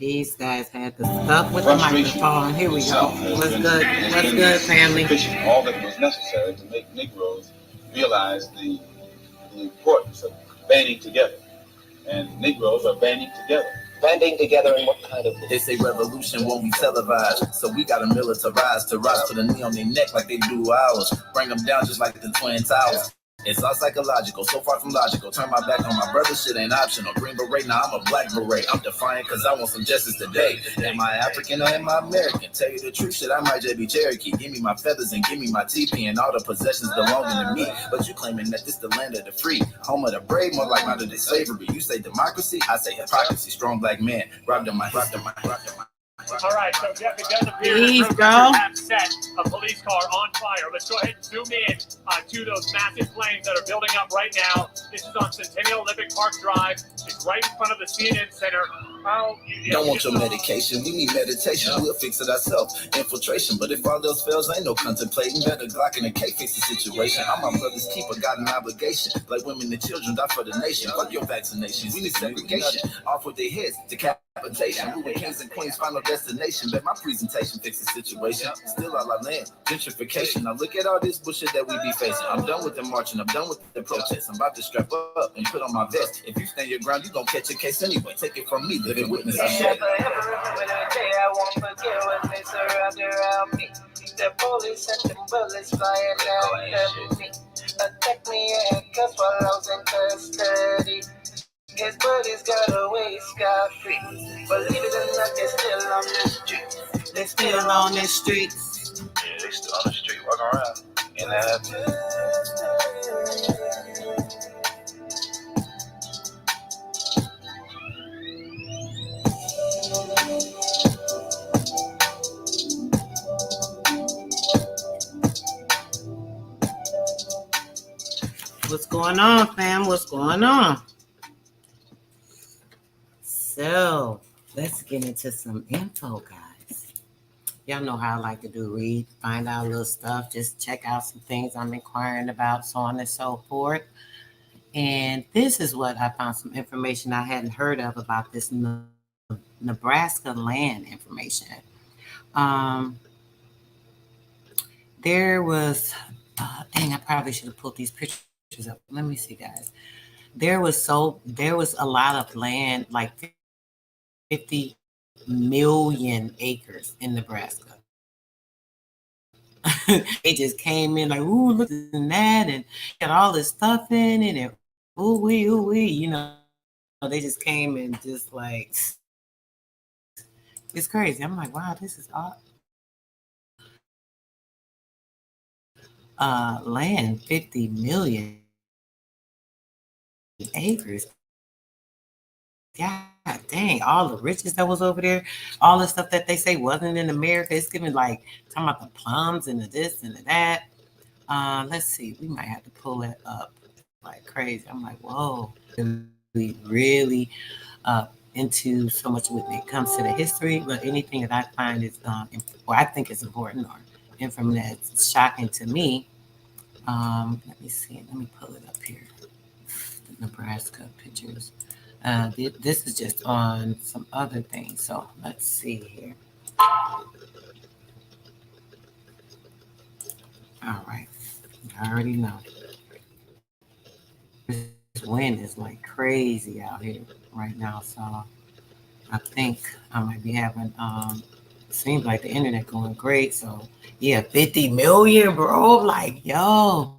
These guys had the stuff with the microphone. Here we go. What's good? What's good, family? All that was necessary to make Negroes realize the importance of banding together. And Negroes are banding together. Banding together in what kind of... They say revolution won't be televised, so we gotta militarize to rise to the knee on their neck like they do ours. Bring them down just like the Twin Towers. It's all psychological, so far from logical. Turn my back on my brother, shit ain't optional. Green beret, now I'm a black beret. I'm defiant cause I want some justice today. Am I African or am I American? Tell you the truth, shit, I might just be Cherokee. Give me my feathers and give me my teepee and all the possessions belonging to me. But you claiming that this the land of the free, home of the brave, more like not of the slavery. You say democracy, I say hypocrisy. Strong black man, robbed of my. All right, so Jeff, it does appear that have set a police car on fire. Let's go ahead and zoom in to those massive flames that are building up right now. This is on Centennial Olympic Park Drive. It's right in front of the CNN Center. Don't want your medication, we need meditation. We'll fix it ourselves. Infiltration, but if all else fails, ain't no contemplating. Better Glock and a K fix the situation. I'm my brother's keeper, got an obligation. Like women and children, die for the nation. Fuck your vaccinations, we need segregation. Off with their heads, decapitation. Moving kings and queens, final destination. Bet my presentation fix the situation. Still all I land, gentrification. Now look at all this bullshit that we be facing. I'm done with the marching, I'm done with the protests. I'm about to strap up and put on my vest. If you stand your ground, you gon' catch a case anyway. Take it from me, living witness. I won't forget when they surrounded around me. The police sent them bullets flying down at me. Attack me and cuss while I was in custody. His buddies got away scot-free. Believe it or not, they're still on the street. They're still on the streets. Yeah, they still on the street walking around. And What's going on, fam? What's going on? So, let's get into some info, guys. Y'all know how I like to do, read, find out little stuff, just check out some things I'm inquiring about, so on and so forth. And this is what I found, some information I hadn't heard of about this Nebraska land information. There was, dang, I probably should have pulled these pictures up. Let me see, guys. There was a lot of land, like 50 million acres in Nebraska. They just came in like, ooh, look at that, and got all this stuff in it, and ooh wee, you know. They just came and just like, it's crazy. I'm like, wow, this is all land, 50 million acres. God dang, all the riches that was over there, all the stuff that they say wasn't in America. It's giving like talking about the plums and the this and the that. Let's see, we might have to pull it up like crazy. I'm like, whoa, we really into so much when it comes to the history, but anything that I find is or I think is important or information that's shocking to me. Let me see, let me pull it up here. The Nebraska pictures. This is just on some other things. So let's see here. All right. I already know. This wind is like crazy out here right now. So I think I might be having, seems like the internet going great. So yeah, 50 million, bro. Like, yo.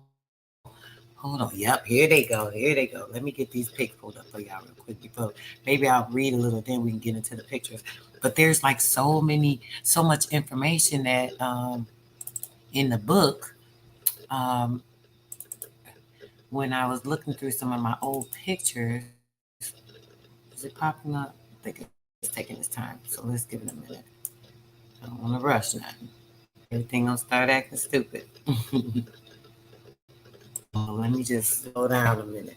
Hold on. Yep. Here they go. Let me get these pics pulled up for y'all real quick before maybe I'll read a little, then we can get into the pictures. But there's like so much information that in the book. When I was looking through some of my old pictures, is it popping up? I think it's taking its time. So let's give it a minute. I don't want to rush nothing. Everything gonna start acting stupid. Let me just slow down a minute.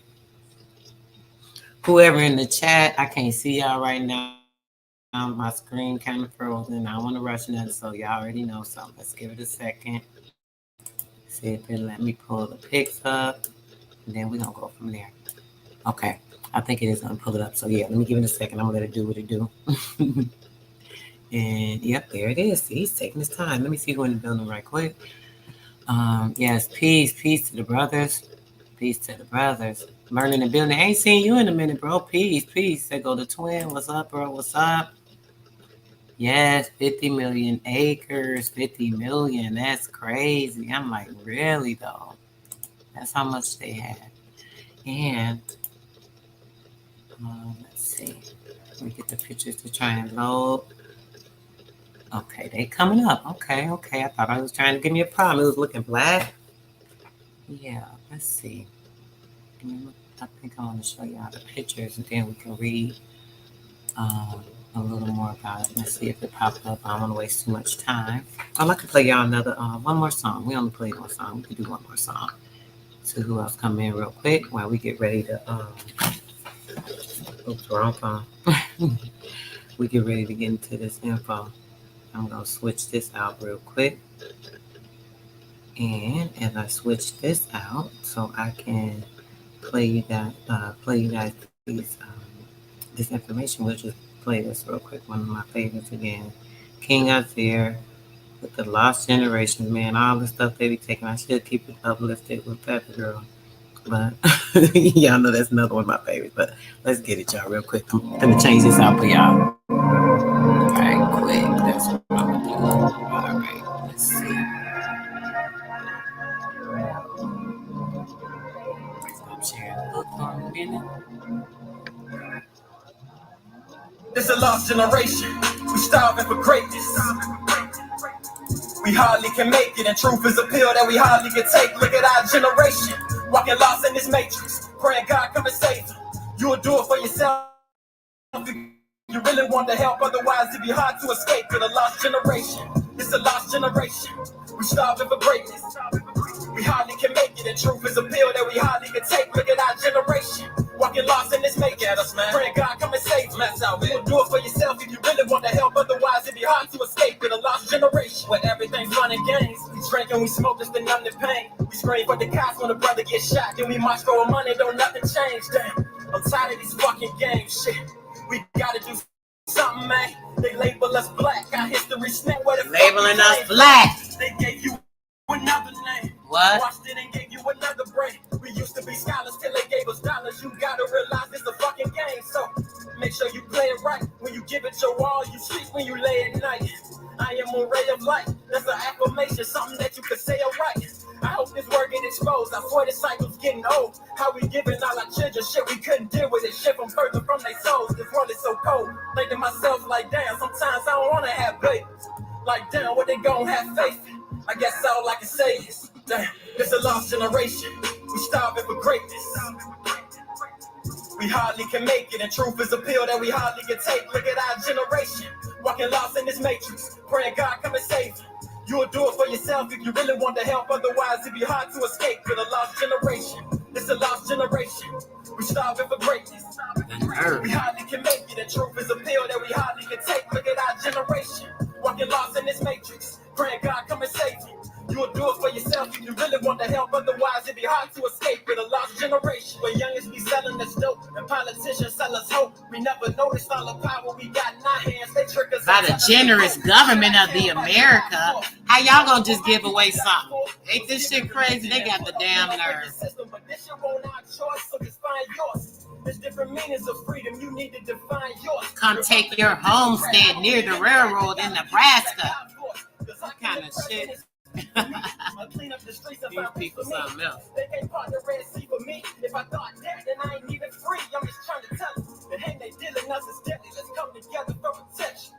Whoever in the chat, I can't see y'all right now. My screen kind of frozen. I don't want to rush nothing, so y'all already know something. Let's give it a second. See if it let me pull the pics up, and then we're going to go from there. Okay, I think it is gonna pull it up. So yeah, let me give it a second. I'm gonna let it do what it do. And yep, there it is. See, he's taking his time. Let me see who in the building right quick. Yes, peace to the brothers. Peace to the brothers. Learning the building. Ain't seen you in a minute, bro. Peace. They go to twin. What's up, bro? What's up? Yes, 50 million acres, 50 million. That's crazy. I'm like, really though? That's how much they had. And let's see. Let me get the pictures to try and load. Okay, they coming up. Okay. I thought I was trying to give me a problem. It was looking black. Yeah, let's see. I think I want to show y'all the pictures and then we can read a little more about it. Let's see if it pops up. I don't want to waste too much time. I can play y'all another one more song. We only played one song. We can do one more song. See who else come in real quick while we get ready to oops, wrong phone. We get ready to get into this info. I'm gonna switch this out real quick. And as I switch this out, so I can play you guys these this information, we'll just play this real quick. One of my favorites again. King Isaiah with the Lost Generation, man, all the stuff they be taking. I should keep it uplifted with Pepper Girl. But y'all know that's another one of my favorites. But let's get it, y'all, real quick. I'm gonna change this out for y'all. All right, quick. That's what I'm gonna do. All right, let's see. Stop sharing the book for a minute. This a lost generation. We starving for greatness. We hardly can make it, and truth is a pill that we hardly can take. Look at our generation, walking lost in this matrix. Praying God come and save them. You'll do it for yourself. You really want to help, otherwise it'd be hard to escape. To the lost generation. It's a lost generation. We starving for greatness. We hardly can make it, and truth is a pill that we hardly can take. Look at our generation, walking lost in this matrix. At us, man. Praying God come and save them. You'll do it for yourself if you really want to help, otherwise it'd be hard to escape. To the lost generation, where everything's fun and games. We drink and we smoke just to numb the pain. We scream for the cops when a brother gets shot. Then we march for money, don't nothing change. Damn, I'm tired of these fucking games. Shit, we gotta do something, man. They label us black. Our history snap. Where the labeling us black. They gave you another name. What? Watched it and gave you another brain. We used to be scholars till they gave us dollars. You gotta realize it's a fucking game. So make sure you play it right. When you give it your all, you sleep when you lay at night. I am a ray of light. That's an affirmation, something that you could say alright. I hope this word get exposed. I swear this cycle's getting old. How we giving all our children shit we couldn't deal with it. Shit from further from their souls. This world is so cold. Think to myself like, damn, sometimes I don't wanna have babies. Like, damn, what they gon' have faith in? I guess all I can say is, damn, this a lost generation. We starving for greatness. We hardly can make it, and truth is a pill that we hardly can take. Look at our generation, walking lost in this matrix. Praying God come and save them. You'll do it for yourself if you really want to help, otherwise it'd be hard to escape. To the lost generation, it's a lost generation. We starving for greatness. We hardly can make it, and truth is a pill that we hardly can take. Look at our generation, walking lost in this matrix. Praying God come and save you. You'll do it for yourself if you really want to help, otherwise it'd be hard to escape. With a lost generation where youngins be selling us dope and politicians sell us hope. We never noticed all the power we got in our hands. They trick us by the generous government of the America. How y'all gonna just give away something? Ain't this shit crazy? They got the damn nerve. But this shit won't our choice, so just find yours. There's different meanings of freedom. You need to define yours. Come take your homestead near the railroad in Nebraska. What kind of shit? These people something else. They can't part the Red Sea for me. If I thought that, then I ain't even free. I'm just trying to tell them. The hand they dealing us is deadly. Let's come together for protection.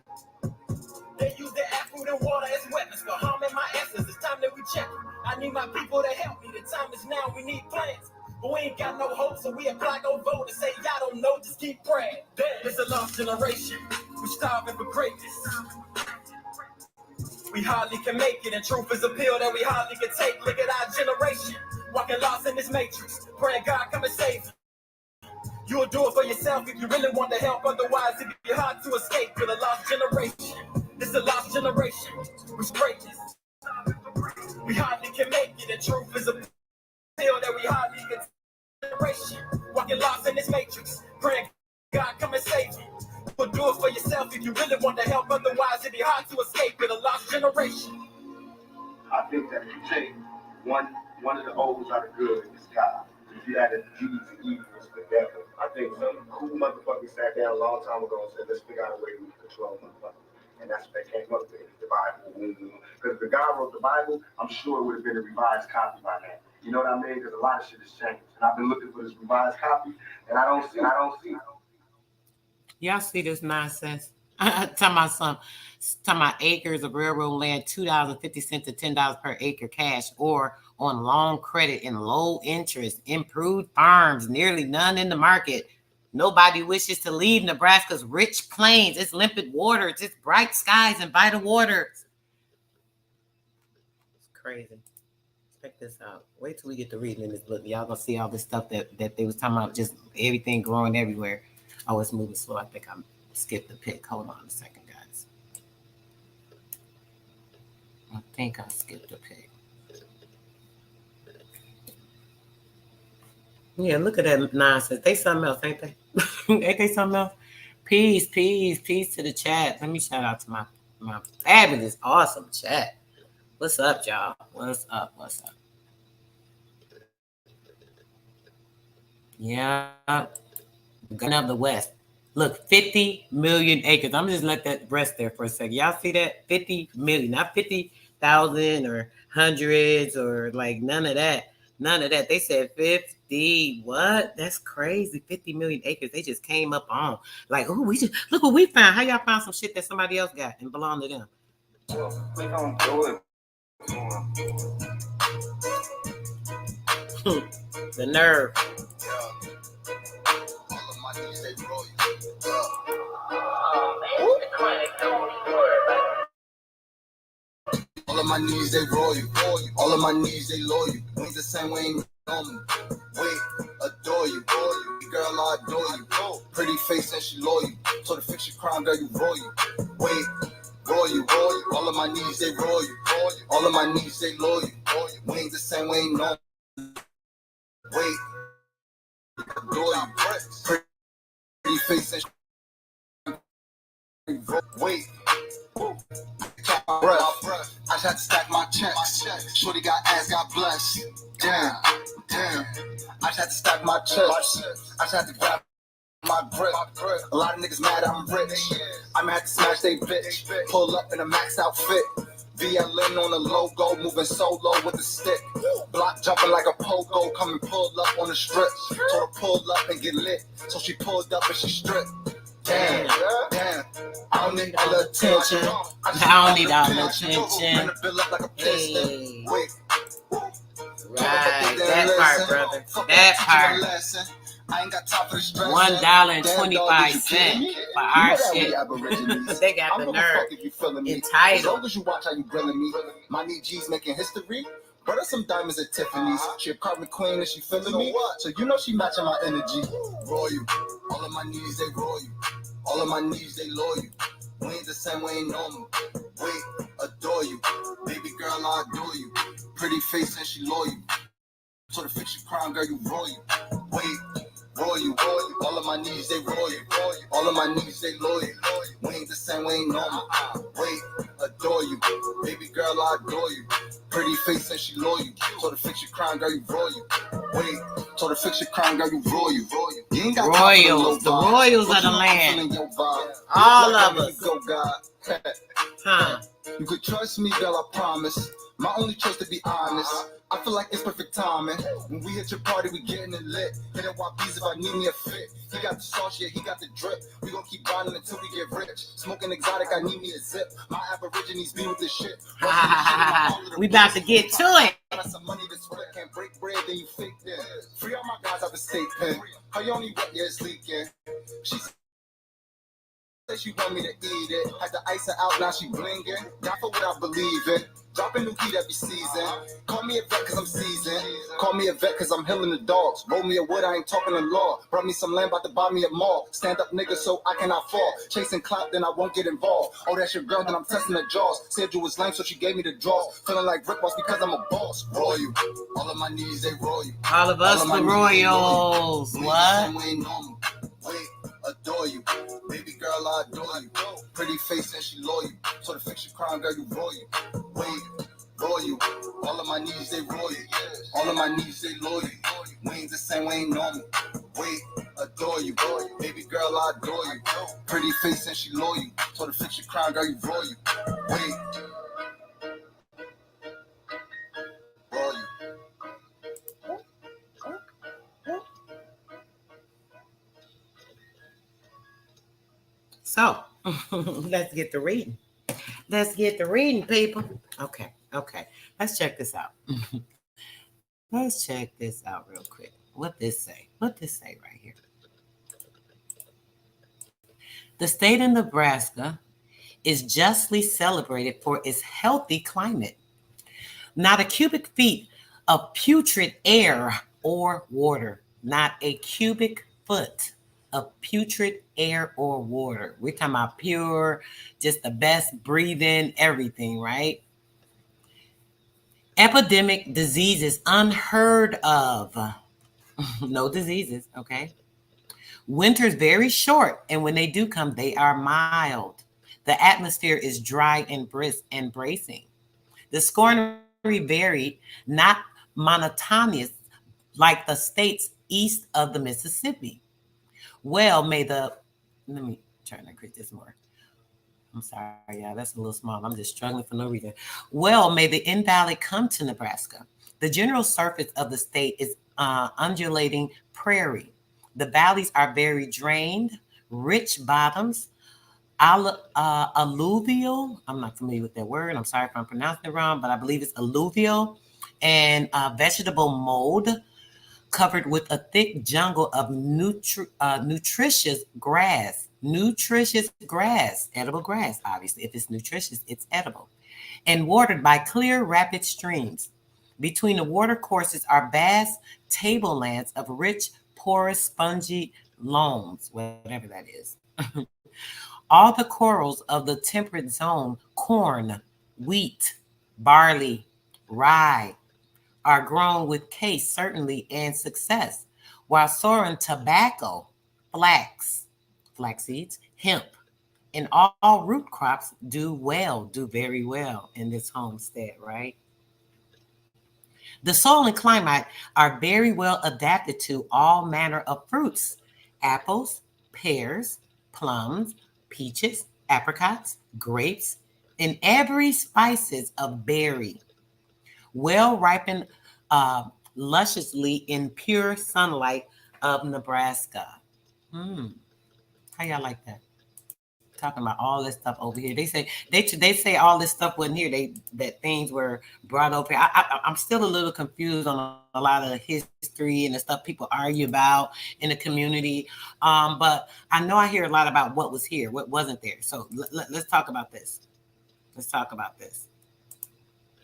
They use their air, food, and water as weapons for harming my essence. It's time that we check it. I need my people to help me. The time is now. We need plans. But we ain't got no hope, so we apply, go vote, and say, y'all don't know, just keep praying. Damn, it's a lost generation. We starving for greatness. We hardly can make it, and truth is a pill that we hardly can take. Look at our generation, walking lost in this matrix. Praying God come and save them. You'll do it for yourself if you really want to help, otherwise it'd be hard to escape. For the lost generation, it's a lost generation. With greatness, we hardly can make it, and truth is a pill that we hardly can take. Generation, while you're lost in this matrix. Praying God come and save you. But do it for yourself if you really want to help. Otherwise, it'd be hard to escape with a lost generation. I think that if you take one of the O's out of good is God. If you added G's and E's together, I think some cool motherfuckers sat down a long time ago and said, let's figure out a way we can control motherfuckers. And that's what they came up with, the Bible. Because if the guy wrote the Bible, I'm sure it would have been a revised copy by now. You know what I mean? Because a lot of shit has changed. And I've been looking for this revised copy, and I don't see it. Y'all see this nonsense? Talking about acres of railroad land, $2.50 to $10 per acre cash, or on long credit and low interest, improved farms, nearly none in the market. Nobody wishes to leave Nebraska's rich plains, its limpid waters, its bright skies and vital waters. It's crazy. Check this out. Wait till we get to reading in this book. Y'all gonna see all this stuff that they was talking about, just everything growing everywhere. Oh, it's moving slow. I think I skipped the pic. Hold on a second, guys. I think I skipped the pic. Yeah, look at that nonsense. They something else, ain't they? Ain't they something else? Peace to the chat. Let me shout out to my fabulous, awesome chat. What's up, y'all? What's up? Yeah. Gun of the West. Look, 50 million acres. I'm just let that rest there for a second. Y'all see that? 50 million, not 50,000 or hundreds or like none of that. They said 50. What? That's crazy. 50 million acres. They just came up on. Like, oh, we just look what we found. How y'all found some shit that somebody else got and belonged to them? We don't do it. The nerve. All of my knees, they roll you. All of my knees, they loyal. Ain't the same way, ain't normal. Wait, adore you. Girl, I adore you. Pretty face and she loyal. So to fix your crime, girl, you royal. Wait, royal. All of my knees, they roll you. All of my knees, they loyal. We ain't the same way, ain't normal. Wait, adore you. Pretty face and she wait. Breath. I just had to stack my checks. Shorty got ass, God bless. Damn. I just had to stack my checks. I just had to grab my grip. A lot of niggas mad I'm rich. I'm had to smash they bitch. Pull up in a maxed out fit. VLN on the logo, moving solo with the stick. Block jumping like a pogo, coming pull up on the strip. Told her pull up and get lit. So she pulled up and she stripped. Damn. I don't need all the attention. I don't need all the attention. Hey. Right, that part, brother. That part. $1.25 for our shit. They got the nerve. Entitled. As long as you watch how you grilling me. My knee G's making history. But there's some diamonds at Tiffany's. She a carbon queen and she feeling me. So you know she matching my energy. Royal. All of my knees, they royal. All of my knees, they loyal. We ain't the same way, ain't normal. Wait, adore you. Baby girl, I adore you. Pretty face and she loyal. So to fix your crime, girl, you royal. Wait, royal. All of my knees, they royal. All of my knees, they loyal. We ain't the same way, ain't normal. Wait, adore you. Baby girl, I adore you. Pretty face and she loyal. So to fix your crime, girl, you royal. Wait, so to fix your crime, girl, you royal. You ain't got Royals, the royals of the land. All of us. Huh. You could trust me, girl, I promise. My only choice to be honest. I feel like it's perfect timing. When we hit your party, we getting it lit. Hit it YBs if I need me a fit. He got the sauce, yeah, he got the drip. We gon' keep grinding until we get rich. Smoking exotic, I need me a zip. My aborigines be with this shit. We about to get to it. Got some money to split, can't break bread, then you fake that. Free all my guys out the state pen. How you only wet, yeah, it's leaking. She said she want me to eat it. Had to ice her out, now she blinging. Not for what I believe in. Dropping new heat every season. Call me a vet cause I'm seasoned. Call me a vet cause I'm healing the dogs. Roll me a wood, I ain't talking the law. Brought me some land, about to buy me a mall. Stand up nigga so I cannot fall. Chasing clout, then I won't get involved. Oh, that's your girl, then I'm testing the jaws. Said you was lame, so she gave me the draws. Feeling like Rick Ross because I'm a boss. Royal. All of my needs, they royal. All of us the royals. What? Wait, adore you. Baby girl, I adore you. Pretty face and she loyal. So the fiction crime girl, you royal. Wait, royal. All of my needs, they royal. All of my needs, they loyal. We ain't the same, we ain't normal. Wait, adore you. Baby girl, I adore you. Pretty face and she loyal. So the fiction crime girl, you royal. Wait, royal. So let's get to reading. Let's get to reading, people. Okay. Let's check this out. Let's check this out real quick. What this say? What this say right here? The state of Nebraska is justly celebrated for its healthy climate. Not a cubic feet of putrid air or water. Not a cubic foot of putrid air or water. We're talking about pure, just the best breathing, everything, right? Epidemic diseases unheard of. No diseases, okay? Winter's very short, and when they do come, they are mild. The atmosphere is dry and brisk and bracing. The scenery varied, not monotonous like the states east of the Mississippi. Well, let me try to create this more. I'm sorry, yeah, that's a little small. I'm just struggling for no reason. Well, may the invalid come to Nebraska. The general surface of the state is undulating prairie. The valleys are very drained, rich bottoms, alluvial. I'm not familiar with that word. I'm sorry if I'm pronouncing it wrong, but I believe it's alluvial, and vegetable mold covered with a thick jungle of nutritious grass. Nutritious grass, edible grass, obviously. If it's nutritious, it's edible. And watered by clear, rapid streams. Between the water courses are vast tablelands of rich, porous, spongy loams, whatever that is. All the corals of the temperate zone, corn, wheat, barley, rye, are grown with case certainly and success, while soaring tobacco, flax seeds, hemp, and all root crops do very well in this homestead, right? The soil and climate are very well adapted to all manner of fruits, apples, pears, plums, peaches, apricots, grapes, and every spices of berry, well ripened lusciously in pure sunlight of Nebraska. Hmm. How y'all like that? Talking about all this stuff over here. They say all this stuff wasn't here. That things were brought over here. I'm still a little confused on a lot of the history and the stuff people argue about in the community. But I know I hear a lot about what was here, what wasn't there. So let's talk about this. Let's talk about this.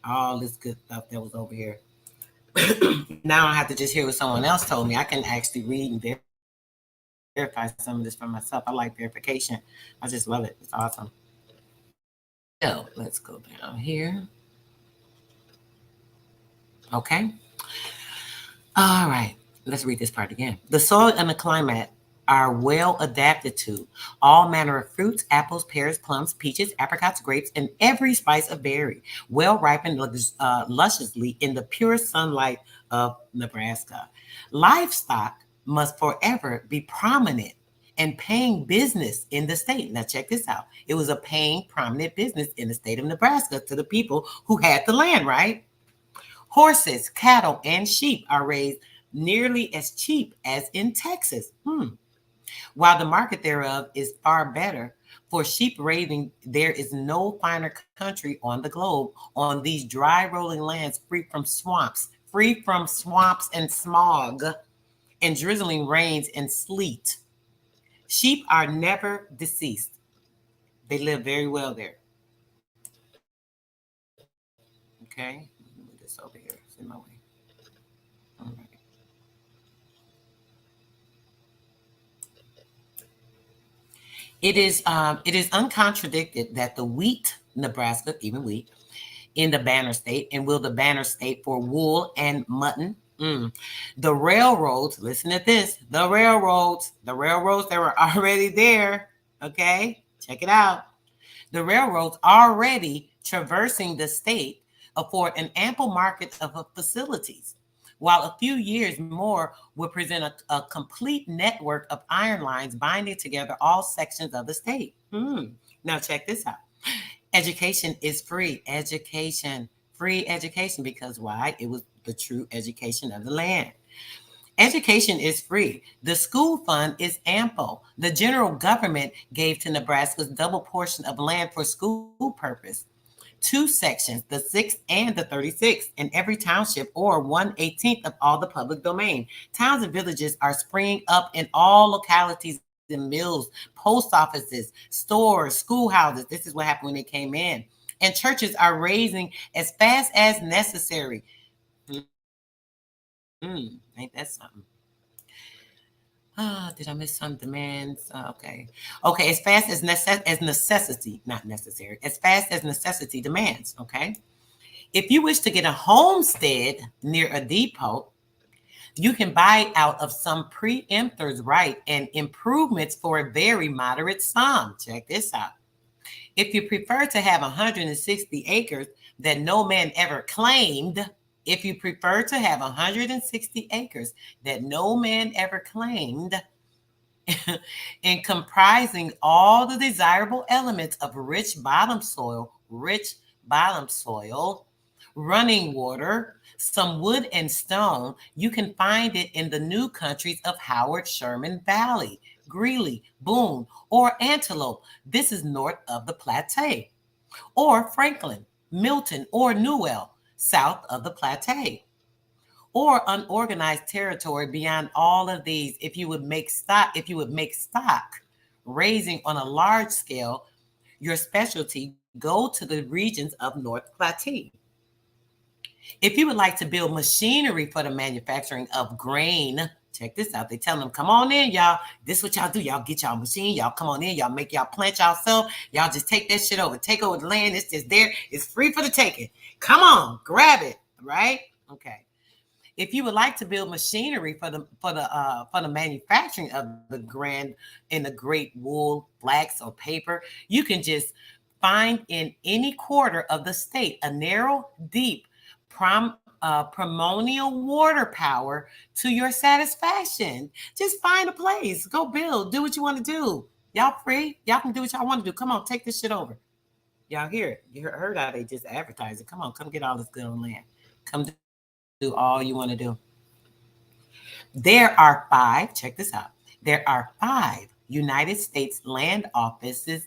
All this good stuff that was over here. Now I don't have to just hear what someone else told me. I can actually read and verify some of this for myself. I like verification. I just love it. It's awesome. So let's go down here. Okay. All right. Let's read this part again. The soil and the climate are well adapted to all manner of fruits, apples, pears, plums, peaches, apricots, grapes, and every spice of berry, well ripened lusciously in the pure sunlight of Nebraska. Livestock must forever be prominent and paying business in the state. Now, check this out. It was a paying prominent business in the state of Nebraska to the people who had the land, right? Horses, cattle, and sheep are raised nearly as cheap as in Texas. While the market thereof is far better, for sheep raising, there is no finer country on the globe on these dry rolling lands free from swamps and smog and drizzling rains and sleet. Sheep are never deceased. They live very well there. Okay, move this over here. It's in my way. All right. It is uncontradicted that the wheat, Nebraska, even wheat, in the banner state, and will the banner state for wool and mutton. The railroads, listen to this, the railroads that were already there, okay? Check it out. The railroads already traversing the state afford an ample market of facilities, while a few years more will present a complete network of iron lines binding together all sections of the state. Now, check this out. Education is free. Free education, because why? It was the true education of the land. Education is free. The school fund is ample. The general government gave to Nebraska's double portion of land for school purpose. Two sections, the 6th and the 36th, in every township, or 1/18 of all the public domain. Towns and villages are springing up in all localities and mills, post offices, stores, schoolhouses. This is what happened when they came in. And churches are raising as fast as necessary. Ain't that something? Did I miss some demands? Okay. As fast as necessity, not necessary. As fast as necessity demands. Okay. If you wish to get a homestead near a depot, you can buy out of some preemptor's right and improvements for a very moderate sum. Check this out. If you prefer to have 160 acres that no man ever claimed, if you prefer to have 160 acres that no man ever claimed, and comprising all the desirable elements of rich bottom soil, running water, some wood and stone, you can find it in the new countries of Howard Sherman Valley, Greeley, Boone, or Antelope. This is north of the Platte. Or Franklin, Milton, or Newell, south of the Platte. Or unorganized territory beyond all of these. If you would make stock raising on a large scale your specialty, go to the regions of North Platte. If you would like to build machinery for the manufacturing of grain, check this out. They tell them, come on in, y'all. This is what y'all do. Y'all get y'all machine. Y'all come on in. Y'all make y'all plant yourself. Y'all just take that shit over. Take over the land. It's just there. It's free for the taking. Come on, grab it. Right? Okay. If you would like to build machinery for the manufacturing of the grain and the great wool, flax, or paper, you can just find in any quarter of the state a narrow, deep, primordial water power to your satisfaction. Just find a place, go build, do what you want to do. Y'all free. Y'all can do what y'all want to do. Come on, take this shit over. Y'all hear it. You heard how they just advertise it. Come on, come get all this good on land. Come do all you want to do. There are 5, check this out. There are 5 United States land offices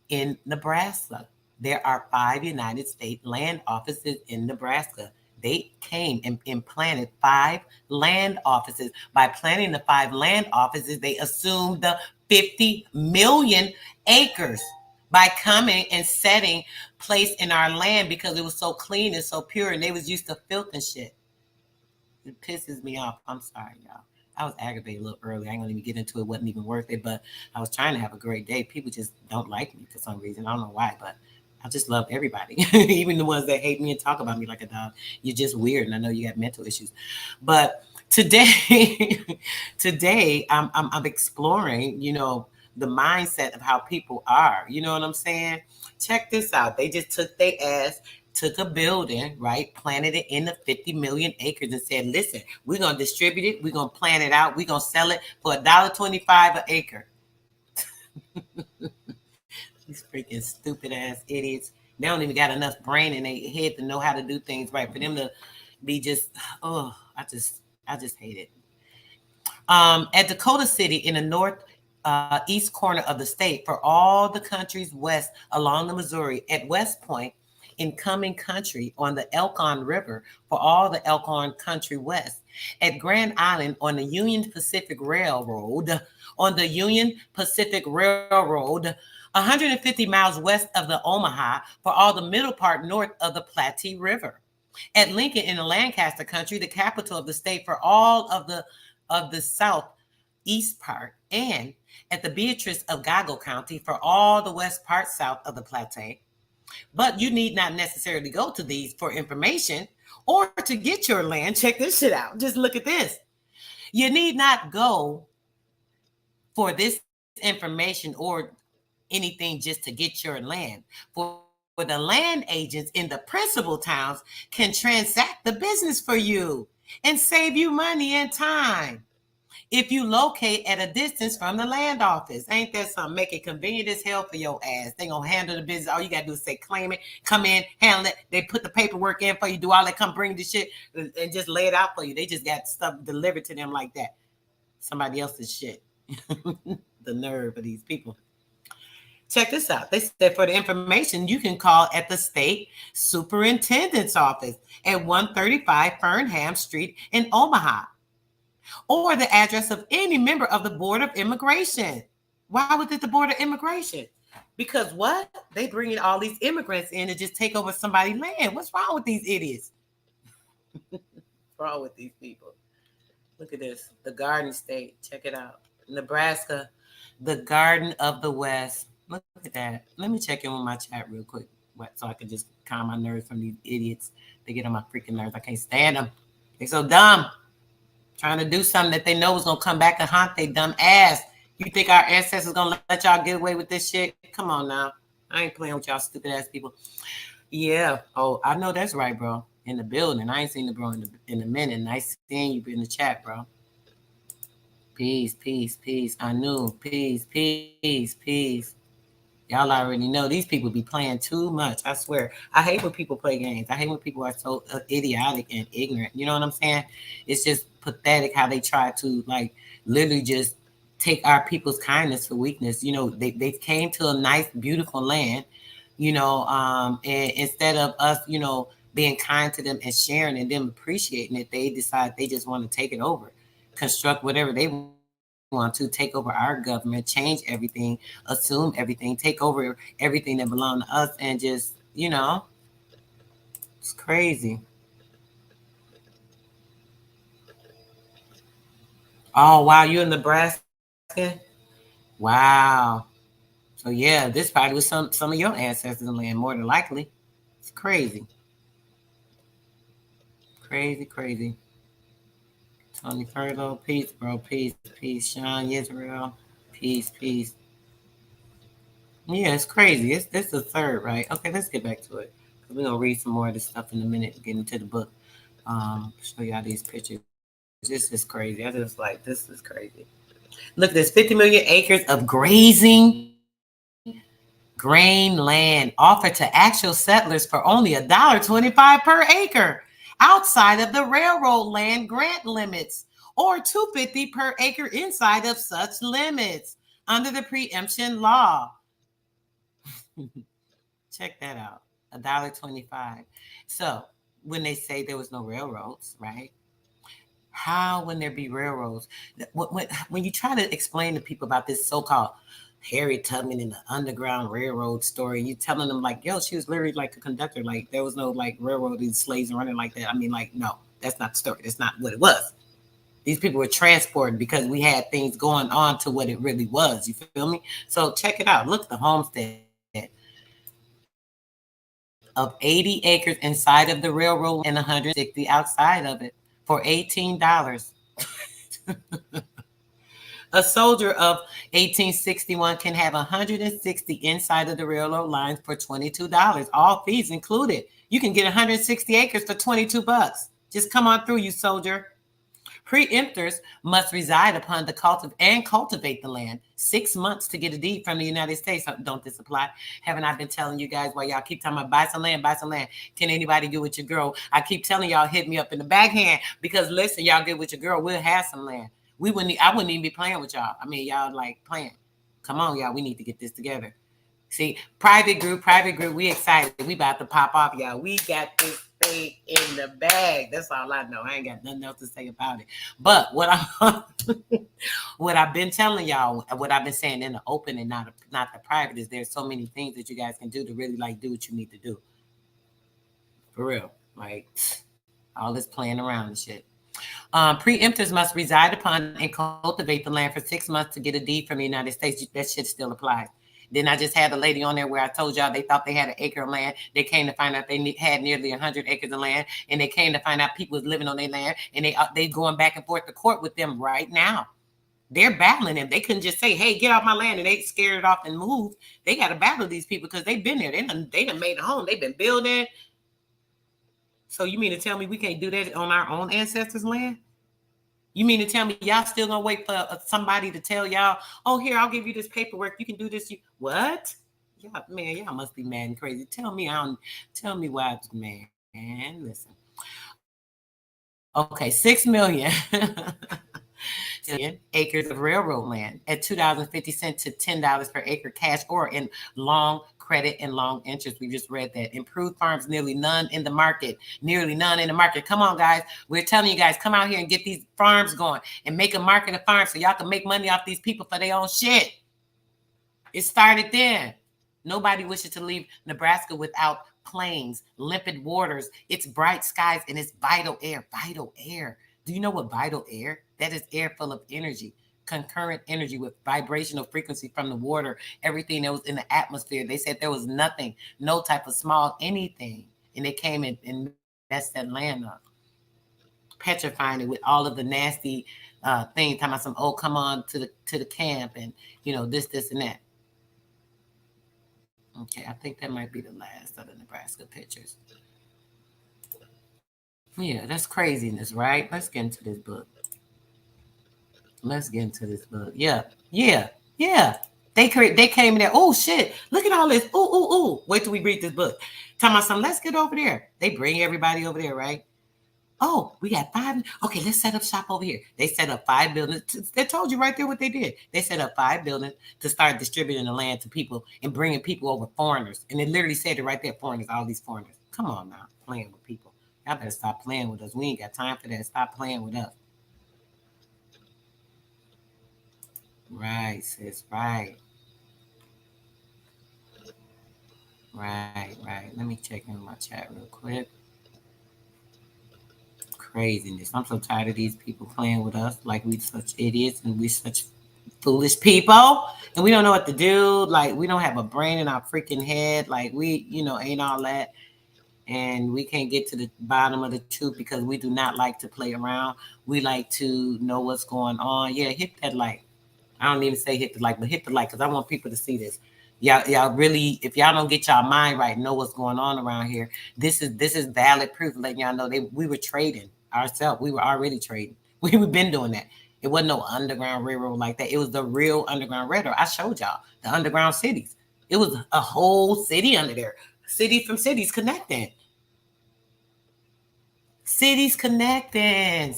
in Nebraska. There are 5 United States land offices in Nebraska. They came and planted 5 land offices. By planting the 5 land offices, they assumed the 50 million acres by coming and setting place in our land because it was so clean and so pure, and they was used to filth and shit. It pisses me off. I'm sorry, y'all. I was aggravated a little early. I ain't gonna even get into it. It wasn't even worth it, but I was trying to have a great day. People just don't like me for some reason. I don't know why, but I just love everybody, even the ones that hate me and talk about me like a dog. You're just weird, and I know you got mental issues. But today, today I'm exploring, the mindset of how people are. You know what I'm saying? Check this out. They just took their ass, took a building, right, planted it in the 50 million acres and said, listen, we're going to distribute it. We're going to plan it out. We're going to sell it for $1.25 an acre. These freaking stupid ass idiots. They don't even got enough brain in their head to know how to do things right. For them to be just, I just hate it. At Dakota City in the northeast corner of the state, for all the countries west along the Missouri, at West Point, incoming country on the Elkhorn River for all the Elkhorn country west, at Grand Island on the Union Pacific Railroad, 150 miles west of the Omaha for all the middle part north of the Platte River. At Lincoln in the Lancaster country, the capital of the state for all of the southeast part, and at the Beatrice of Gago County for all the west part south of the Plateau. But you need not necessarily go to these for information or to get your land. Check this shit out. Just look at this. You need not go for this information or anything just to get your land. For the land agents in the principal towns can transact the business for you and save you money and time if you locate at a distance from the land office. Ain't that something? Make it convenient as hell for your ass. They gonna handle the business. All you gotta do is say claim it, come in, handle it. They put the paperwork in for you, do all that, come bring the shit and just lay it out for you. They just got stuff delivered to them like that. Somebody else's shit. The nerve of these people. Check this out. They said for the information, you can call at the state superintendent's office at 135 Fernham Street in Omaha, or the address of any member of the Board of Immigration. Why was it the Board of Immigration? Because what? They bringing all these immigrants in to just take over somebody's land. What's wrong with these idiots? What's wrong with these people? Look at this. The Garden State. Check it out. Nebraska, the Garden of the West. Look at that. Let me check in with my chat real quick so I can just calm my nerves from these idiots. They get on my freaking nerves. I can't stand them. They're so dumb. Trying to do something that they know is going to come back and haunt their dumb ass. You think our ancestors going to let y'all get away with this shit? Come on now. I ain't playing with y'all stupid ass people. Yeah. Oh, I know that's right, bro. In the building. I ain't seen the bro in a minute. Nice seeing you in the chat, bro. Peace, peace, peace. I knew. Peace, peace, peace. Y'all already know these people be playing too much. I swear. I hate when people play games. I hate when people are so idiotic and ignorant. You know what I'm saying? It's just pathetic how they try to like literally just take our people's kindness for weakness. You know, they came to a nice, beautiful land, you know, and instead of us, you know, being kind to them and sharing and them appreciating it, they decide they just want to take it over, construct whatever they want to, take over our government, change everything, assume everything, take over everything that belongs to us, and just, you know, it's crazy. Oh, wow, you in Nebraska? Wow. So yeah, this probably was some of your ancestors in land, more than likely. It's crazy. Crazy, crazy. Tony Furlow, peace, bro, peace, peace. Sean Israel, peace, peace. Yeah, it's crazy. It's this the third, right? Okay, let's get back to it. We're gonna read some more of this stuff in a minute, get into the book. Show y'all these pictures. This is crazy. I just like this is crazy. Look at this 50 million acres of grazing grain land offered to actual settlers for only $1.25 per acre outside of the railroad land grant limits, or $2.50 per acre inside of such limits under the preemption law. Check that out. $1.25. So when they say there was no railroads, right? How when there be railroads? When you try to explain to people about this so-called Harriet Tubman and the Underground Railroad story, you telling them like, yo, she was literally like a conductor. Like there was no like railroad and slaves and running like that. I mean, like, no, that's not the story. That's not what it was. These people were transported because we had things going on to what it really was. You feel me? So check it out. Look at the homestead of 80 acres inside of the railroad and 160 outside of it for $18. A soldier of 1861 can have 160 inside of the railroad lines for $22, all fees included. You can get 160 acres for $22. Just come on through, you soldier. Preemptors must reside upon the cultivate the land 6 months to get a deed from the United States. Don't this apply? Haven't I been telling you guys why y'all keep talking about buy some land, buy some land? Can anybody get with your girl? I keep telling y'all hit me up in the backhand because listen, y'all get with your girl, we'll have some land. I wouldn't even be playing with y'all. I mean, y'all like playing. Come on, y'all. We need to get this together. See, private group. We excited. We about to pop off, y'all. We got this thing in the bag. That's all I know. I ain't got nothing else to say about it. But what I've been telling y'all, what I've been saying in the open and not the private, is there's so many things that you guys can do to really like do what you need to do. For real. Like all this playing around and shit. Preemptors must reside upon and cultivate the land for 6 months to get a deed from the United States. That shit still applies. Then I just had a lady on there where I told y'all they thought they had an acre of land. They came to find out they had nearly 100 acres of land, and they came to find out people was living on their land, and they going back and forth to court with them right now. They're battling them. They couldn't just say, "Hey, get off my land," and they scared it off and moved. They got to battle these people because they've been there. They done made a home. They've been building. So you mean to tell me we can't do that on our own ancestors' land? You mean to tell me y'all still gonna wait for somebody to tell y'all, "Oh, here, I'll give you this paperwork. You can do this." What? Y'all, man, y'all must be mad and crazy. Tell me why, man. Listen. Okay, 6 million acres of railroad land at $2.50 to $10 per acre cash or in long credit and long interest. We just read that. Improved farms, nearly none in the market. Nearly none in the market. Come on, guys. We're telling you guys, come out here and get these farms going and make a market of farms so y'all can make money off these people for their own shit. It started then. Nobody wishes to leave Nebraska without plains, limpid waters, its bright skies, and its vital air. Vital air. Do you know what vital air? That is air full of energy, concurrent energy with vibrational frequency from the water, everything that was in the atmosphere. They said there was nothing, no type of small anything. And they came in and messed that land up, petrifying it with all of the nasty things, talking about some, "Oh, come on to the camp," and this and that. Okay, I think that might be the last of the Nebraska pictures. Yeah, that's craziness, right? Let's get into this book. Yeah, yeah, yeah. They came in there. Oh shit! Look at all this. Ooh. Wait till we read this book. Talking about something. Let's get over there. They bring everybody over there, right? Oh, we got 5. Okay, let's set up shop over here. They set up 5 buildings. They told you right there what they did. They set up 5 buildings to start distributing the land to people and bringing people over, foreigners. And it literally said it right there, foreigners, all these foreigners. Come on now, playing with people. Y'all better stop playing with us. We ain't got time for that. Stop playing with us. Right, sis, right. Right. Let me check in my chat real quick. Craziness. I'm so tired of these people playing with us like we such idiots and we such foolish people and we don't know what to do. Like we don't have a brain in our freaking head. Like we, ain't all that. And we can't get to the bottom of the truth because we do not like to play around. We like to know what's going on. Yeah, hit that like. I don't even say hit the like, but hit the like because I want people to see this. Y'all really, if y'all don't get y'all mind right, know what's going on around here. This is valid proof letting y'all know we were trading ourselves. We were already trading. We've been doing that. It wasn't no underground railroad like that. It was the real underground railroad. I showed y'all the underground cities. It was a whole city under there. Cities from cities connecting. Cities connecting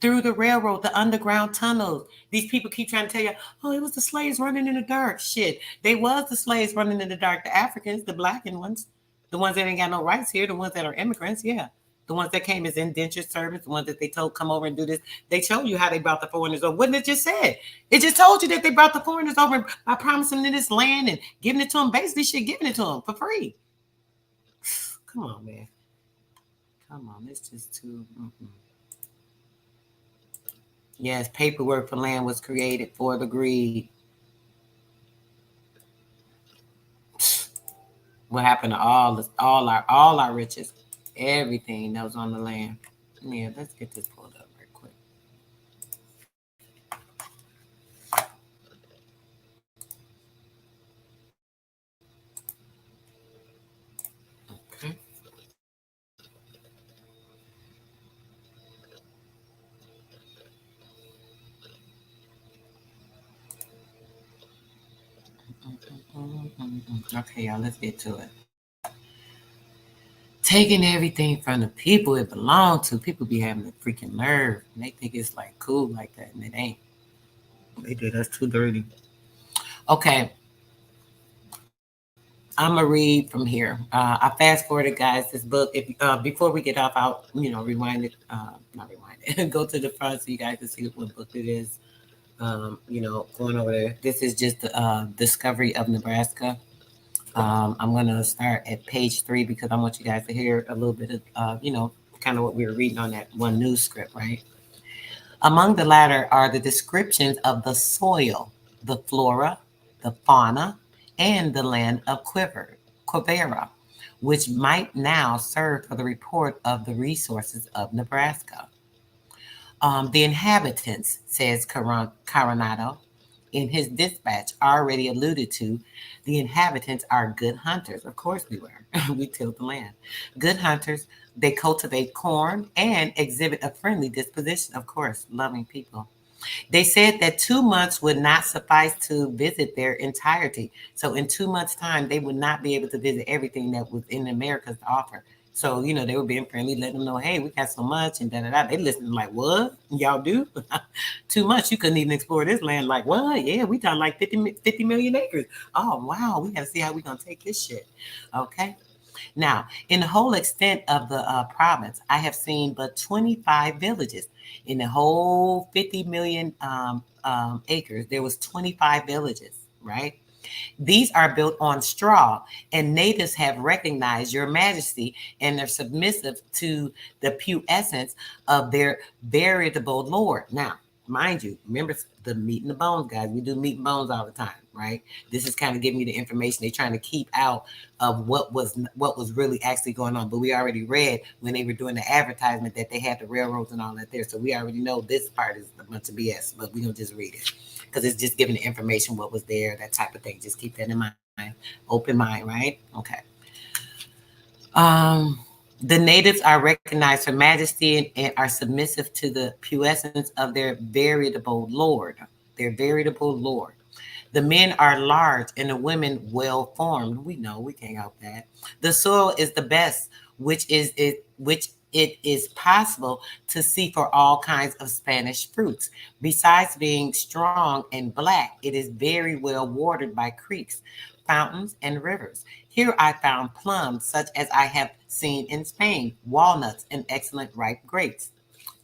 through the railroad, the underground tunnels. These people keep trying to tell you, "Oh, it was the slaves running in the dark." Shit, they was the slaves running in the dark. The Africans, the blackened ones, the ones that ain't got no rights here, the ones that are immigrants, yeah. The ones that came as indentured servants, the ones that they told come over and do this. They showed you how they brought the foreigners over. Wouldn't it just said? It just told you that they brought the foreigners over by promising them this land and giving it to them, basically shit, giving it to them for free. Come on, man. Come on, it's just too. Yes, paperwork for land was created for the greed. What happened to all our riches, everything that was on the land? Yeah, let's get this pulled up real quick. Okay. Okay, y'all, let's get to it. Taking everything from the people it belonged to. People be having a freaking nerve. And they think it's like cool like that, and it ain't. They did us too dirty. Okay. I'm gonna read from here. I fast forwarded, guys. This book. If before we get off, I'll rewind it. Not rewind it. Go to the front so you guys can see what book it is. Going over there. This is just the Discovery of Nebraska. I'm going to start at page 3 because I want you guys to hear a little bit of, kind of what we were reading on that one news script, right? Among the latter are the descriptions of the soil, the flora, the fauna, and the land of Quivera, which might now serve for the report of the resources of Nebraska. The inhabitants, says Coronado, in his dispatch already alluded to, the inhabitants are good hunters. Of course we were. We tilled the land. Good hunters. They cultivate corn and exhibit a friendly disposition, of course, loving people. They said that 2 months would not suffice to visit their entirety. So in 2 months' time, they would not be able to visit everything that was in America's offer. So, they were being friendly, letting them know, hey, we got so much and da da da. They listened like, what? Y'all do? Too much. You couldn't even explore this land. Like, what? Yeah, we got like 50 million acres. Oh, wow. We got to see how we're going to take this shit. Okay. Now, in the whole extent of the province, I have seen but 25 villages. In the whole 50 million acres, there was 25 villages, right? These are built on straw, and natives have recognized your majesty and are submissive to the puissance of their veritable lord. Now, mind you, remember the meat and the bones, guys. We do meat and bones all the time, right? This is kind of giving you the information they're trying to keep out of what was really actually going on. But we already read when they were doing the advertisement that they had the railroads and all that there. So we already know this part is a bunch of BS, but we're gonna just read it because it's just giving the information what was there, that type of thing. Just keep that in mind. Open mind, right? Okay. The natives are recognized for majesty and are submissive to the puissance of their veritable lord. Their veritable lord. The men are large and the women well formed. We know we can't help that. The soil is the best, which it is possible to see for all kinds of Spanish fruits. Besides being strong and black, it is very well watered by creeks, fountains, and rivers. Here I found plums such as I have seen in Spain, walnuts, and excellent ripe grapes.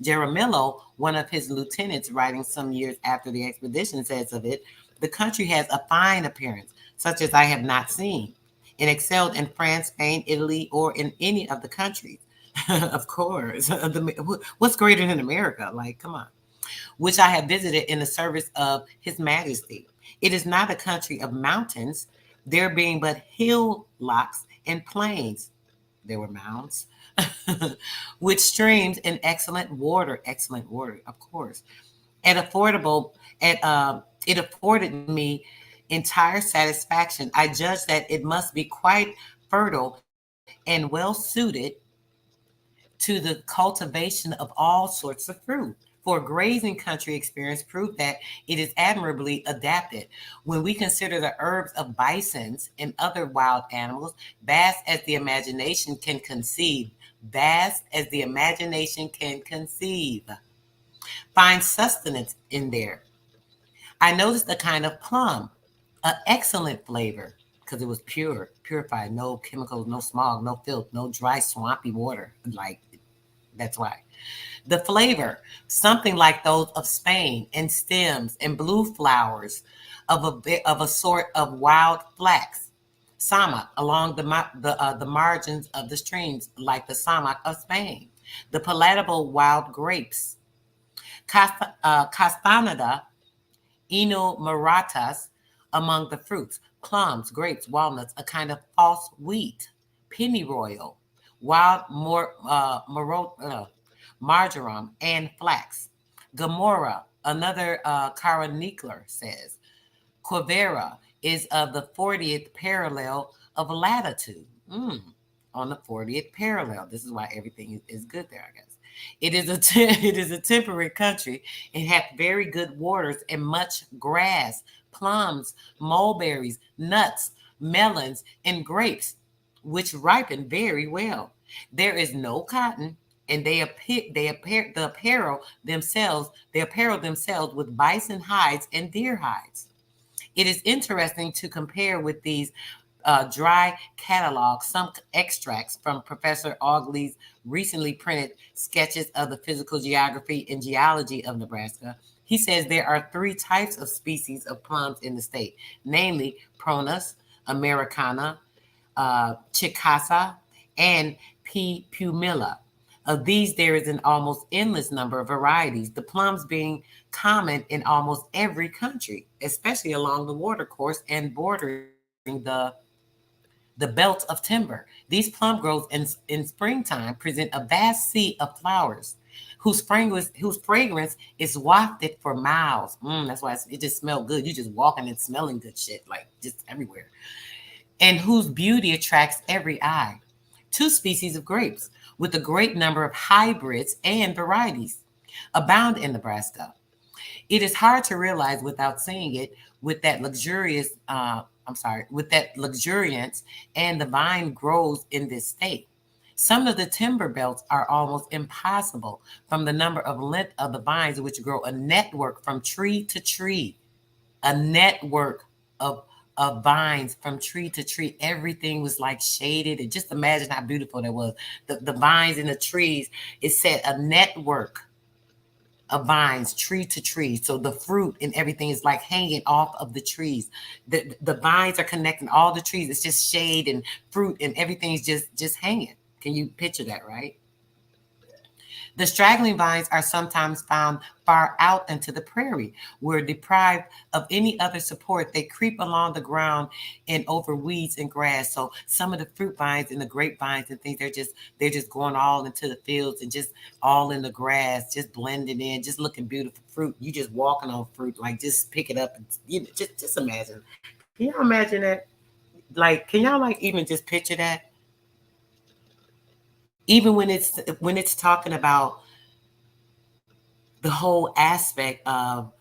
Jaramillo, one of his lieutenants, writing some years after the expedition, says of it, the country has a fine appearance, such as I have not seen, and excelled in France, Spain, Italy, or in any of the countries. Of course. What's greater than America? Like, come on. Which I have visited in the service of His Majesty. It is not a country of mountains, there being but hill locks and plains. There were mounds, with streams and excellent water, of course. At affordable, it afforded me entire satisfaction. I judged that it must be quite fertile and well suited to the cultivation of all sorts of fruit. For grazing country experience proved that it is admirably adapted. When we consider the herbs of bisons and other wild animals, vast as the imagination can conceive, vast as the imagination can conceive, find sustenance in there. I noticed a kind of plum, an excellent flavor, because it was purified, no chemicals, no smog, no filth, no dry, swampy water. Like, that's why. The flavor, something like those of Spain, and stems and blue flowers of a sort of wild flax. Samak along the margins of the streams, like the samak of Spain. The palatable wild grapes. Castaneda maratas among the fruits, plums, grapes, walnuts, a kind of false wheat, pennyroyal, wild marjoram, and flax. Gomorrah, another chronicler says, Quivera is of the 40th parallel of latitude. On the 40th parallel. This is why everything is good there, I guess. It is a temperate country. It hath very good waters and much grass, plums, mulberries, nuts, melons, and grapes, which ripen very well. There is no cotton, and they apparel themselves with bison hides and deer hides. It is interesting to compare with these dry catalogs some extracts from Professor Augley's recently printed sketches of the physical geography and geology of Nebraska. He says there are 3 types of species of plums in the state, namely Prunus americana, Chicasa, and P. pumila. Of these, there is an almost endless number of varieties, the plums being common in almost every country, especially along the watercourse and bordering the belt of timber. These plum groves in springtime present a vast sea of flowers whose fragrance is wafted for miles. That's why it just smells good. You just walking and smelling good shit, like just everywhere. And whose beauty attracts every eye. Two species of grapes, with a great number of hybrids and varieties, abound in Nebraska. It is hard to realize without seeing it with that with that luxuriance and the vine grows in this state. Some of the timber belts are almost impossible from the number of length of the vines which grow a network from tree to tree, a network of vines from tree to tree. Everything was like shaded, and just imagine how beautiful that was. The vines and the trees, it said a network of vines, tree to tree. So the fruit and everything is like hanging off of the trees. The vines are connecting all the trees. It's just shade and fruit and everything's just hanging. Can you picture that, right? The straggling vines are sometimes found far out into the prairie, where deprived of any other support, they creep along the ground and over weeds and grass. So some of the fruit vines and the grapevines and things, they're just going all into the fields and just all in the grass, just blending in, just looking beautiful fruit. You just walking on fruit, like just pick it up and just imagine. Can y'all imagine that? Like, can y'all like even just picture that? Even when it's talking about the whole aspect of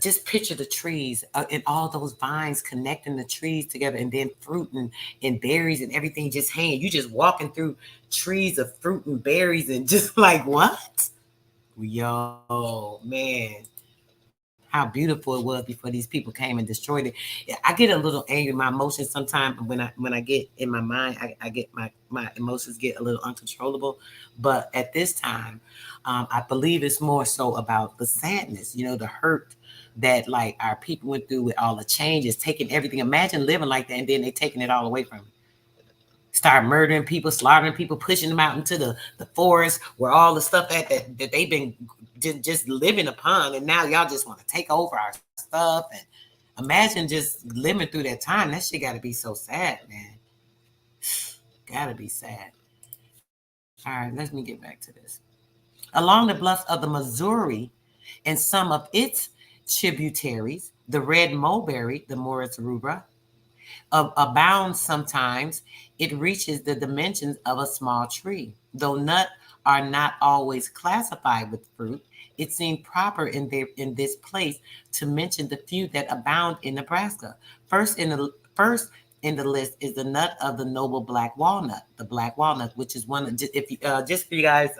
just picture the trees and all those vines connecting the trees together, and then fruit and berries and everything just hanging. You just walking through trees of fruit and berries and just like, what? Yo, man, how beautiful it was before these people came and destroyed it. Yeah, I get a little angry. My emotions sometimes when I get in my mind, I get my emotions get a little uncontrollable. But at this time, I believe it's more so about the sadness, the hurt that like our people went through with all the changes, taking everything. Imagine living like that, and then they taking it all away from you. Start murdering people, slaughtering people, pushing them out into the forest where all the stuff that they've been just living upon. And now y'all just want to take over our stuff. And imagine just living through that time. That shit got to be so sad, man. Got to be sad. All right, let me get back to this. Along the bluffs of the Missouri and some of its tributaries, the red mulberry, the Morus rubra, abounds sometimes. It reaches the dimensions of a small tree. Though nuts are not always classified with fruit, it seemed proper in this place to mention the few that abound in Nebraska. First in the list is the nut of the noble black walnut, the black walnut, which is one of, if you, just for you guys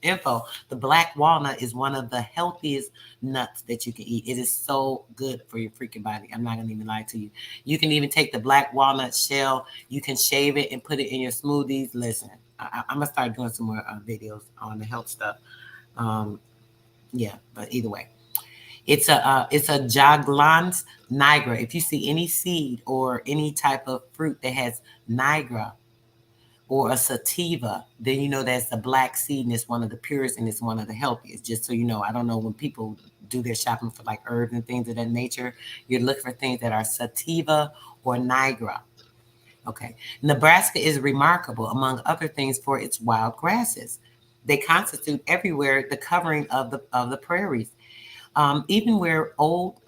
info, the black walnut is one of the healthiest nuts that you can eat. It is so good for your freaking body. I'm not gonna even lie to you. You can even take the black walnut shell, you can shave it and put it in your smoothies. Listen, I'm gonna start doing some more videos on the health stuff. Um, yeah, but either way, it's a Jaglans nigra. If you see any seed or any type of fruit that has nigra or a sativa, then you know that's the black seed and it's one of the purest and it's one of the healthiest. Just so you know, I don't know when people do their shopping for like herbs and things of that nature, you're looking for things that are sativa or nigra. Okay. Nebraska is remarkable, among other things, for its wild grasses. They constitute everywhere the covering of the prairies. Even where old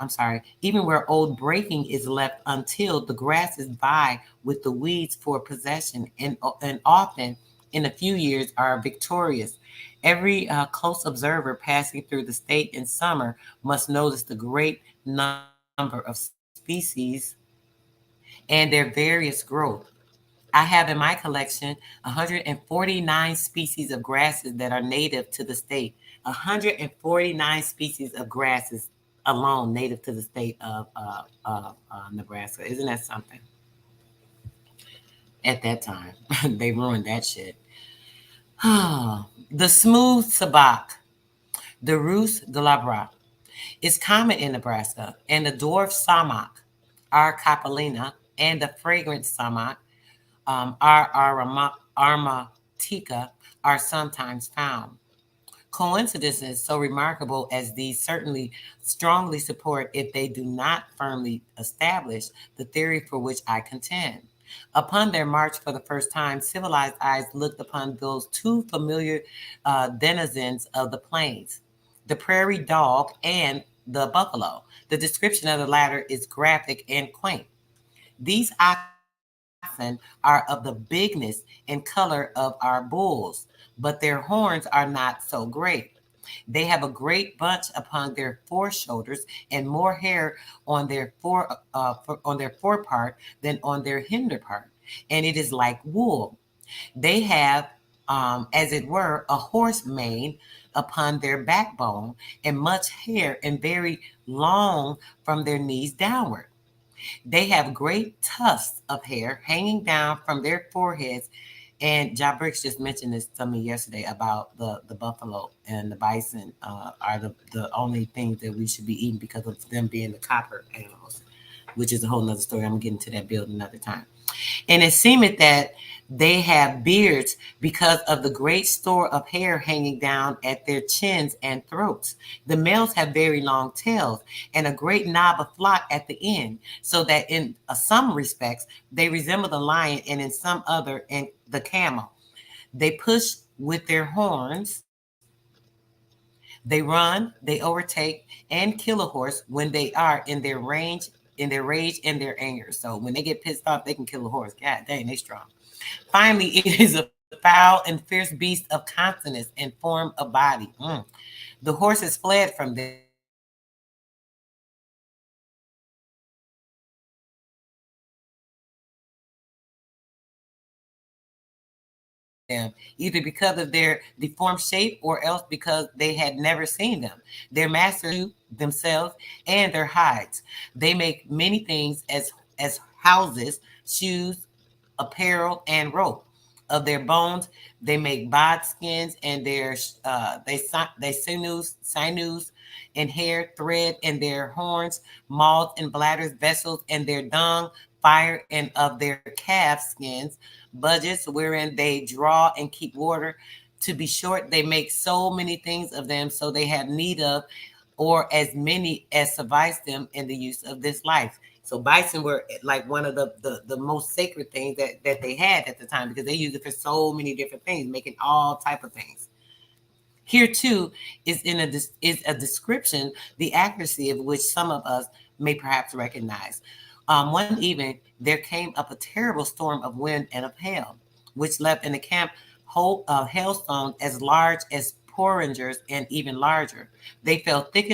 breaking is left untilled, the grasses vie with the weeds for possession, and often in a few years are victorious. Every close observer passing through the state in summer must notice the great number of species and their various growth. I have in my collection 149 species of grasses that are native to the state. 149 species of grasses alone native to the state of Nebraska. Isn't that something? At that time, they ruined that shit. The smooth sabak, the rus glabra, is common in Nebraska, and the dwarf samak, R. capulina, and the fragrant samak Aromatica are sometimes found. Coincidences so remarkable as these certainly strongly support, if they do not firmly establish, the theory for which I contend. Upon their march for the first time, civilized eyes looked upon those two familiar denizens of the plains, the prairie dog and the buffalo. The description of the latter is graphic and quaint. These oxen are of the bigness and color of our bulls, but their horns are not so great. They have a great bunch upon their foreshoulders and more hair on their on their forepart than on their hinder part, and it is like wool. They have, as it were, a horse mane upon their backbone, and much hair, and very long from their knees downward. They have great tufts of hair hanging down from their foreheads. And Ja Bricks just mentioned this to me yesterday about the buffalo and the bison are the only things that we should be eating because of them being the copper animals, which is a whole nother story. I'm gonna get into that build another time. And it seemeth that they have beards because of the great store of hair hanging down at their chins and throats. The males have very long tails and a great knob of flock at the end, so that in some respects they resemble the lion, and in some other in the camel. They push with their horns, they run, they overtake, and kill a horse when they are in their rage and their anger. So when they get pissed off, they can kill a horse. God dang, they strong. Finally, it is a foul and fierce beast of countenance and form of body. The horses fled from them, either because of their deformed shape or else because they had never seen them. Their masters knew themselves and hated them, either because of their deformed shape or else because they had never seen them. Their masters knew themselves and their hides. They make many things as houses, shoes, apparel, and rope. Of their bones, they make bod skins, and they sinews and hair, thread, and their horns, mouths and bladders, vessels, and their dung, fire, and of their calf skins, budgets wherein they draw and keep water. To be short, they make so many things of them, so they have need of, or as many as suffice them in the use of this life. So bison were like one of the most sacred things that they had at the time, because they used it for so many different things, making all type of things. Here too is a description, the accuracy of which some of us may perhaps recognize. One evening there came up a terrible storm of wind and of hail, which left in the camp whole hailstones as large as porringers and even larger. They fell thick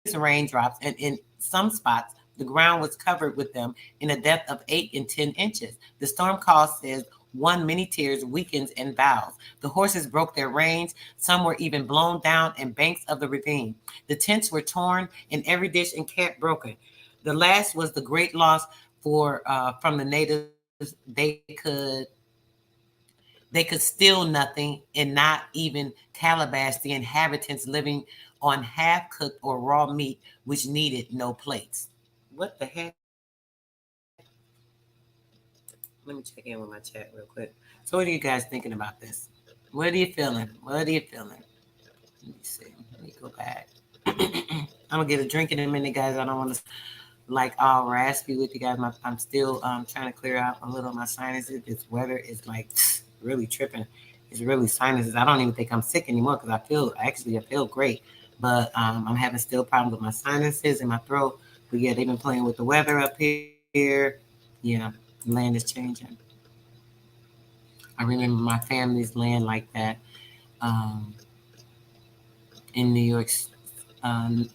as raindrops, and in some spots the ground was covered with them in a depth of 8 and 10 inches. The storm caused, says one, many tears, weakens, and bows. The horses broke their reins. Some were even blown down in banks of the ravine. The tents were torn, and every dish and camp broken. The last was the great loss for from the natives. They could steal nothing, and not even calabash the inhabitants living on half cooked or raw meat, which needed no plates. What the heck? Let me check in with my chat real quick. So, what are you guys thinking about this? What are you feeling? What are you feeling? Let me see. Let me go back. I'm gonna get a drink in a minute, guys. I don't want to like all raspy with you guys. I'm still trying to clear out a little of my sinuses. This weather is like really tripping. It's really sinuses. I don't even think I'm sick anymore because I feel great, but I'm having still problems with my sinuses and my throat. But yeah, they've been playing with the weather up here. Yeah, land is changing. I remember my family's land like that. Um, in New York, in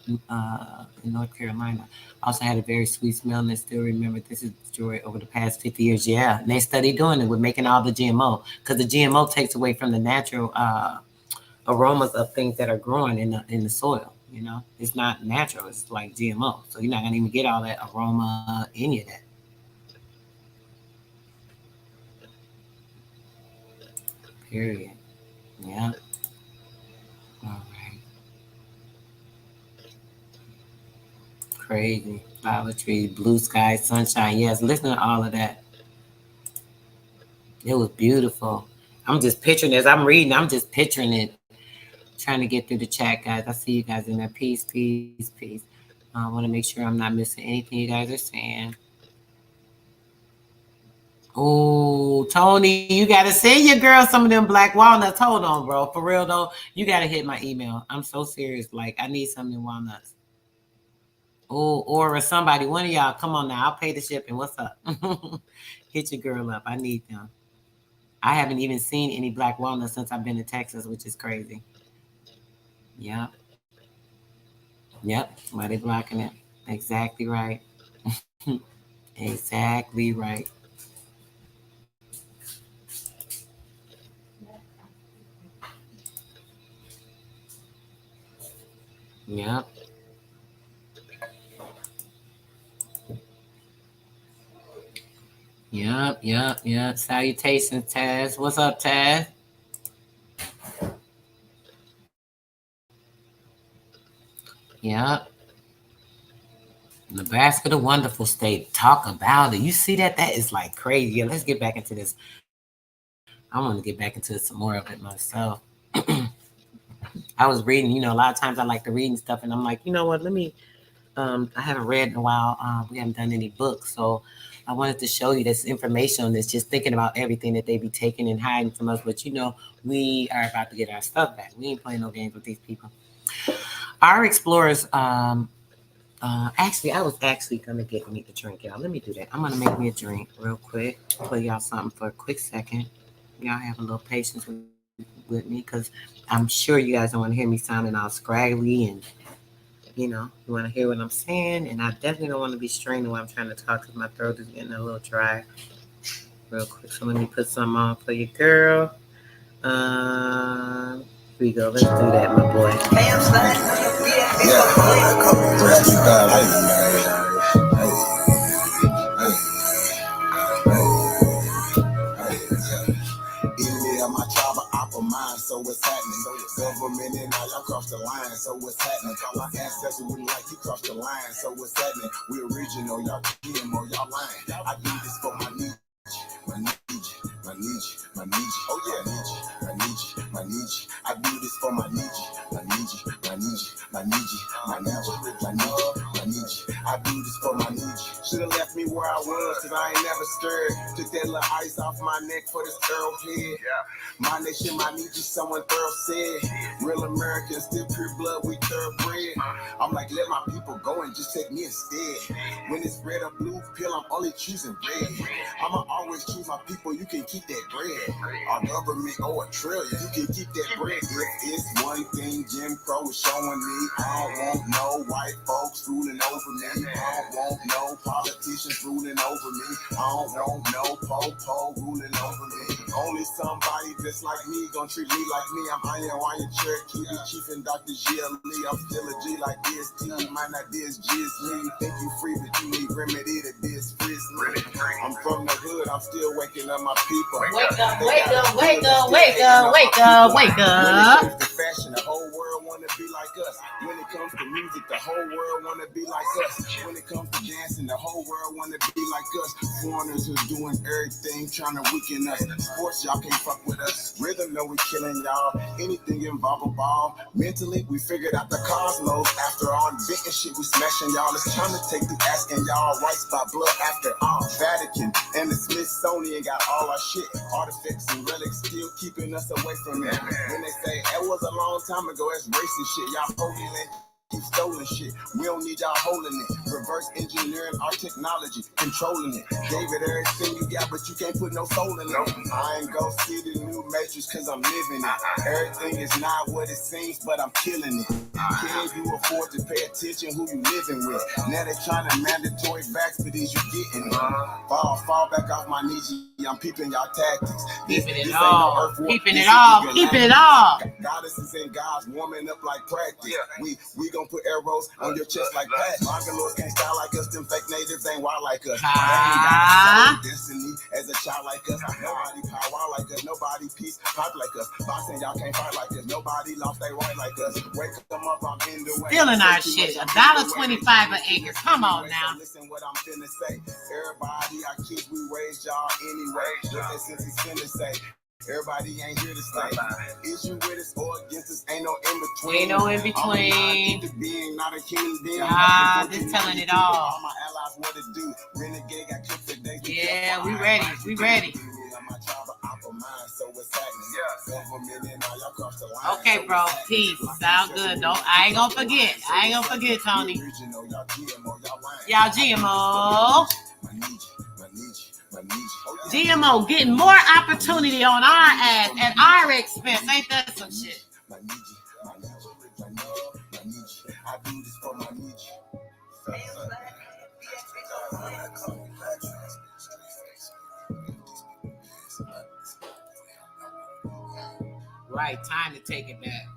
North Carolina. I also had a very sweet smell, and I still remember this is joy over the past 50 years. Yeah, and they study doing it with making all the GMO, because the GMO takes away from the natural aromas of things that are growing in the soil. You know, it's not natural. It's like GMO, so you're not gonna even get all that aroma any of that. Period. Yeah. All right. Crazy. Flower trees, blue sky, sunshine. Yes, listen to all of that. It was beautiful. I'm just picturing as I'm reading. I'm just picturing it. Trying to get through the chat, guys. I see you guys in there. Peace, peace, peace. I want to make sure I'm not missing anything you guys are saying. Oh, Tony, you gotta send your girl some of them black walnuts. Hold on, bro. For real though, you gotta hit my email. I'm so serious. Like, I need some of them walnuts. Oh, or somebody, one of y'all, come on now. I'll pay the shipping. What's up? Hit your girl up. I need them. I haven't even seen any black walnuts since I've been to Texas, which is crazy. Yep. Yep. Why they blocking it? Exactly right. Exactly right. Yep. Yep. Yep. Yep. Salutations, Taz. What's up, Taz? Yep. Nebraska, the wonderful state. Talk about it. You see that? That is like crazy. Yeah, let's get back into this. I want to get back into some more of it myself. I was reading, a lot of times I like to read and stuff, and I'm like, you know what? Let me. I haven't read in a while. We haven't done any books, so I wanted to show you this information on this. Just thinking about everything that they be taking and hiding from us, but we are about to get our stuff back. We ain't playing no games with these people. Our explorers. Actually, I was actually gonna get me a drink, y'all. Let me do that. I'm gonna make me a drink real quick. Play y'all something for a quick second. Y'all have a little patience with me, because I'm sure you guys don't want to hear me sounding all scraggly and you want to hear what I'm saying. And I definitely don't want to be straining while I'm trying to talk, because my throat is getting a little dry. Real quick, so let me put some on for your girl. Here we go. Let's do that, my boy. My tribe of opera mind, so what's happening? Government and all y'all cross the line, so what's happening? My ancestors wouldn't like you cross the line, so what's happening? We original, y'all GMO, y'all lying. I do this for my niche, my niche, my niche, my niche. Oh yeah, niche, my niche, my niche. I do this for my niche, my niche, my niche, my niche, my niche, my niche, my niche. I do this for my niche. Should've left me where I was, cause I ain't never stirred. Took that little ice off my neck for this Earl head. My nation, my niche, someone thorough said. Real Americans, still pure blood, we thoroughbred. I'm like, let my people go and just take me instead. When it's red or blue pill, I'm only choosing red. I'ma always choose my people, you can keep that bread. Our government owe a trillion, you can keep that bread. If it's one thing Jim Crow is showing me, I don't want no white folks ruling over me. I don't want no politicians ruling over me. I don't want no po-po ruling over me. Only somebody just like me gon' treat me like me. I'm Iron Wire Cherokee, the Chief and Dr. G.L. Lee. I'm still a G like DST. You might not diss G's me. Think you free, but you need remedy to diss frizz me. I'm from the hood, I'm still waking up my people. Wake up, wake up, wake up, wake up, wake up, wake up. When it comes to fashion, the whole world wanna be like us. When it comes to music, the whole world wanna be like us. When it comes to dancing, the whole world wanna be like us. Foreigners who's doing everything, trying to weaken us. Sports, y'all can't fuck with us. Rhythm, know we killing y'all. Anything involve a ball. Mentally, we figured out the cosmos. After all inventing shit, we smashing y'all. It's time to take the asking y'all rights by blood after all. Vatican and the Smithsonian got all our shit. Artifacts and relics still keeping us away from it. When they say it was a long time ago, that's racist shit. Y'all holding it. Keep stolen shit. We don't need y'all holding it. Reverse engineering our technology, controlling it. Gave it everything you got, but you can't put no soul in it. I ain't go see the new matrix cause I'm living it. Everything is not what it seems, but I'm killing it. Can you afford to pay attention who you living with? Now they trying to mandatory vax, but is you getting it? Fall back off my knees. I'm peeping y'all tactics. Keeping it all, keeping it all, keeping it all. Goddesses and gods warming up like practice. We gon' gon' put arrows on your chest like that. Margalores can't style like us, them fake natives ain't wild like us. Destiny as a child like us. Nobody power like us, nobody peace pop like us. Boxing, y'all can't fight like us. Nobody lost they right like us. Wake them up, I'm in the way. Stealing our shit. $1.25 an acre. Come on now. Listen what I'm finna say. Everybody I keep, we raise y'all anyway. What that since he's finna say. Everybody ain't here to stay. Is you with us or against us? Ain't no in between. Ain't no in between. Being not a human being. Just telling it all. All my allies what to do. Renegade got kicked today. Yeah, we ready. We ready. Okay, bro. Peace. Sound good. Don't. I ain't gonna forget. I ain't gonna forget, Tony. Y'all GMO. GMO getting more opportunity on our ass at our expense. Ain't that some shit? Right, time to take it back.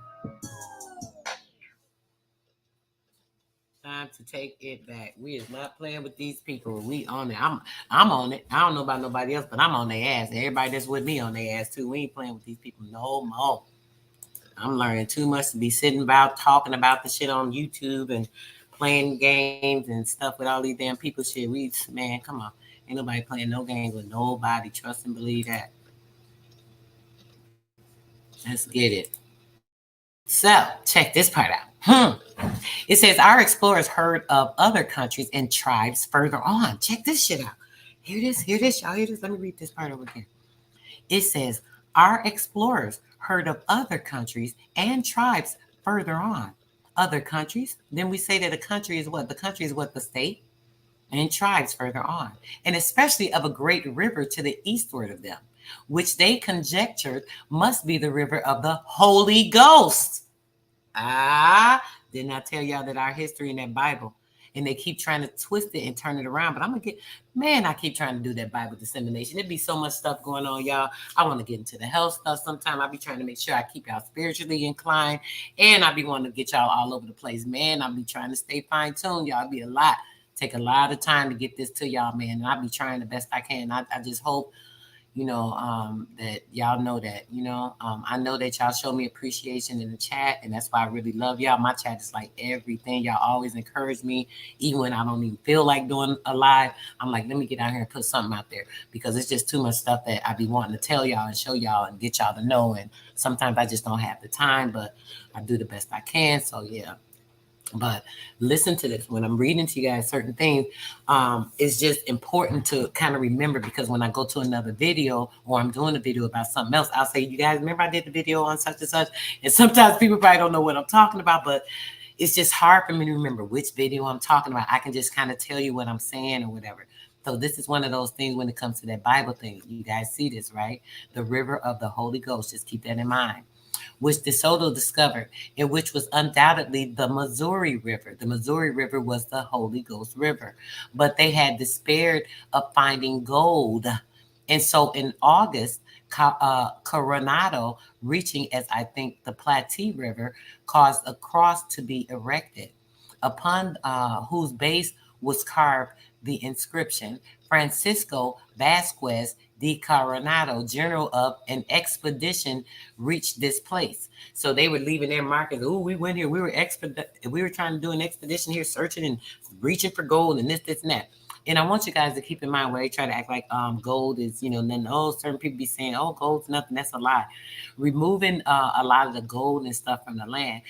Time to take it back. We is not playing with these people. We on it. I'm on it. I don't know about nobody else, but I'm on their ass. Everybody that's with me on their ass too. We ain't playing with these people no more. I'm learning too much to be sitting about talking about the shit on YouTube and playing games and stuff with all these damn people shit. Man, come on. Ain't nobody playing no games with nobody. Trust and believe that. Let's get it. So, check this part out. It says, our explorers heard of other countries and tribes further on. Check this shit out. Hear this, y'all hear this? Let me read this part over again. It says, our explorers heard of other countries and tribes further on. Other countries? Then we say that a country is what? The country is what? The state? And tribes further on. And especially of a great river to the eastward of them, which they conjectured must be the river of the Holy Ghost. Didn't I tell y'all that our history in that Bible, and they keep trying to twist it and turn it around, but I keep trying to do that Bible dissemination. There'd be so much stuff going on, y'all. I want to get into the health stuff sometime. I be trying to make sure I keep y'all spiritually inclined, and I be wanting to get y'all all over the place, man. I be trying to stay fine-tuned, y'all. Be take a lot of time to get this to y'all, man, and I be trying the best I can. I just hope that y'all know that, I know that y'all show me appreciation in the chat, and that's why I really love y'all. My chat is like everything. Y'all always encourage me, even when I don't even feel like doing a live. I'm like, let me get out here and put something out there, because it's just too much stuff that I be wanting to tell y'all and show y'all and get y'all to know. And sometimes I just don't have the time, but I do the best I can. So yeah. But listen to this. When I'm reading to you guys certain things, it's just important to kind of remember, because when I go to another video or I'm doing a video about something else, I'll say, you guys remember I did the video on such and such? And sometimes people probably don't know what I'm talking about, but it's just hard for me to remember which video I'm talking about. I can just kind of tell you what I'm saying or whatever. So this is one of those things when it comes to that Bible thing. You guys see this, right? The river of the Holy Ghost. Just keep that in mind. Which DeSoto discovered, and which was undoubtedly the Missouri River. The Missouri River was the Holy Ghost River, but they had despaired of finding gold. And so in August, Coronado, reaching as I think the Platte River, caused a cross to be erected, upon whose base was carved the inscription, Francisco Vasquez de Coronado, general of an expedition, reached this place. So they were leaving their markers. Oh, we went here. We were trying to do an expedition here, searching and reaching for gold and this and that. And I want you guys to keep in mind where they try to act like gold is, nothing. Oh, certain people be saying, oh, gold's nothing. That's a lie. Removing a lot of the gold and stuff from the land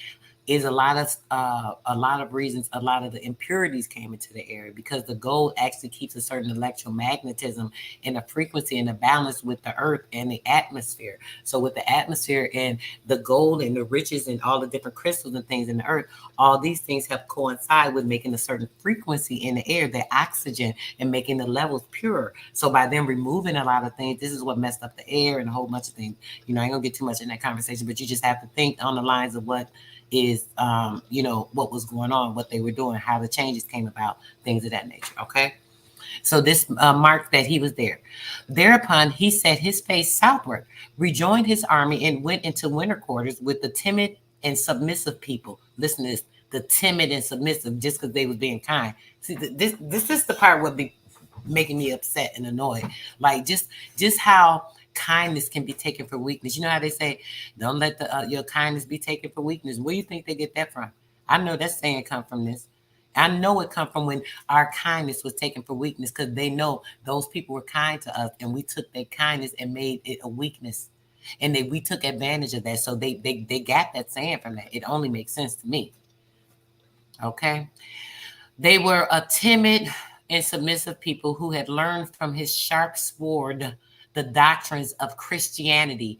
is a lot of reasons. A lot of the impurities came into the area, because the gold actually keeps a certain electromagnetism and a frequency and a balance with the earth and the atmosphere. So with the atmosphere and the gold and the riches and all the different crystals and things in the earth, all these things have coincide with making a certain frequency in the air, the oxygen, and making the levels pure. So by them removing a lot of things, this is what messed up the air and a whole bunch of things. I ain't gonna get too much in that conversation, but you just have to think on the lines of what is, what was going on, what they were doing, how the changes came about, things of that nature. Okay. So this marked that he was there. Thereupon he set his face southward, rejoined his army, and went into winter quarters with the timid and submissive people. Listen to this. the timid and submissive just because they was being kind. See, this is the part what be making me upset and annoyed. Like just how kindness can be taken for weakness. You know how they say, "Don't let your kindness be taken for weakness." Where do you think they get that from? I know that saying come from this. I know it come from when our kindness was taken for weakness because they know those people were kind to us and we took their kindness and made it a weakness. And we took advantage of that. So they got that saying from that. It only makes sense to me. Okay. They were a timid and submissive people who had learned from his sharp sword the doctrines of Christianity,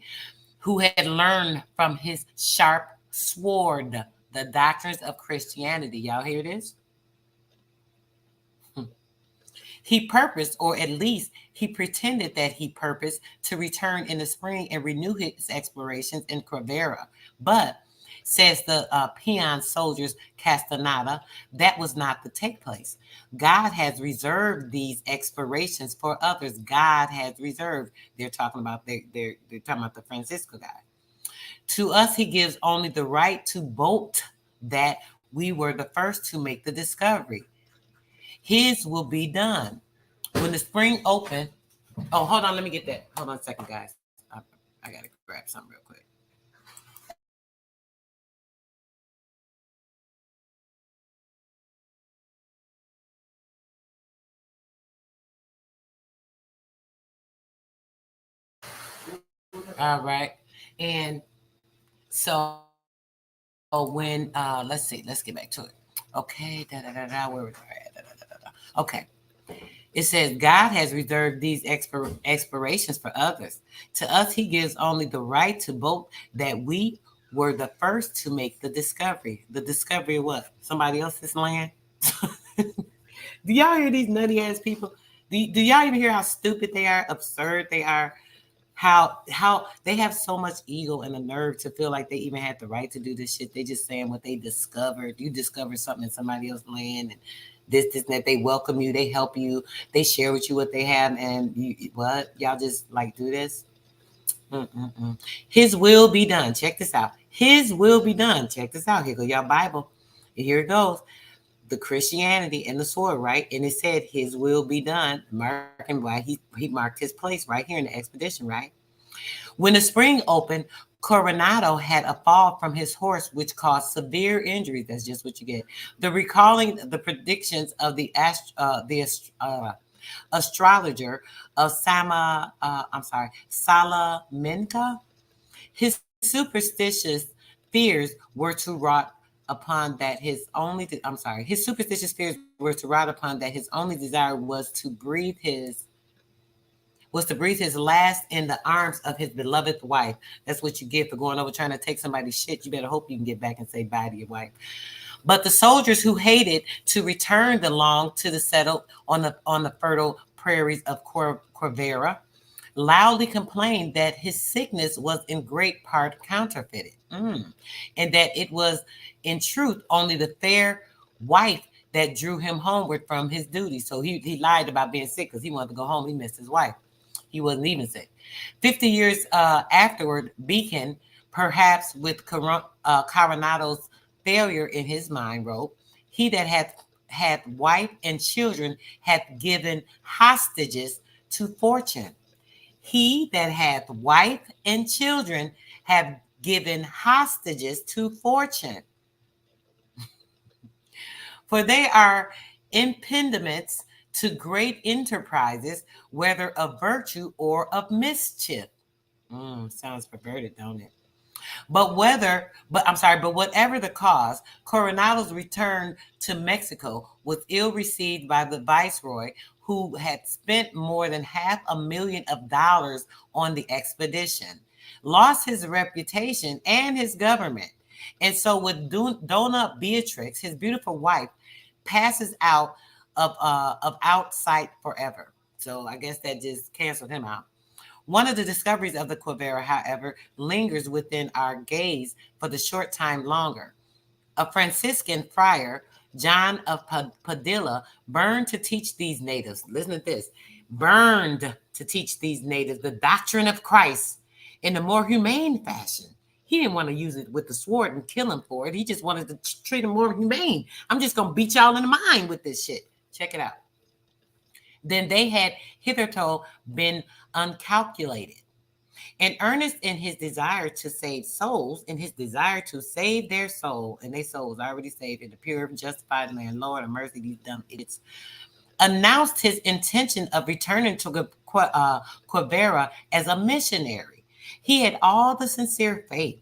who had learned from his sharp sword the doctrines of Christianity. Y'all hear this? He purposed, or at least he pretended that he purposed, to return in the spring and renew his explorations in Quivira. But, says the peon soldiers Castaneda, that was not to take place. God has reserved these explorations for others. God has reserved. They're talking about they're talking about the Francisco guy. To us, he gives only the right to boast that we were the first to make the discovery. His will be done. When the spring opened, oh, hold on, let me get that. Hold on a second, guys. I got to grab something real quick. All right. And so when, let's see, let's get back to it. Okay. Where was I? Okay. It says God has reserved these explorations for others. To us, he gives only the right to boast that we were the first to make the discovery. The discovery of what? Somebody else's land? Do y'all hear these nutty ass people? Do y'all even hear how stupid they are, absurd they are? How they have so much ego and the nerve to feel like they even had the right to do this shit. They just saying what they discovered. You discovered something in somebody else's land and this, and that. They welcome you, they help you, they share with you what they have, and you what? Y'all just like do this? Mm-mm-mm. His will be done. Check this out. His will be done. Check this out. Here go y'all Bible. Here it goes. The Christianity and the sword, right? And it said his will be done, marking why he marked his place right here in the expedition, right? When the spring opened, Coronado had a fall from his horse, which caused severe injuries. That's just what you get. The recalling the predictions of the astrologer of Salamanca, his superstitious fears were to rot upon that his only his superstitious fears were to rot upon that his only desire was to breathe his last in the arms of his beloved wife. That's what you get for going over trying to take somebody's shit. You better hope you can get back and say bye to your wife. But the soldiers who hated to return the long to the settled on the fertile prairies of Quivira loudly complained that his sickness was in great part counterfeited, and that it was in truth only the fair wife that drew him homeward from his duty. So he lied about being sick because he wanted to go home. He missed his wife. He wasn't even sick. 50 years afterward, Beacon, perhaps with Coronado's failure in his mind, wrote, he that had wife and children hath given hostages to fortune. He that hath wife and children have given hostages to fortune. For they are impediments to great enterprises, whether of virtue or of mischief. Sounds perverted, don't it? But whatever the cause, Coronado's return to Mexico was ill received by the viceroy, who had spent more than $500,000 on the expedition, lost his reputation and his government. And so with Dona Beatrix, his beautiful wife, passes out of outsight forever. So I guess that just canceled him out. One of the discoveries of the Quivira, however, lingers within our gaze for the short time longer. A Franciscan friar, John of Padilla, burned to teach these natives, listen to this, burned to teach these natives the doctrine of Christ in a more humane fashion. He didn't want to use it with the sword and kill him for it. He just wanted to treat him more humane. I'm just going to beat y'all in the mind with this shit. Check it out. Then they had hitherto been uncalculated. And earnest in his desire to save souls, in his desire to save their soul, and their souls already saved in the pure and justified man, Lord of mercy, these dumb idiots, announced his intention of returning to Quivira as a missionary. He had all the sincere faith,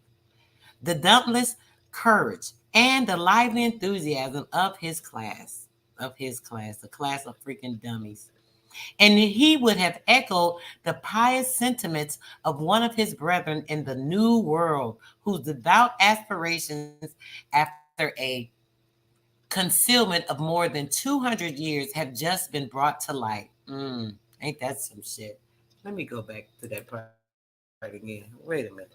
the dauntless courage, and the lively enthusiasm of his class, the class of freaking dummies. And he would have echoed the pious sentiments of one of his brethren in the New World, whose devout aspirations after a concealment of more than 200 years have just been brought to light. Ain't that some shit? Let me go back to that part again. Wait a minute.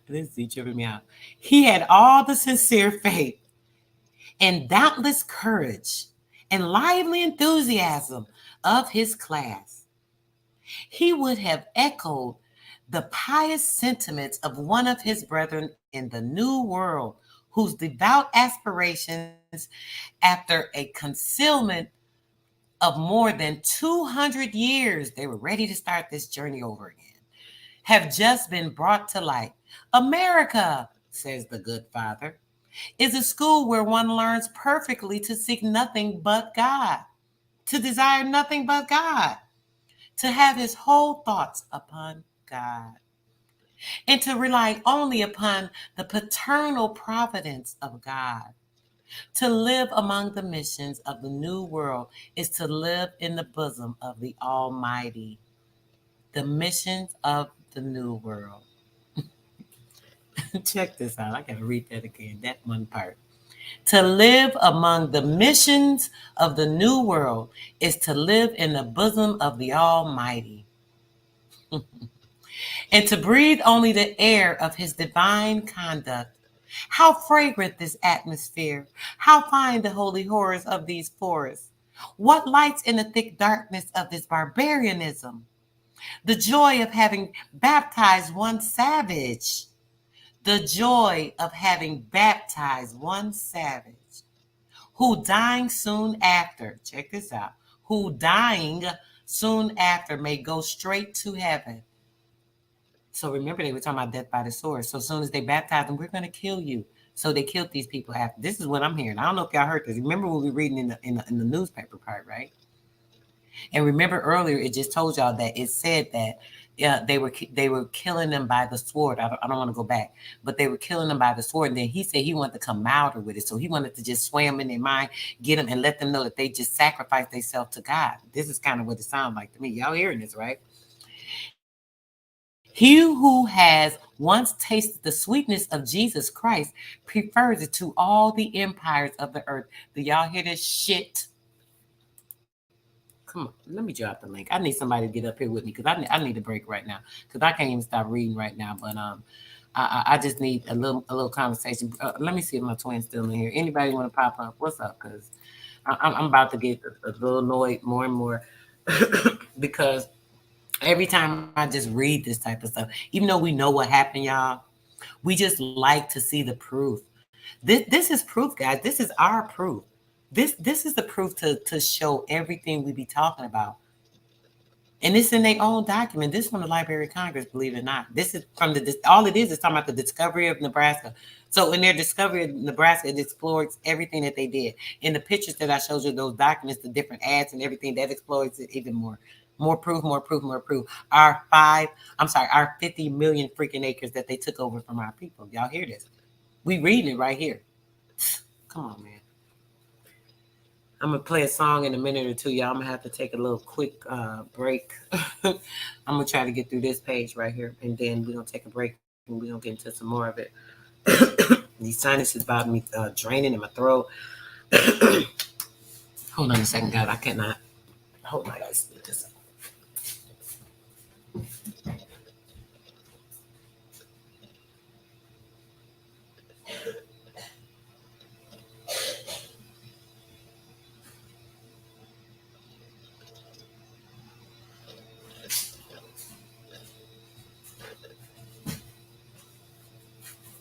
This is tripping me out. He had all the sincere faith and doubtless courage and lively enthusiasm of his class. He would have echoed the pious sentiments of one of his brethren in the New World, whose devout aspirations after a concealment of more than 200 years, they were ready to start this journey over again, have just been brought to light. America, says the good father, is a school where one learns perfectly to seek nothing but God, to desire nothing but God, to have his whole thoughts upon God, and to rely only upon the paternal providence of God. To live among the missions of the New World is to live in the bosom of the Almighty. The missions of the New World. Check this out. I got to read that again, that one part. To live among the missions of the New World is to live in the bosom of the Almighty. And to breathe only the air of his divine conduct. How fragrant this atmosphere! How fine the holy horrors of these forests! What lights in the thick darkness of this barbarianism! The joy of having baptized one savage. The joy of having baptized one savage. Who dying soon after, check this out, who dying soon after may go straight to heaven. So remember, they were talking about death by the sword. So as soon as they baptized them, we're going to kill you. So they killed these people after. This is what I'm hearing. I don't know if y'all heard this. Remember what we were reading in the newspaper part, right? And remember earlier, it just told y'all that it said that they were killing them by the sword. I don't want to go back, but they were killing them by the sword. And then he said he wanted to come milder with it. So he wanted to just swam in their mind, get them, and let them know that they just sacrificed themselves to God. This is kind of what it sounds like to me. Y'all hearing this, right? He who has once tasted the sweetness of Jesus Christ prefers it to all the empires of the earth. Do y'all hear this shit? Come on, let me drop the link. I need somebody to get up here with me because I need a break right now because I can't even stop reading right now. But I just need a little conversation. Let me see if my twin's still in here. Anybody want to pop up? What's up? Because I'm about to get a little annoyed more and more because every time I just read this type of stuff, even though we know what happened, y'all, we just like to see the proof. This is proof, guys. This is our proof. This is the proof to show everything we be talking about. And it's in their own document. This is from the Library of Congress, believe it or not. This is from all it is talking about the Discovery of Nebraska. So in their Discovery of Nebraska, it explores everything that they did. In the pictures that I showed you, those documents, the different ads and everything, that exploits it even more. More proof, more proof, more proof. Our 50 million freaking acres that they took over from our people. Y'all hear this? We reading it right here. Come on, man. I'm going to play a song in a minute or two, y'all. I'm going to have to take a little quick break. I'm going to try to get through this page right here, and then we're going to take a break, and we're going to get into some more of it. These sinuses bother me, draining in my throat. Hold on a second, guys. I cannot. Hold on, I got to split this up.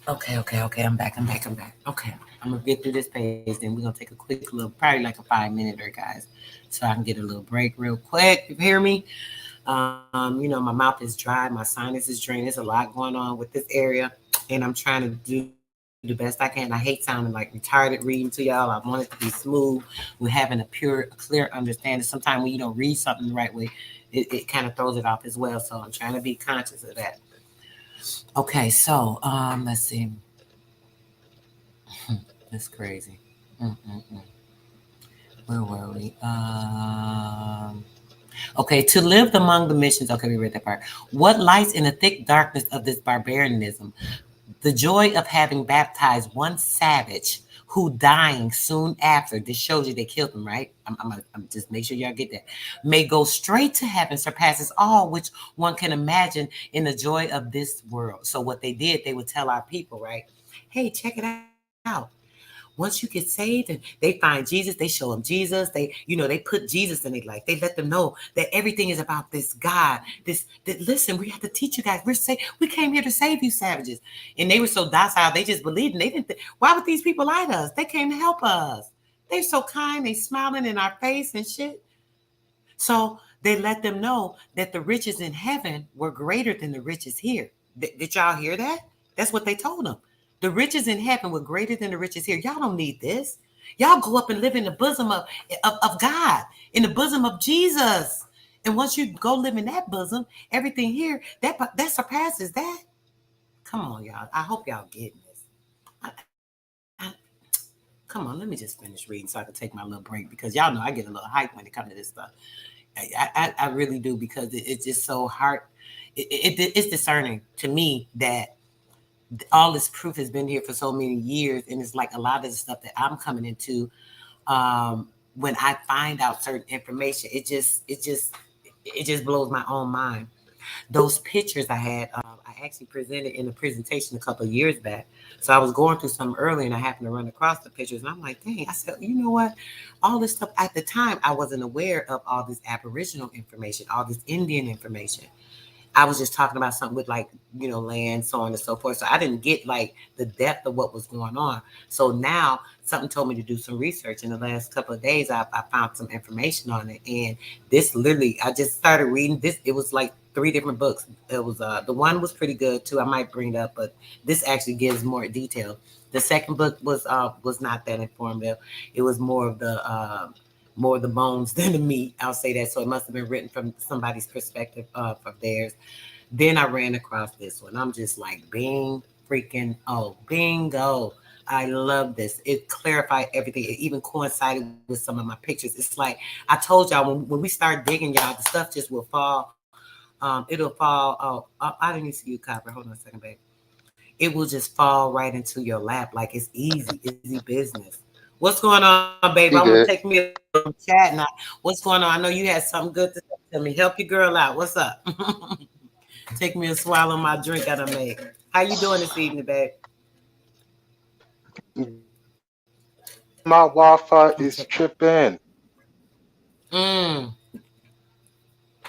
Okay. I'm back. Okay. I'm gonna get through this page, then we're gonna take a quick little, probably like a 5 minute, guys, so I can get a little break real quick. You hear me? You know, my mouth is dry, my sinus is drained. There's a lot going on with this area, and I'm trying to do the best I can. I hate sounding like retarded reading to y'all. I want it to be smooth. We're having a clear understanding. Sometimes when you don't read something the right way, it kind of throws it off as well. So I'm trying to be conscious of that. Okay, so let's see. That's crazy. Mm-mm-mm. Where were we? Okay, to live among the missions. Okay, we read that part. What lies in the thick darkness of this barbarianism? The joy of having baptized one savage who dying soon after, this shows you they killed him, right? I'm just make sure y'all get that. May go straight to heaven, surpasses all which one can imagine in the joy of this world. So what they did, they would tell our people, right? Hey, check it out. Once you get saved and they find Jesus, they show them Jesus. They put Jesus in their life. They let them know that everything is about this God. Listen, we have to teach you guys. We came here to save you, savages. And they were so docile, they just believed. And they didn't. Why would these people lie to us? They came to help us. They're so kind. They smiling in our face and shit. So they let them know that the riches in heaven were greater than the riches here. Did y'all hear that? That's what they told them. The riches in heaven were greater than the riches here. Y'all don't need this. Y'all go up and live in the bosom of God, in the bosom of Jesus. And once you go live in that bosom, everything here, that surpasses that. Come on, y'all. I hope y'all getting this. I, come on, let me just finish reading so I can take my little break because y'all know I get a little hype when it comes to this stuff. I really do because it's just so hard. It's discerning to me that all this proof has been here for so many years, and it's like a lot of the stuff that I'm coming into. When I find out certain information, it just blows my own mind. Those pictures I had, I actually presented in a presentation a couple of years back. So I was going through some early and I happened to run across the pictures. And I'm like, dang, I said, you know what? All this stuff at the time, I wasn't aware of all this Aboriginal information, all this Indian information. I was just talking about something with like, land, so on and so forth. So I didn't get like the depth of what was going on. So now something told me to do some research. In the last couple of days, I found some information on it. And this literally, I just started reading this. It was like three different books. It was the one was pretty good too. I might bring it up, but this actually gives more detail. The second book was not that informative. It was more of the bones than the meat. I'll say that. So it must have been written from somebody's perspective of theirs. Then I ran across this one. I'm just like, bing, freaking, oh, bingo. I love this. It clarified everything. It even coincided with some of my pictures. It's like I told y'all when we start digging, y'all, the stuff just will fall. It'll fall. Oh, I didn't even see you, Copper. Hold on a second, babe. It will just fall right into your lap like it's easy business. What's going on, babe? I want to You take good? me a little chat now. What's going on? I know you had something good to say to me. Help your girl out. What's up? Take me a swallow of my drink I done made. How you doing this evening, babe? My Wi-Fi I'm is t- tripping. mm,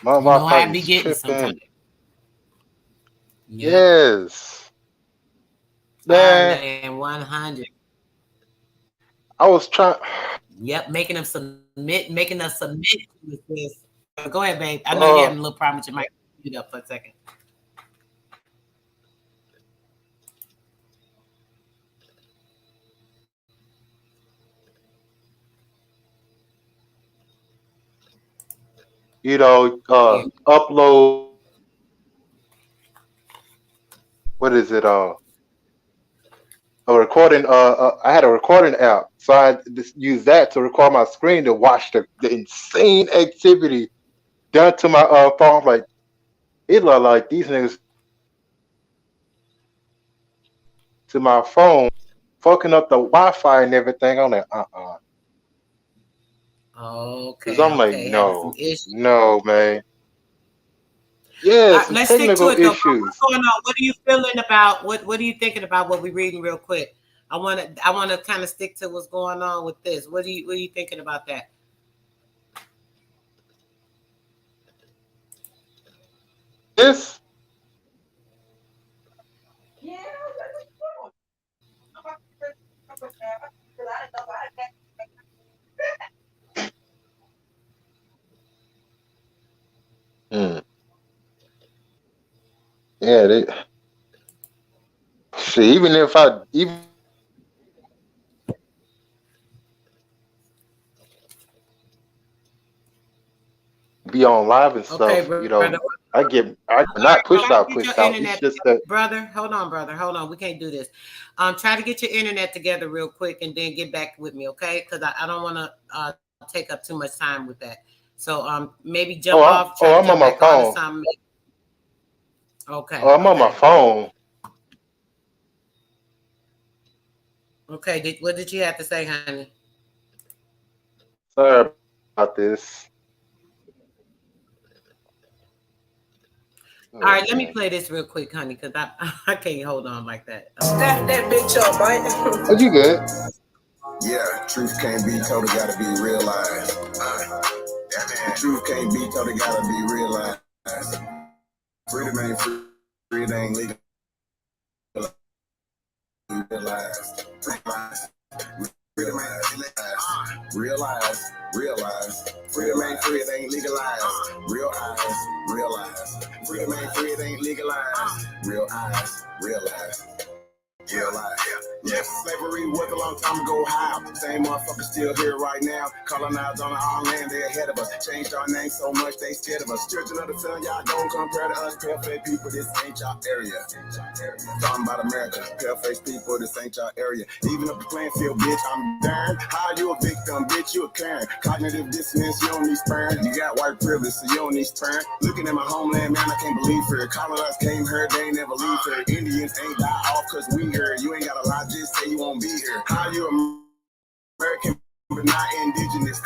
My you know Wi-Fi how I be is getting sometimes. tripping. Yep. Yes, man. Thailand 100. I was trying. Yep, making us submit to this. Go ahead, babe. I know you're having a Uh, little problem with your mic. Mute up for a second. upload. What is it? A recording. I had a recording app, so I just used that to record my screen to watch the insane activity done to my phone. Like it looked like these niggas to my phone, fucking up the Wi-Fi and everything. I'm like, because I'm like, Okay, having some no, issues. no, man. Yeah, some Let's stick to technical it though. What's issues. going on? What are you feeling about? What are you thinking about? What we reading real quick. I wanna kind of stick to what's going on with this. What are you thinking about that? This, Yeah, see, even if I be on live and stuff, Okay, brother. I All not right, pushed try to out, get your pushed out. internet It's just together, that. brother. Hold on, brother. Hold on. We can't do this. Try to get your internet together real quick and then get back with me, okay? Because I don't want to take up too much time with that. So maybe jump off, try to jump I'm back on my on or phone. something. Okay, Oh, I'm on my okay, phone. okay. What did you have to say, honey? Sorry about this. All right, Oh let me man. play this real quick, honey, because I can't hold on like that. Snap that bitch up, man. Oh, you good? Yeah, truth can't be told, it gotta be realized. The truth can't be told, it gotta be realized. Freedom ain't free, it ain't legal. Realize, freedom ain't realize. Freedom ain't free, it ain't legalized. Realize. Freedom ain't free, it ain't legalized. Realize. Yes, slavery was a long time ago. How? Same motherfuckers still here right now. Colonized on our land, they ahead of us. Changed our name so much, they scared of us. Children of the sun, y'all don't compare to us. Pale-faced people, this ain't y'all area. Talking about America, pale-faced people, this ain't y'all area. Even up the playing field, bitch, I'm darned. How you a victim, bitch, you a Karen. Cognitive dissonance, you don't need sperm. You got white privilege, so you don't need sperm. Looking at my homeland, man, I can't believe it. Colonized came here, they ain't never leave here. Indians ain't die off cause we here. You ain't gotta lie, just say you won't be here. How you American but not indigenous?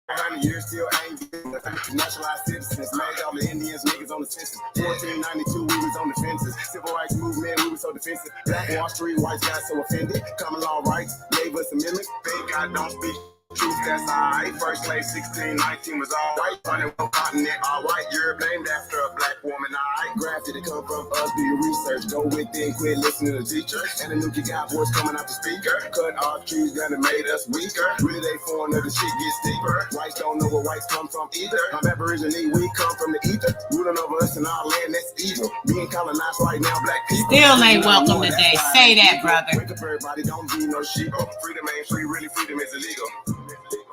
100 years still ain't getting the nationalized citizens. Made all the Indians niggas on the census. 1492, we was on the fences. Civil rights movement, we was so defensive. Black Wall Street, whites got so offended. Common law rights gave us amendments. Thank God don't speak truth, that's alright. First slave 1619 was alright. Running one continent, alright. Europe named after a black woman, alright. Grafted it come from us, do your research. Go within, quit listening to the teacher. And the nuclear got voice coming out the speaker. Cut off trees down and made us weaker. Really they foreigner, the shit gets deeper. Whites don't know where whites come from either. I'm Aborigine, we come from the ether. Ruling over us in our land, that's evil. Being colonized right now, black people. Still ain't welcome today. Say that, brother. Wake up everybody, don't be no sheep. Freedom ain't free, really freedom is illegal.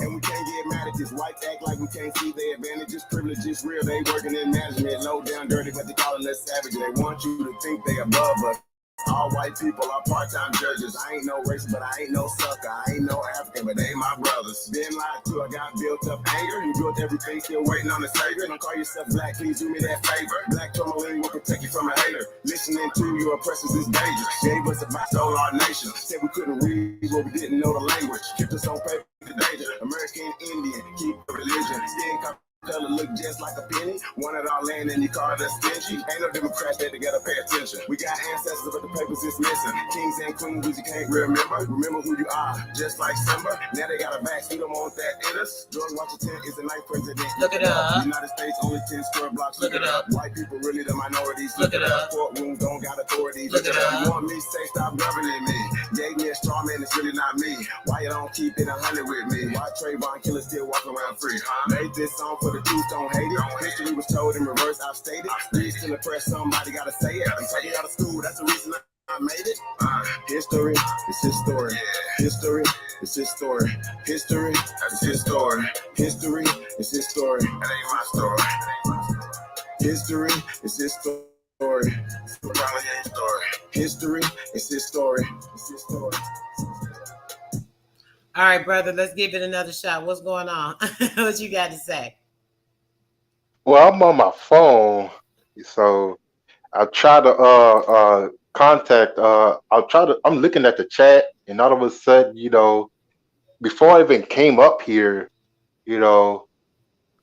And we can't get mad at this. Whites act like we can't see their advantages. Privileges real, they working in management. Low down dirty, but they calling us savage. They want you to think they above us. All white people are part-time judges. I ain't no racist, but I ain't no sucker. I ain't no African, but they my brothers. Been lied to, I got built up anger. You built everything, still waiting on the savior. Don't call yourself black, please do me that favor. Black tourmaline will protect you from a hater. Listening to your oppressors is dangerous. Gave us advice, stole our nation. Said we couldn't read, but we didn't know the language. Kept us on paper, the danger. American Indian, keep the religion. Skin color look just like a penny. Wanted our land and you called us stingy. Ain't no Democrats that together pay attention. We got ancestors, but the papers is missing. Kings and queens, but you can't remember. Remember who you are, just like Simba. Now they got a vax, we don't want that in us. George Washington is the ninth president. Look it up. United States only 10 square blocks. Look it up. White people really the minorities. Look it up. Courtrooms don't got authorities. Look it up. You want me to say stop governing me? Gave me a straw man, it's really not me. Why you don't keep it 100 with me? Why Trayvon Killer still walking around free? Made this song for the truth, don't hate it. History was told in reverse, I've stated. Reads to the press, somebody gotta say it. I'm taking out of school, that's the reason I made it. History, it's his story. History, it's his story. History, that's his story. History, it's his story. That ain't my story. History, it's his story. Probably ain't story. History, it's his story. It's his story. All right, brother, let's give it another shot. What's going on? What you got to say? Well, I'm on my phone, so I'll try to contact. I'll try to. I'm looking at the chat, and all of a sudden, before I even came up here, you know,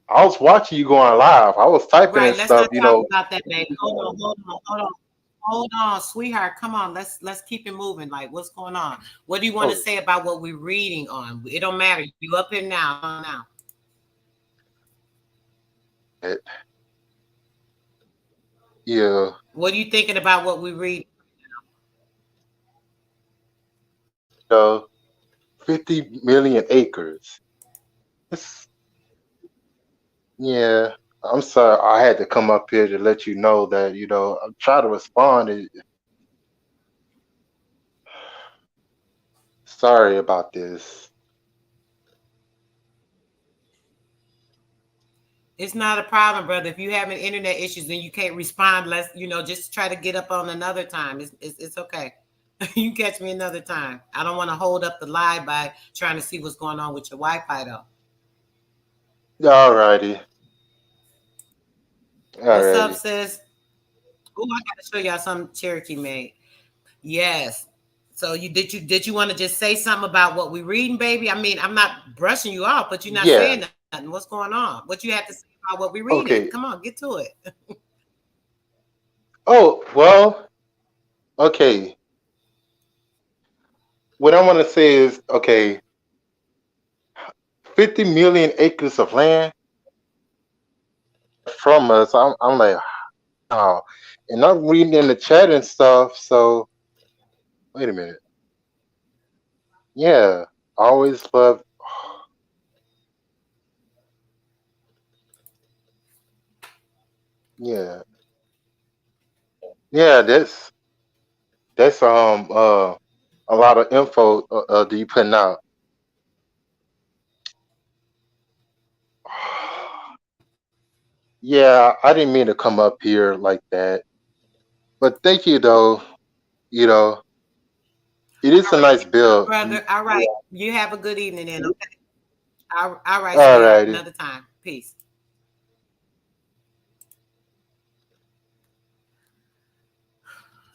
I was watching you going live. I was typing Right, and let's not stuff. talk about that, baby. Hold on, sweetheart. Come on, let's keep it moving. Like, what's going on? What do you want to Oh, say about what we're reading on? It don't matter. You up here now? Now. it, yeah. What are you thinking about what we read? Uh, 50 million acres. It's, yeah. I'm sorry. I had to come up here to let you know that I'm trying to respond. Sorry about this. It's not a problem, brother. If you having internet issues and you can't respond, let's just try to get up on another time. It's okay. You can catch me another time. I don't want to hold up the live by trying to see what's going on with your Wi-Fi though. Alrighty, What's up, alrighty. sis? Oh, I gotta show y'all something Cherokee made. Yes. So you want to just say something about what we reading, baby? I mean, I'm not brushing you off, but you're not Yeah. saying nothing. What's going on? What you have to say about what we reading? Come Okay. on, get to it. Oh well. Okay. What I want to say is, okay, 50 million acres of land from us. I'm like, oh, and I'm reading in the chat and stuff. So wait a minute. Yeah, always love. Yeah, yeah. That's a lot of info that you putting out. Yeah, I didn't mean to come up here like that, but thank you though. You know, it is All a right, nice build. brother. All right. You have a good evening then. Okay. All right, sweetheart. Alrighty. Another time. Peace.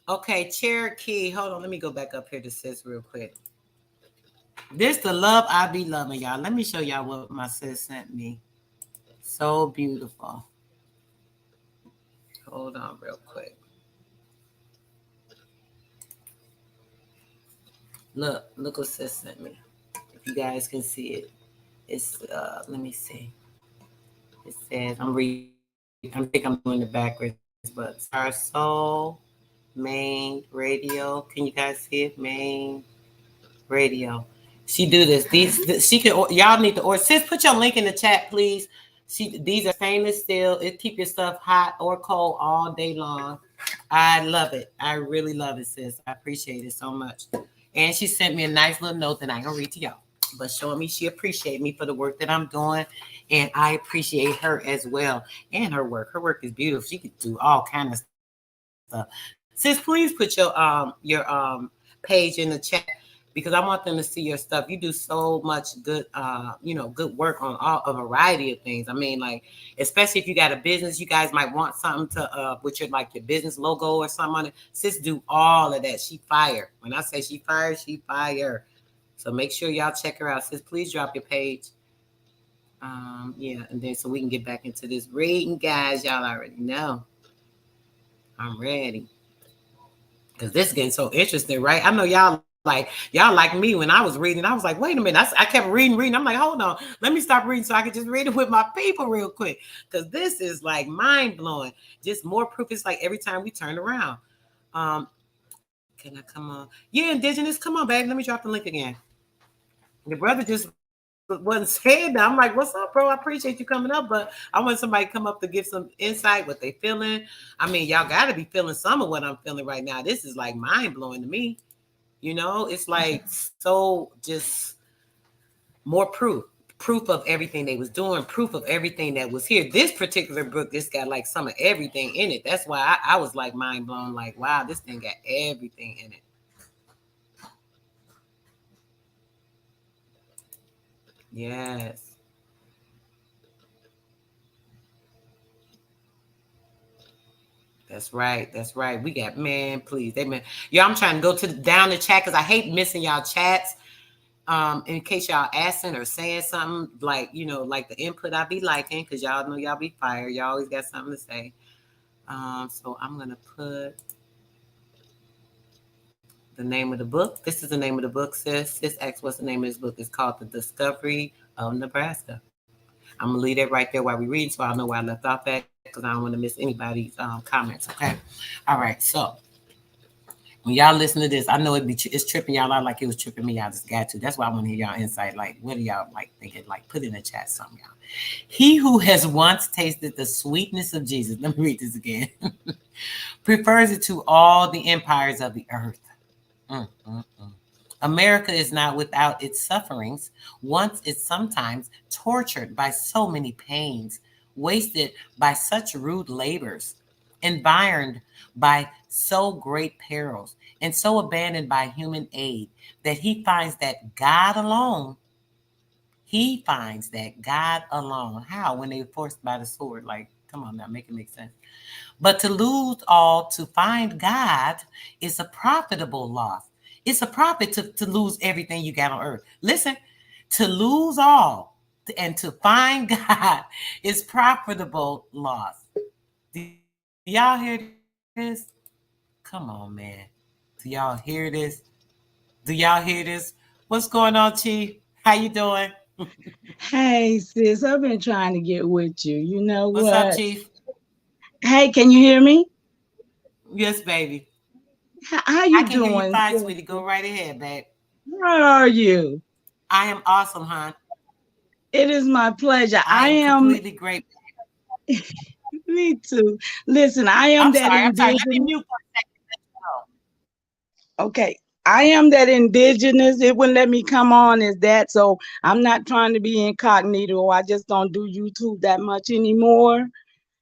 Okay, Cherokee. Hold on. Let me go back up here to sis real quick. This the love I be loving, y'all. Let me show y'all what my sis sent me. So beautiful. Hold on real quick. Look what sis sent me. If you guys can see it. It's let me see. It says I think I'm doing the backwards, but Star Soul Main Radio. Can you guys see it? Main Radio. She do this. She can. Y'all need to order. Sis, put your link in the chat, please. These are stainless steel. It keep your stuff hot or cold all day long. I love it. I really love it, sis. I appreciate it so much. And she sent me a nice little note that I ain't gonna read to y'all, but showing me she appreciate me for the work that I'm doing, and I appreciate her as well. And her work. Her work is beautiful. She could do all kind of stuff. Sis, please put your page in the chat because I want them to see your stuff. You do so much good, good work on all a variety of things. I mean, like, especially if you got a business, you guys might want something to with your like your business logo or something on it. Sis do all of that. She fire. When I say she fire, she fire. So make sure y'all check her out. Sis, please drop your page. Yeah, and then so we can get back into this reading, guys. Y'all already know. I'm ready. Because this is getting so interesting, right? I know y'all like me when I was reading. I was like, wait a minute. I kept reading. I'm like, hold on, let me stop reading so I can just read it with my people real quick. Because this is like mind blowing. Just more proof. It's like every time we turn around. Um, can I come on? Yeah, Indigenous, come on, babe. Let me drop the link again. Your brother just wasn't saying that. I'm like, what's up, bro? I appreciate you coming up, but I want somebody to come up to give some insight, what they feeling. I mean, y'all got to be feeling some of what I'm feeling right now. This is like mind blowing to me. It's like so just more proof of everything they was doing, proof of everything that was here. This particular book, this got like some of everything in it. That's why I was like mind blown. Like, wow, this thing got everything in it. Yes. That's right. That's right. We got man, please. They man. Yo, I'm trying to go to down the chat because I hate missing y'all chats. In case y'all asking or saying something like like the input I be liking, because y'all know y'all be fired. Y'all always got something to say. So I'm gonna put the name of the book. This is the name of the book, sis. Sis asks what's the name of this book. It's called The Discovery of Nebraska. I'm gonna leave that right there while we read, so I'll know where I left off at, because I don't want to miss anybody's comments. Okay. All right. So When y'all listen to this, I know it's tripping y'all out like it was tripping me out. Just got to. That's why I want to hear y'all insight. Like, what are y'all like thinking? Like, put in the chat something, y'all. He who has once tasted the sweetness of Jesus, let me read this again, prefers it to all the empires of the earth. Mm, mm, mm. America is not without its sufferings. Once it's sometimes tortured by so many pains, wasted by such rude labors, environed by so great perils, and so abandoned by human aid that he finds that God alone. How? When they were forced by the sword. Like, come on now, make it make sense. But to lose all to find God is a profitable loss. It's a profit to lose everything you got on earth. Listen, to lose all and to find God is profitable loss. Do y'all hear this? Come on, man. Do y'all hear this? Do y'all hear this? What's going on, Chief? How you doing? Hey, sis, I've been trying to get with you. You know What's up, what? Chief? Hey, can you hear me? Yes, baby. How I you can hear you doing, fine, sis? sweetie. Go right ahead, babe. How are you? I am awesome, hon. It is my pleasure. I I am am, completely great. me too. Listen, I am I'm that sorry. I'm sorry. Let me indigenous. mute for a second. Let you know. Okay. I am that indigenous. It wouldn't let me come on as that. So I'm not trying to be incognito. I just don't do YouTube that much anymore,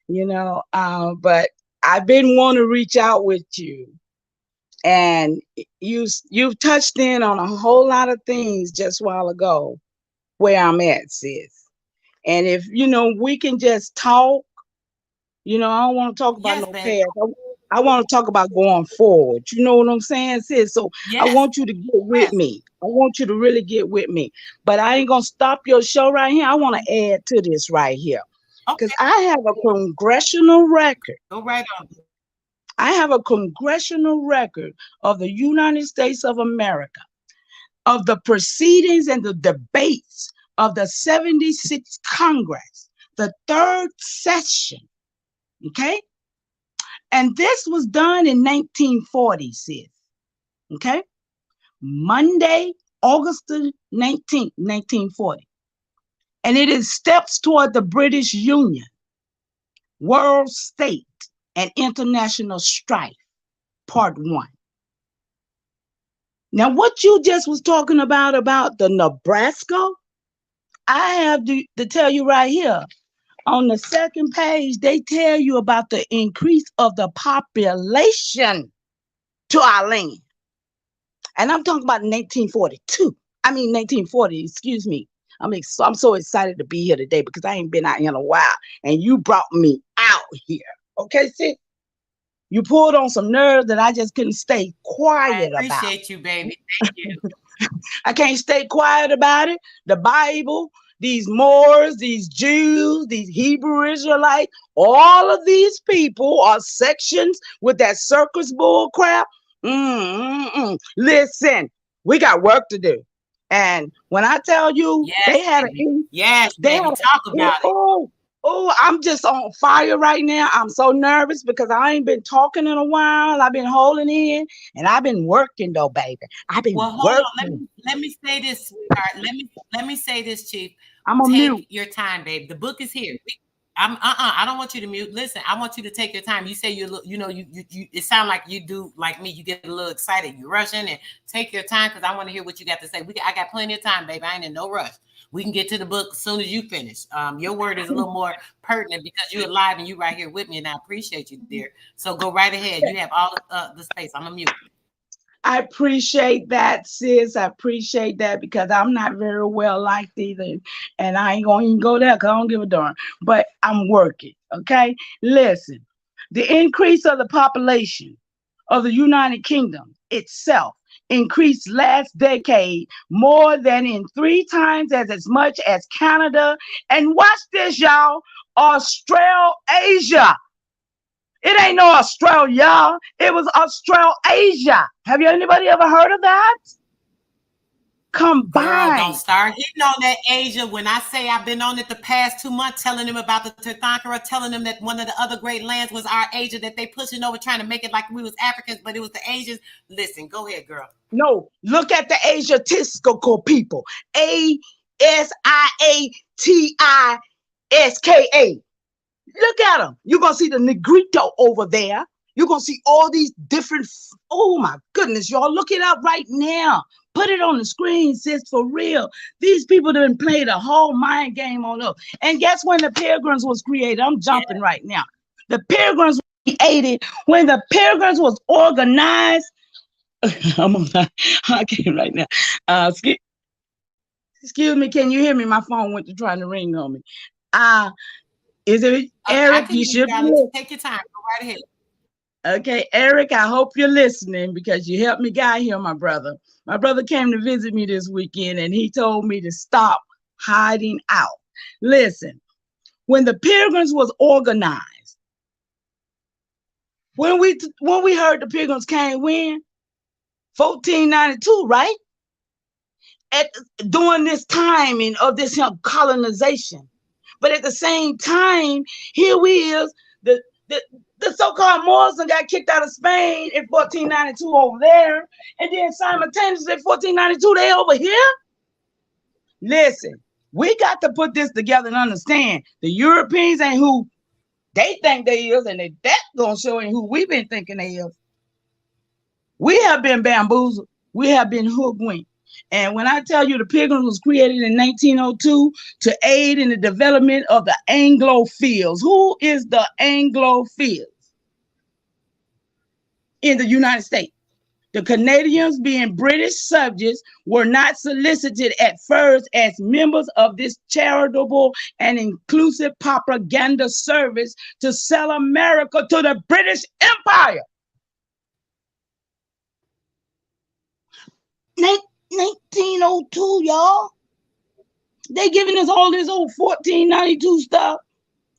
you know. But I've been wanting to reach out with you. And you've touched in on a whole lot of things just a while ago where I'm at, sis. And if we can just talk, I don't want to talk about Yes, no baby. past. I want to talk about going forward. You know what I'm saying, sis? So I Yes. want you to get with Yes. me. I want you to really get with me. But I ain't gonna stop your show right here. I want to add to this right here. Because Okay. I have a congressional record. Go right on. I have a congressional record of the United States of America, of the proceedings and the debates of the 76th Congress, the third session. Okay. And this was done in 1940, sis. Okay. Monday, August 19th, 1940. And it is steps toward the British Union, world state, and international strife, part one. Now, what you just was talking about the Nebraska, I have to tell you right here. On the second page, they tell you about the increase of the population to our land. And I'm talking about 1942. I mean, 1940, excuse me. I'm so excited to be here today because I ain't been out here in a while. And you brought me out here. Okay, sis? You pulled on some nerves that I just couldn't stay I quiet about. appreciate you, baby. Thank you. I can't stay quiet about it. The Bible, these Moors, these Jews, these Hebrew Israelites, all of these people are sections with that circus bull crap. Listen, we got work to do. And when I tell you Yes, baby. Yes, they had baby. Talk about it. I'm just on fire right now. I'm so nervous because I ain't been talking in a while. I've been holding in and I've been working though, baby. I've been Well, hold on. Let working. me let me say this, sweetheart. Let me say this, Chief. I'm a mute. Take your time, babe. The book is here. I'm I don't want you to mute. Listen, I want you to take your time. You say you it sounds like you do like me. You get a little excited. You rush in and take your time because I want to hear what you got to say. I got plenty of time, baby. I ain't in no rush. We can get to the book as soon as you finish. Your word is a little more pertinent because you're alive and you right here with me, and I appreciate you, dear. So go right ahead. You have all the space. I'm a mute. I appreciate that, sis. I appreciate that because I'm not very well liked either. And I ain't going to even go there because I don't give a darn. But I'm working, okay? Listen, the increase of the population of the United Kingdom itself increased last decade more than in three times as much as Canada. And watch this, y'all, Australasia. It ain't no Australia. It was Australasia. Have you anybody ever heard of that? Girl, don't combined. start hitting on that Asia. When I say I've been on it the past 2 months, telling them about the Tathagara, telling them that one of the other great lands was our Asia, that they pushing over, trying to make it like we was Africans, but it was the Asians. Listen, go ahead, girl. No, look at the Asiatistical people. Asiatiska. Look at them. You're going to see the Negrito over there. You're going to see all these different. Oh, my goodness, y'all. Look it up right now. Put it on the screen, sis, for real. These people done played a whole mind game on us. And guess when the Pilgrims was created? I'm jumping right now. The Pilgrims were created when the Pilgrims was organized. I can't right now. Excuse me, can you hear me? My phone went to trying to ring on me. Is it Eric? You should take your time. Go right ahead. Okay, Eric, I hope you're listening because you helped me get here, my brother. My brother came to visit me this weekend and he told me to stop hiding out. Listen, when the Pilgrims was organized, when we heard the Pilgrims came when? 1492, right? During this timing of this colonization. But at the same time, here we is, the so-called Muslim got kicked out of Spain in 1492 over there. And then simultaneously in 1492, they over here. Listen, we got to put this together and understand the Europeans ain't who they think they is, and that gonna show ain't who we been thinking they is. We have been bamboozled. We have been hoodwinked. And when I tell you the Pilgrims was created in 1902 to aid in the development of the Anglophiles. Who is the Anglophiles in the United States? The Canadians, being British subjects, were not solicited at first as members of this charitable and inclusive propaganda service to sell America to the British Empire. 1902, y'all. They giving us all this old 1492 stuff.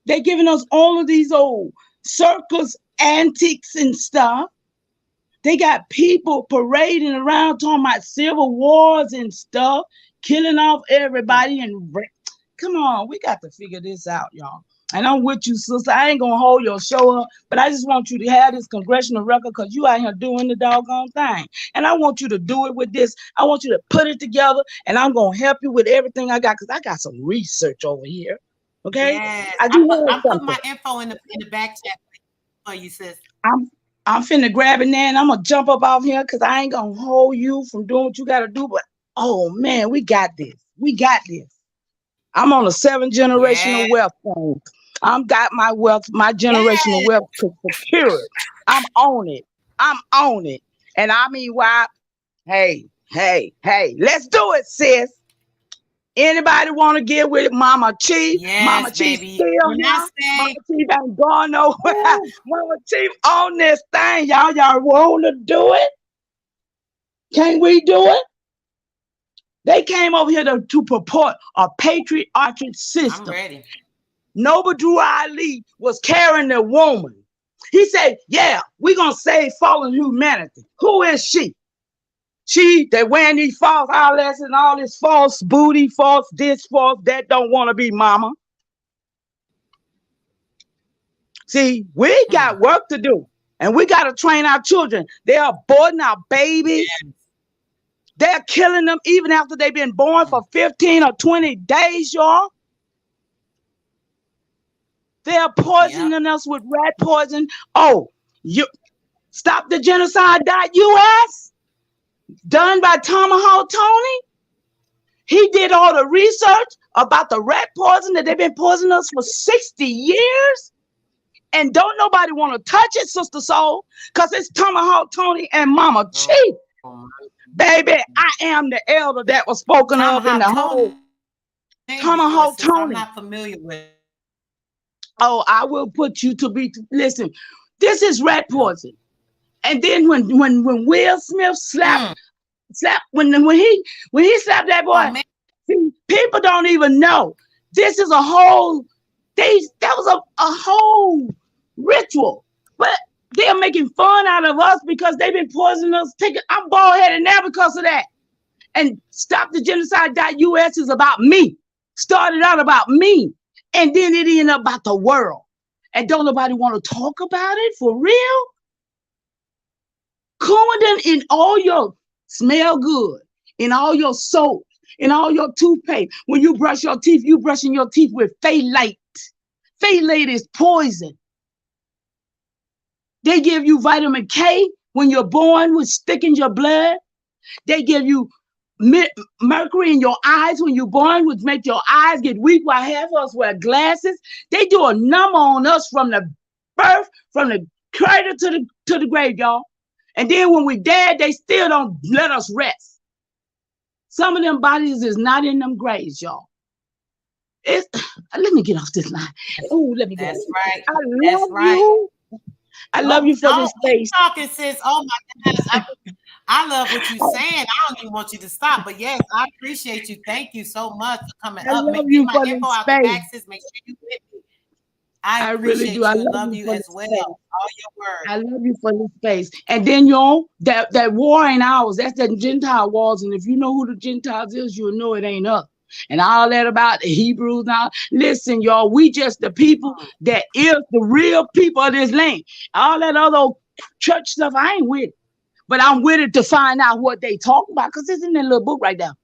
They giving us all of these old circus antics and stuff. They got people parading around talking about civil wars and stuff, killing off everybody. And come on, we got to figure this out, y'all. And I'm with you, sister. I ain't gonna hold your show up, but I just want you to have this congressional record because you out here doing the doggone thing. And I want you to do it with this. I want you to put it together, and I'm gonna help you with everything I got because I got some research over here. Okay? Yes. I put my info in the back chat for you, sis. I'm finna grab it now, and I'm gonna jump up off here because I ain't gonna hold you from doing what you gotta do. But oh man, we got this. We got this. I'm on a 7-generational wealth thing. I'm got my wealth, my generational wealth secured. I'm on it. I'm on it. And I mean, why? Hey, let's do it, sis. Anybody want to get with it? Mama Chief? Yes, Mama Chief baby. still here. Mama Chief ain't going nowhere. Mama Chief on this thing. Y'all want to do it? Can we do it? They came over here to purport a patriarchal system. I'm ready. Noble Drew Ali was carrying the woman. He said, yeah, we're going to save fallen humanity. Who is she? She that wearing these false eyelashes and all this false booty, false this, false that, don't want to be mama. See, we got work to do. And we got to train our children. They are aborting our babies. Yes. They're killing them even after they've been born for 15 or 20 days, y'all. They're poisoning us with rat poison. Oh, you stop the genocide.us, done by Tomahawk Tony. He did all the research about the rat poison that they've been poisoning us for 60 years. And don't nobody want to touch it, Sister Soul, because it's Tomahawk Tony and Mama Chief. Baby, I am the elder that was spoken of in the whole Tomahawk Tony. I'm not familiar with it. Oh, I will put you to be. Listen, this is rat poison. And then when Will Smith slapped when he slapped that boy, see, people don't even know. This is a whole. That was a whole ritual, but they're making fun out of us because they've been poisoning us. I'm bald headed now because of that. And stopthegenocide.us is about me. Started out about me. And then it ended up about the world. And don't nobody want to talk about it for real? Coumadin in all your smell good, in all your soap, in all your toothpaste. When you brush your teeth, you brushing your teeth with phthalate. Phthalate is poison. They give you vitamin K when you're born, which thickens your blood. They give you mercury in your eyes when you're born, which make your eyes get weak while half of us wear glasses. They do a number on us from the birth, from the cradle to the grave, y'all. And then when we dead, they still don't let us rest. Some of them bodies is not in them graves, y'all. Let me get off this line. Oh, let me get That's off. right. I That's love right. you. I love you for this Keep space. talking, sis. Oh my gosh. I love what you're saying. I don't even want you to stop. But yes, I appreciate you. Thank you so much for coming I up. love Get you my for info this out the space. back, sis. Make sure you hit me. I I really do. appreciate I you and love love you you for as this well. space. All your words. I love you for this space. And then, y'all, that war ain't ours. That's the Gentile wars. And if you know who the Gentiles is, you'll know it ain't us. And all that about the Hebrews now. Listen, y'all, we just the people that is the real people of this land. All that other church stuff, I ain't with it. But I'm with it to find out what they talk about, because it's in that little book right there.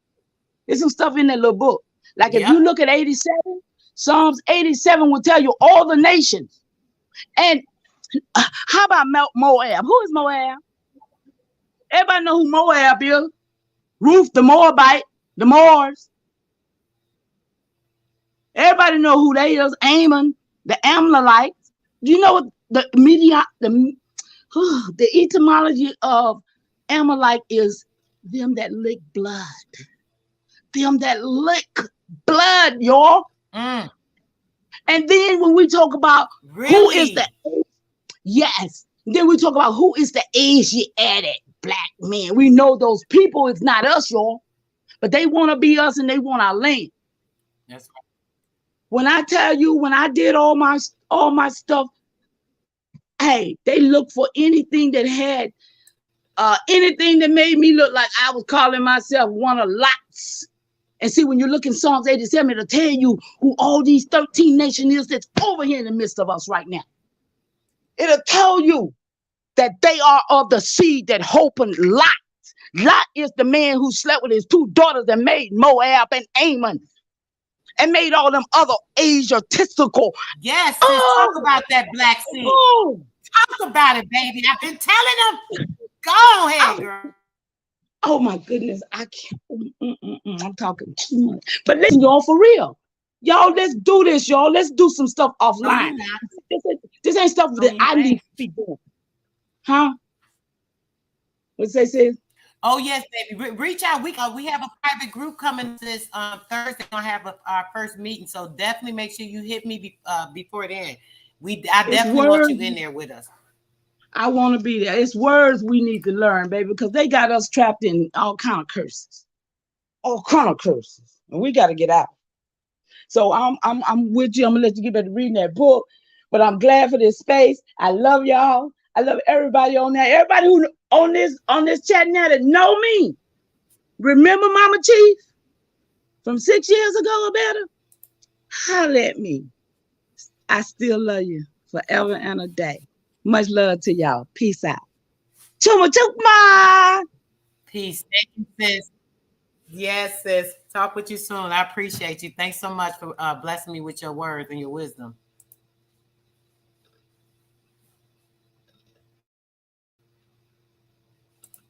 There's some stuff in that little book. Like if you look at 87, Psalms 87 will tell you all the nations. And how about Moab? Who is Moab? Everybody know who Moab is. Ruth the Moabite, the Moors. Everybody know who they is. Ammon, the Amalekites. Do you know what the etymology of Amalek is? Them that lick blood. Them that lick blood, y'all. Mm. And then when we talk about who is the, yes, then we talk about who is the Asiatic black man. We know those people, it's not us, y'all, but they want to be us and they want our land. That's right. When I tell you, when I did all my stuff, hey, they looked for anything that had anything that made me look like I was calling myself one of lots. And see, when you look in Psalms 87, it'll tell you who all these 13 nations is that's over here in the midst of us right now. It'll tell you that they are of the seed that opened Lot. Lot is the man who slept with his two daughters and made Moab and Ammon and made all them other Asiatistical. Yes, sis, talk about that black seed. Talk about it, baby. I've been telling them. Go ahead, girl. Oh my goodness, I can't. I'm talking too much. But listen, y'all, for real. Y'all, let's do this, y'all. Let's do some stuff offline. This ain't stuff that I need to be doing. Huh? What's they say? Oh yes, baby. Reach out. We have a private group coming this Thursday. We're gonna have our first meeting, so definitely make sure you hit me before then. I definitely want you in there with us. I want to be there. It's words we need to learn, baby, because they got us trapped in all kind of curses, and we got to get out. So I'm with you. I'm gonna let you get back to reading that book, but I'm glad for this space. I love y'all. I love everybody on there. Everybody who on this chat now that know me. Remember Mama Chief from 6 years ago or better? Holler at me. I still love you forever and a day. Much love to y'all. Peace out. Chuma chuma. Peace. Thank you, sis. Yes, sis. Talk with you soon. I appreciate you. Thanks so much for blessing me with your words and your wisdom.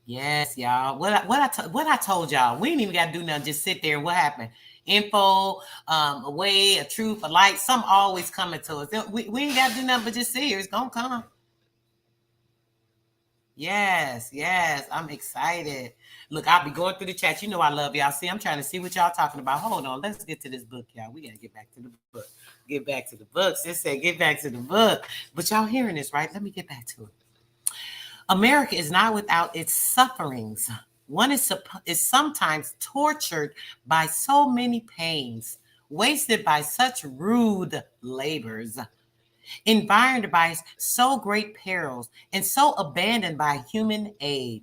Yes, y'all. What I told y'all. We ain't even got to do nothing. Just sit there. What happened? Info, a way, a truth, a light. Some always coming to us. We ain't got to do nothing but just sit here. It's gonna come. Yes, I'm excited. Look, I'll be going through the chat. You know I love y'all. See, I'm trying to see what y'all talking about. Hold on, let's get to this book, y'all. We gotta get back to the book. Get back to the book. Sis said, get back to the book. But y'all hearing this, right? Let me get back to it. America is not without its sufferings. One is sometimes tortured by so many pains, wasted by such rude labors, environed by so great perils, and so abandoned by human aid.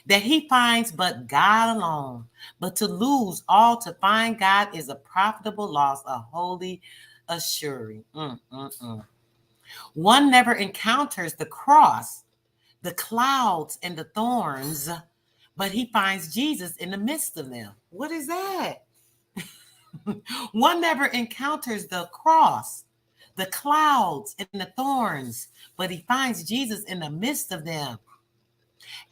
that he finds but God alone. But to lose all to find God is a profitable loss, a holy assuring. One never encounters the cross, the clouds, and the thorns, but he finds Jesus in the midst of them. What is that? One never encounters the cross, the clouds, and the thorns, but he finds Jesus in the midst of them.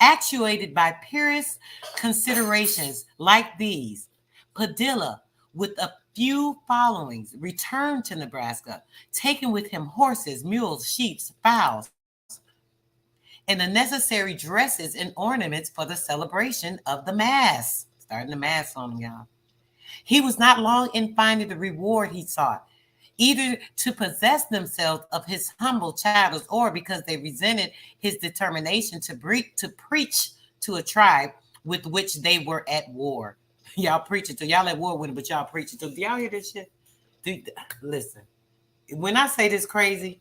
Actuated by purest considerations like these, Padilla, with a few followings, returned to Nebraska, taking with him horses, mules, sheep, fowls, and the necessary dresses and ornaments for the celebration of the Mass. Starting the Mass on them, y'all. He was not long in finding the reward he sought, either to possess themselves of his humble chattels or because they resented his determination to preach to a tribe with which they were at war. Y'all preaching to y'all at war with him, but y'all preaching to. Do y'all hear this shit? Listen, when I say this crazy,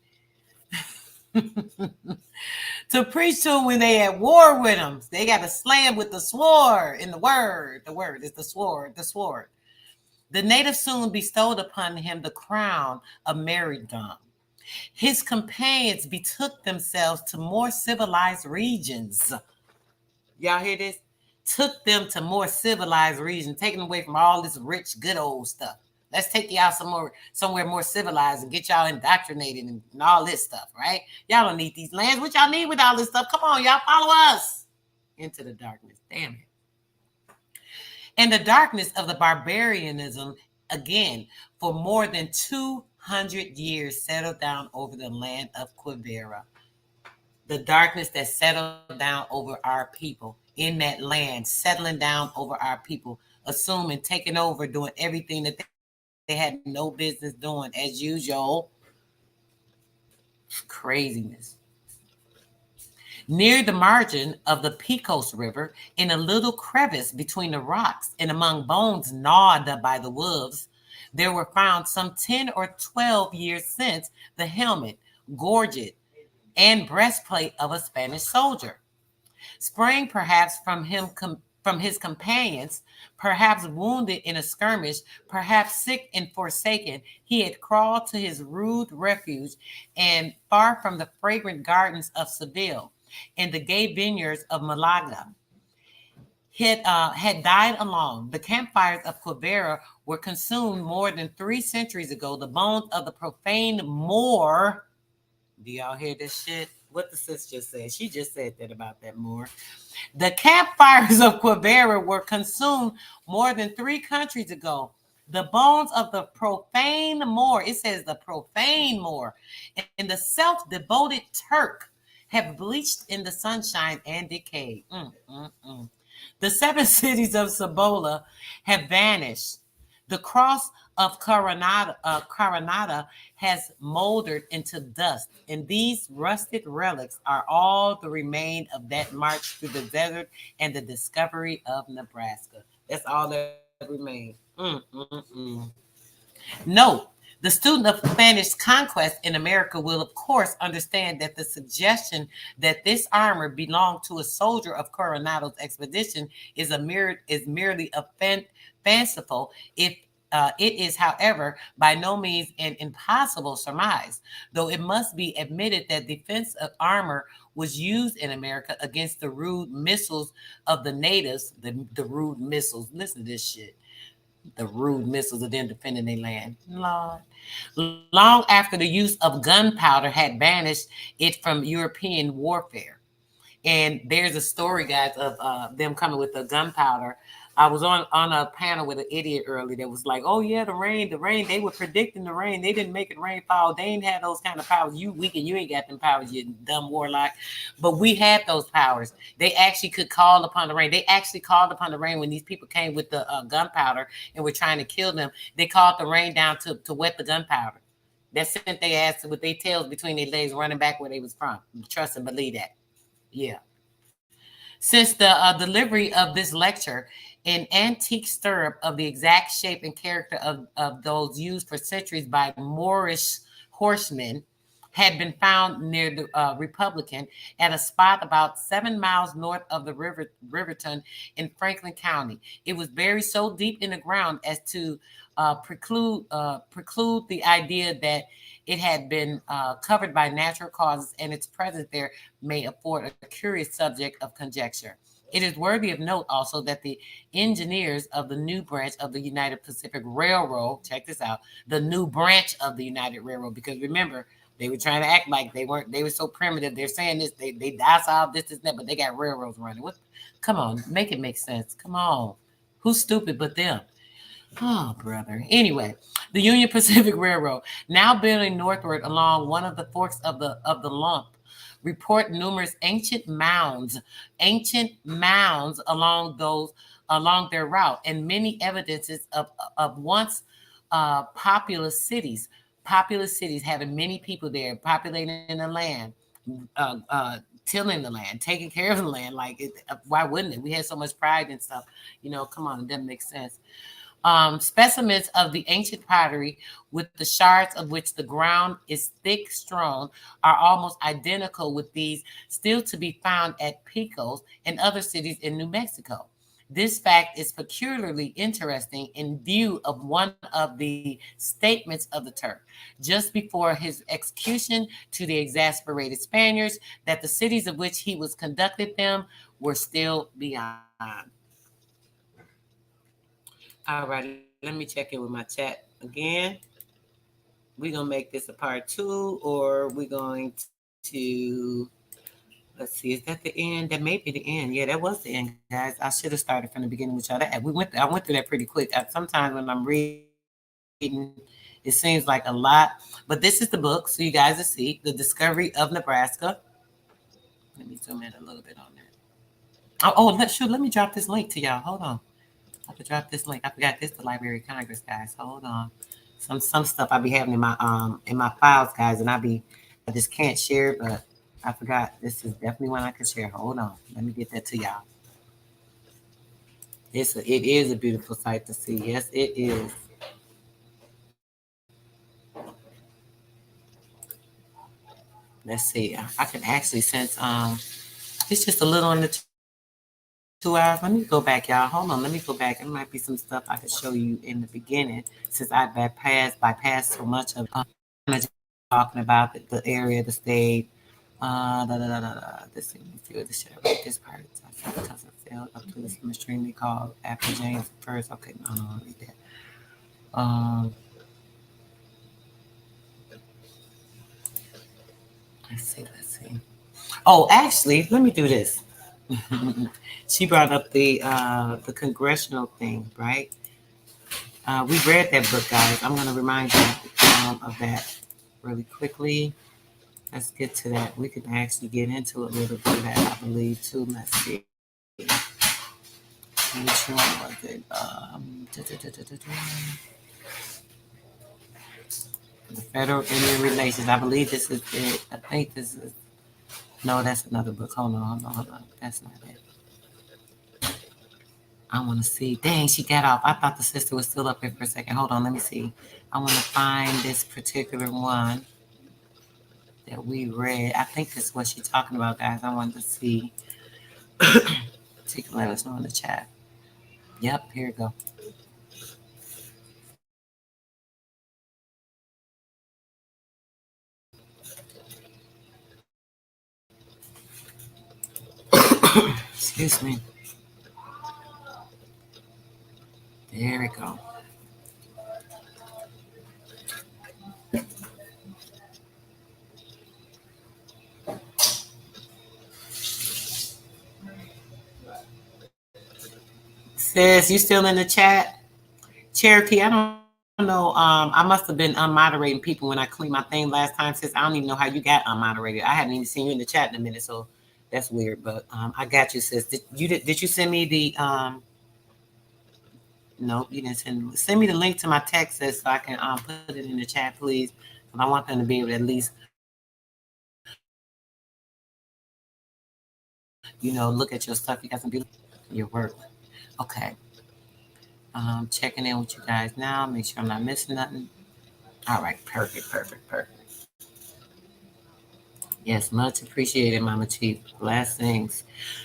to preach to them when they at war with them, they got to slay him with the sword. In the word is the sword. The sword. The natives soon bestowed upon him the crown of martyrdom. His companions betook themselves to more civilized regions. Y'all hear this? Took them to more civilized regions, taking away from all this rich, good old stuff. Let's take y'all somewhere more civilized and get y'all indoctrinated and all this stuff, right? Y'all don't need these lands. What y'all need with all this stuff? Come on, y'all follow us into the darkness. Damn it. And the darkness of the barbarianism, again, for more than 200 years, settled down over the land of Quivira. The darkness that settled down over our people in that land, settling down over our people, assuming, taking over, doing everything that they had no business doing as usual. Craziness. Near the margin of the Pecos River, in a little crevice between the rocks and among bones gnawed by the wolves, there were found some 10 or 12 years since the helmet, gorget, and breastplate of a Spanish soldier. Sprang perhaps from his companions, perhaps wounded in a skirmish, perhaps sick and forsaken, he had crawled to his rude refuge, and far from the fragrant gardens of Seville and the gay vineyards of Malaga, had died alone. The campfires of Quivira were consumed more than 3 centuries ago. The bones of the profane Moor. Do y'all hear this shit? What the sis just said? She just said that about that Moor. The campfires of Quivira were consumed more than 3 countries ago. The bones of the profane Moor, it says the profane Moor, and the self-devoted Turk have bleached in the sunshine and decayed. The 7 cities of Cibola have vanished. The cross of Coronada has moldered into dust, and these rusted relics are all the remain of that march through the desert and the discovery of Nebraska. That's all that remains. Note, the student of Spanish conquest in America will, of course, understand that the suggestion that this armor belonged to a soldier of Coronado's expedition is merely fanciful. If it is, however, by no means an impossible surmise, though it must be admitted that defense of armor was used in America against the rude missiles of the natives. The rude missiles. Listen to this shit. The rude missiles of them defending their land. Lord. Long after the use of gunpowder had banished it from European warfare. And there's a story, guys, of them coming with the gunpowder. I was on a panel with an idiot earlier that was like, oh, yeah, the rain. They were predicting the rain. They didn't make it rainfall. They ain't had those kind of powers. You weak and you ain't got them powers, you dumb warlock. But we had those powers. They actually could call upon the rain. They actually called upon the rain when these people came with the gunpowder and were trying to kill them. They called the rain down to wet the gunpowder. That sent their ass with their tails between their legs running back where they was from. Trust and believe that. Yeah. Since the delivery of this lecture, an antique stirrup of the exact shape and character of those used for centuries by Moorish horsemen had been found near the Republican at a spot about 7 miles north of the Riverton in Franklin County. It was buried so deep in the ground as to preclude the idea that it had been covered by natural causes, and its presence there may afford a curious subject of conjecture. It is worthy of note also that the engineers of the new branch of the United Pacific Railroad, check this out, the new branch of the United Railroad, because remember, they were trying to act like they weren't, they were so primitive. They're saying this, they docile, this, that, but they got railroads running. What? Come on, make it make sense. Come on. Who's stupid but them? Oh, brother. Anyway, the Union Pacific Railroad, now building northward along one of the forks of the Lump, report numerous ancient mounds along their route, and many evidences of once populous cities. Populous cities having many people there, populating the land, tilling the land, taking care of the land. Like, why wouldn't it? We had so much pride and stuff. Come on, it doesn't make sense. Specimens of the ancient pottery, with the shards of which the ground is thick strewn, are almost identical with these still to be found at Pecos and other cities in New Mexico. This fact is peculiarly interesting in view of one of the statements of the Turk, just before his execution, to the exasperated Spaniards, that the cities of which he was conducted them were still beyond. All right, let me check in with my chat again. We're going to make this a part 2, or we're going to, let's see, is that the end? That may be the end. Yeah, that was the end, guys. I should have started from the beginning with y'all. I went through that pretty quick. Sometimes when I'm reading, it seems like a lot, but this is the book, so you guys will see The Discovery of Nebraska. Let me zoom in a little bit on that. Let me drop this link to y'all. Hold on. I have to drop this link. I forgot this, the Library of Congress, guys. Hold on. Some stuff I be having in my files, guys, and I just can't share it, but I forgot. This is definitely one I can share. Hold on. Let me get that to y'all. It is a beautiful sight to see. Yes, it is. Let's see. I can actually, since it's just a little under 2 hours. Let me go back, y'all. Hold on. Let me go back. There might be some stuff I can show you in the beginning, since I bypassed so much of it. Kind of just talking about the area, the state. This thing, let's see what this should I write this part. Because I failed up to this extremely called after James first. Okay, no, I'll read that. Um, let's see. Oh, actually, let me do this. She brought up the congressional thing, right? We read that book, guys. I'm going to remind you of that really quickly. Let's get to that. We can actually get into a little bit of that, I believe, too. Let's see. Which one was it? The Federal Indian Relations. I believe this is it. I think this is. No, that's another book. Hold on. That's not it. I want to see. Dang, she got off. I thought the sister was still up here for a second. Hold on, let me see. I want to find this particular one that we read. I think this is what she's talking about, guys. I wanted to see. She can let us know in the chat. Yep, here we go. Excuse me. There we go. Sis, you still in the chat? Cherokee, I don't know. I must have been unmoderating people when I cleaned my thing last time, sis. I don't even know how you got unmoderated. I haven't even seen you in the chat in a minute, so that's weird. But I got you, sis. Did you send me the No, you didn't send me the link to my text, sis, so I can put it in the chat, please. And I want them to be able to at least look at your stuff. You got some beautiful your work. Okay. Checking in with you guys now. Make sure I'm not missing nothing. All right, perfect. Yes, much appreciated, Mama Chief. Blessings.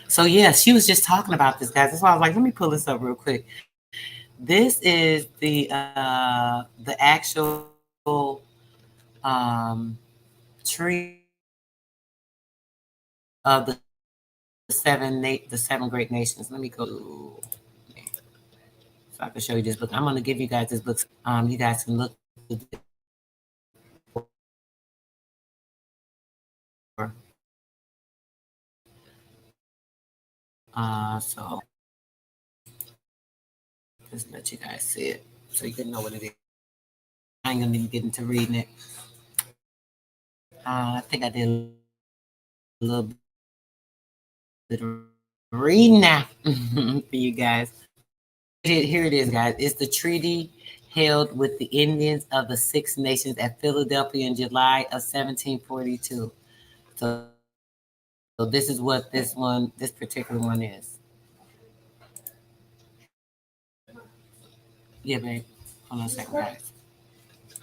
So yeah, she was just talking about this, guys. That's why I was like, let me pull this up real quick. This is the actual um, tree of the seven great nations. Let me go so I can show you this book. I'm going to give you guys this book. You guys can look through this for so just let you guys see it so you can know what it is. I ain't gonna even get into reading it. I think I did a little bit of reading now for you guys. Here it is, guys. It's the treaty held with the Indians of the Six Nations at Philadelphia in July of 1742. So this is what this particular one is. Yeah, babe. Hold on a second, guys.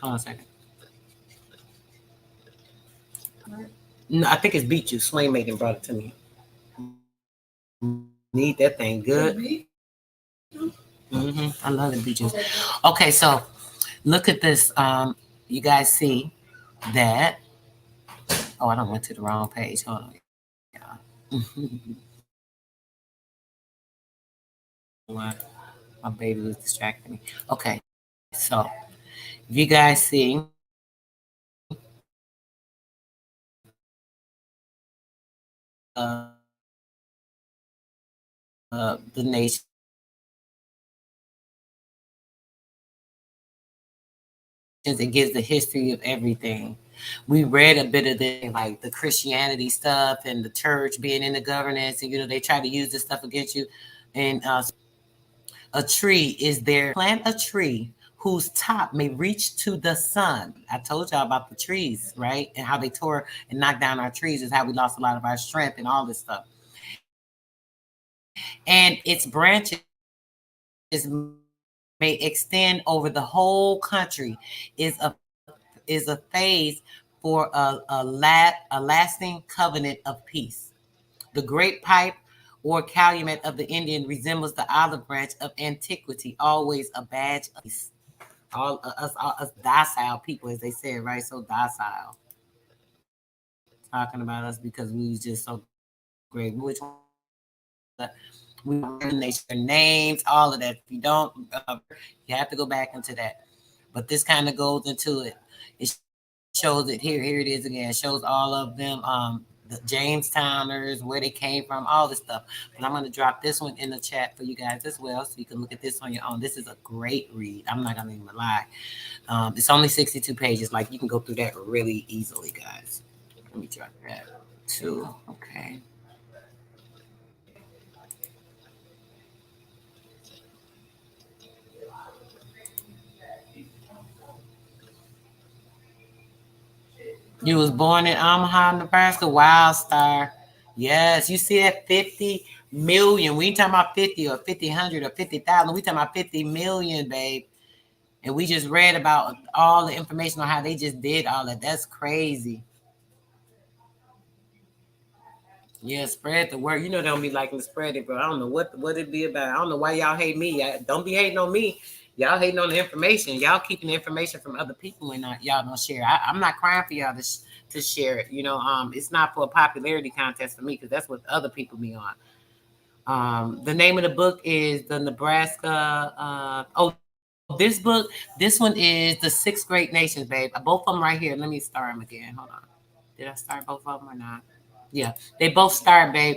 Hold on a second. No, I think it's beet juice. Swain Macon brought it to me. Need that thing good. I love the beet juice. Okay, so look at this. You guys see that? Oh, I don't went to the wrong page. Hold on, y'all. What? My baby was distracting me. Okay, so if you guys see the nations, it gives the history of everything. We read a bit of the like the Christianity stuff and the church being in the governance, and they try to use this stuff against you. And a tree is there. Plant a tree whose top may reach to the sun. I told y'all about the trees, right? And how they tore and knocked down our trees is how we lost a lot of our strength and all this stuff. And its branches may extend over the whole country is a phase for a lasting covenant of peace. The great pipe or calumet of the Indian resembles the olive branch of antiquity, always a badge of peace. All us docile people, as they said, right? So docile. Talking about us because we was just so great. Which one? We they share names, all of that. If you don't, you have to go back into that. But this kind of goes into it. It shows it here. Here it is again. It shows all of them, the Jamestowners, where they came from, all this stuff. But I'm going to drop this one in the chat for you guys as well, so you can look at this on your own. This is a great read. I'm not going to even lie. It's only 62 pages. Like, you can go through that really easily, guys. Let me drop that too. Okay. You was born in Omaha, Nebraska. Wild Star. Yes, you see that 50 million. We ain't talking about 50 or 50, 100 or 50,000. We talking about 50 million, babe. And we just read about all the information on how they just did all that. That's crazy. Yeah, spread the word. They don't be liking to spread it, bro. I don't know what it be about. I don't know why y'all hate me. Don't be hating on me. Y'all hating on the information. Y'all keeping the information from other people and y'all don't share. I'm not crying for y'all to share it. It's not for a popularity contest for me because that's what other people be on. The name of the book is the Nebraska. This one is the Six Great Nations, babe. Both of them right here. Let me start them again. Hold on. Did I start both of them or not? Yeah, they both start, babe.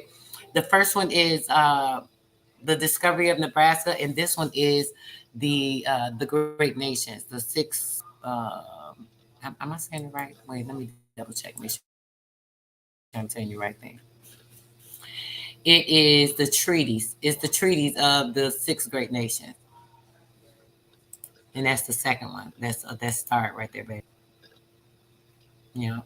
The first one is the Discovery of Nebraska, and this one is the Great Nations, the six. Am I saying it right? Wait, let me double check. Make sure I'm telling you the right thing. It is the treaties. It's the treaties of the six great nations, and that's the second one. That's start right there, babe. Yeah.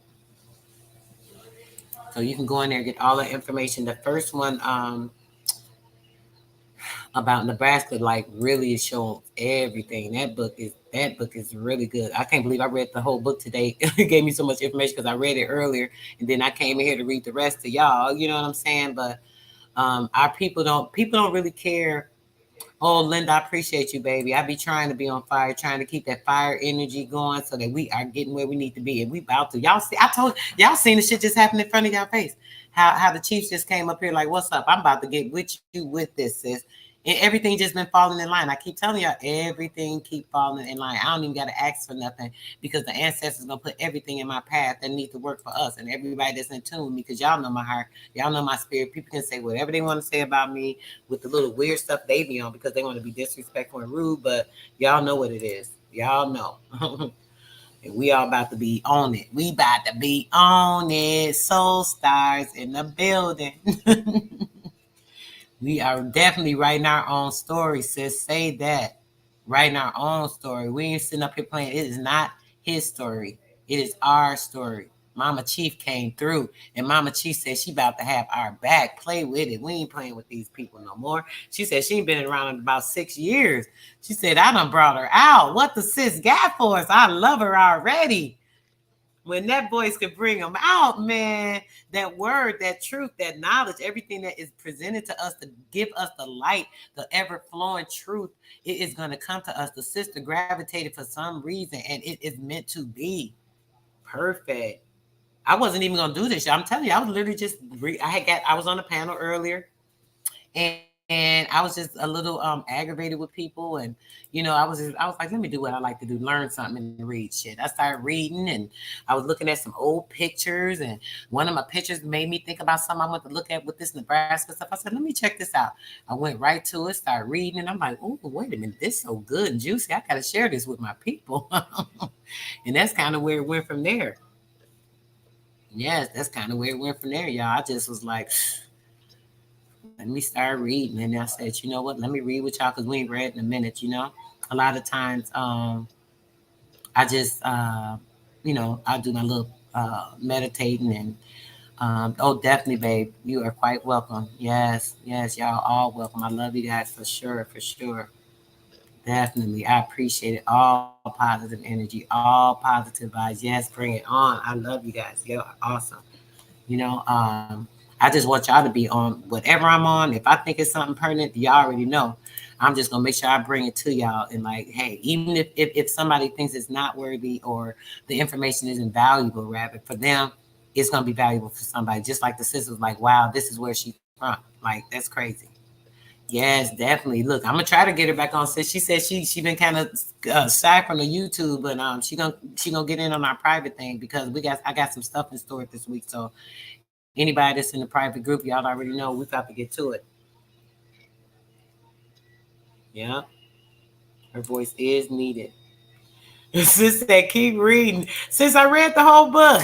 So you can go in there and get all the information. The first one, about Nebraska, like really it shows everything. That book is really good. I can't believe I read the whole book today. It gave me so much information because I read it earlier, and then I came in here to read the rest to y'all. You know what I'm saying? But our people don't really care. Oh, Linda, I appreciate you, baby. I be trying to be on fire, trying to keep that fire energy going so that we are getting where we need to be. And we about to. Y'all see, I told y'all seen the shit just happen in front of y'all face. How the Chiefs just came up here like, what's up? I'm about to get with you with this, sis. And everything just been falling in line. I keep telling y'all, everything keep falling in line. I don't even got to ask for nothing because the ancestors gonna put everything in my path that need to work for us and everybody that's in tune with me. Because y'all know my heart, y'all know my spirit. People can say whatever they want to say about me with the little weird stuff they be on because they want to be disrespectful and rude. But y'all know what it is. Y'all know. And we all about to be on it. We about to be on it. Soul stars in the building. We are definitely writing our own story, sis. Say that. Writing our own story. We ain't sitting up here playing. It is not his story. It is our story. Mama Chief came through, and Mama Chief said she about to have our back. Play with it. We ain't playing with these people no more. She said she ain't been around in about 6 years. She said, I done brought her out. What the sis got for us? I love her already. When that voice could bring them out, man, that word, that truth, that knowledge, everything that is presented to us to give us the light, the ever flowing truth, it is going to come to us. The sister gravitated for some reason, and it is meant to be perfect. I wasn't even going to do this. I'm telling you, I was literally just, I was on a panel earlier, and I was just a little aggravated with people, and I was like, let me do what I like to do, learn something and read shit. I started reading, and I was looking at some old pictures, and one of my pictures made me think about something I want to look at with this Nebraska stuff. I said, let me check this out. I went right to it, started reading, and I'm like, oh, wait a minute, this is so good and juicy. I gotta share this with my people. And that's kind of where it went from there. Yes, that's kind of where it went from there, y'all. I just was like, let me start reading. And I said, you know what? Let me read with y'all because we ain't read in a minute. A lot of times, I just, I do my little meditating and, oh, definitely, babe. You are quite welcome. Yes, yes, y'all all welcome. I love you guys for sure, for sure. Definitely. I appreciate it. All positive energy, all positive vibes. Yes, bring it on. I love you guys. You're awesome. I just want y'all to be on whatever I'm on. If I think it's something pertinent, y'all already know. I'm just gonna make sure I bring it to y'all and like, hey, even if somebody thinks it's not worthy or the information isn't valuable, rather for them, it's gonna be valuable for somebody. Just like the sister was like, wow, this is where she's from. Like that's crazy. Yes, definitely. Look, I'm gonna try to get her back on. Since she said she been kind of shy from the YouTube, but she gonna get in on our private thing because I got some stuff in store this week. So anybody that's in the private group, y'all already know we got to get to it. Yeah, her voice is needed. Sis said, keep reading. Since I read the whole book.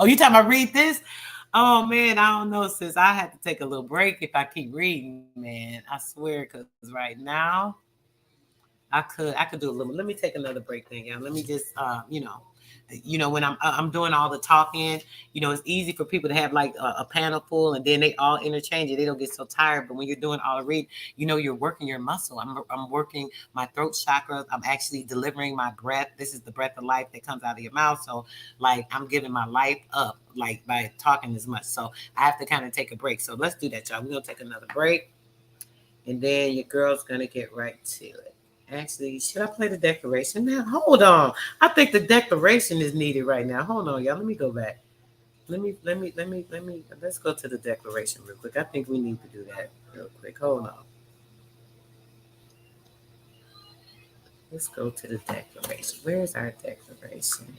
Oh, you talking about read this? Oh man, I don't know, sis. I had to take a little break if I keep reading, man. I swear, because right now I could do a little. Let me take another break then, y'all. Let me just when I'm doing all the talking, it's easy for people to have like a panel full and then they all interchange it. They don't get so tired. But when you're doing all the read, you're working your muscle. I'm working my throat chakra. I'm actually delivering my breath. This is the breath of life that comes out of your mouth. So like I'm giving my life up like by talking as much. So I have to kind of take a break. So let's do that, y'all. We're gonna take another break and then your girl's gonna get right to it. Actually, should I play the declaration now? Hold on. I think the declaration is needed right now. Hold on, y'all. Let me go back. Let's go to the declaration real quick. I think we need to do that real quick. Hold on. Let's go to the declaration. Where's our declaration?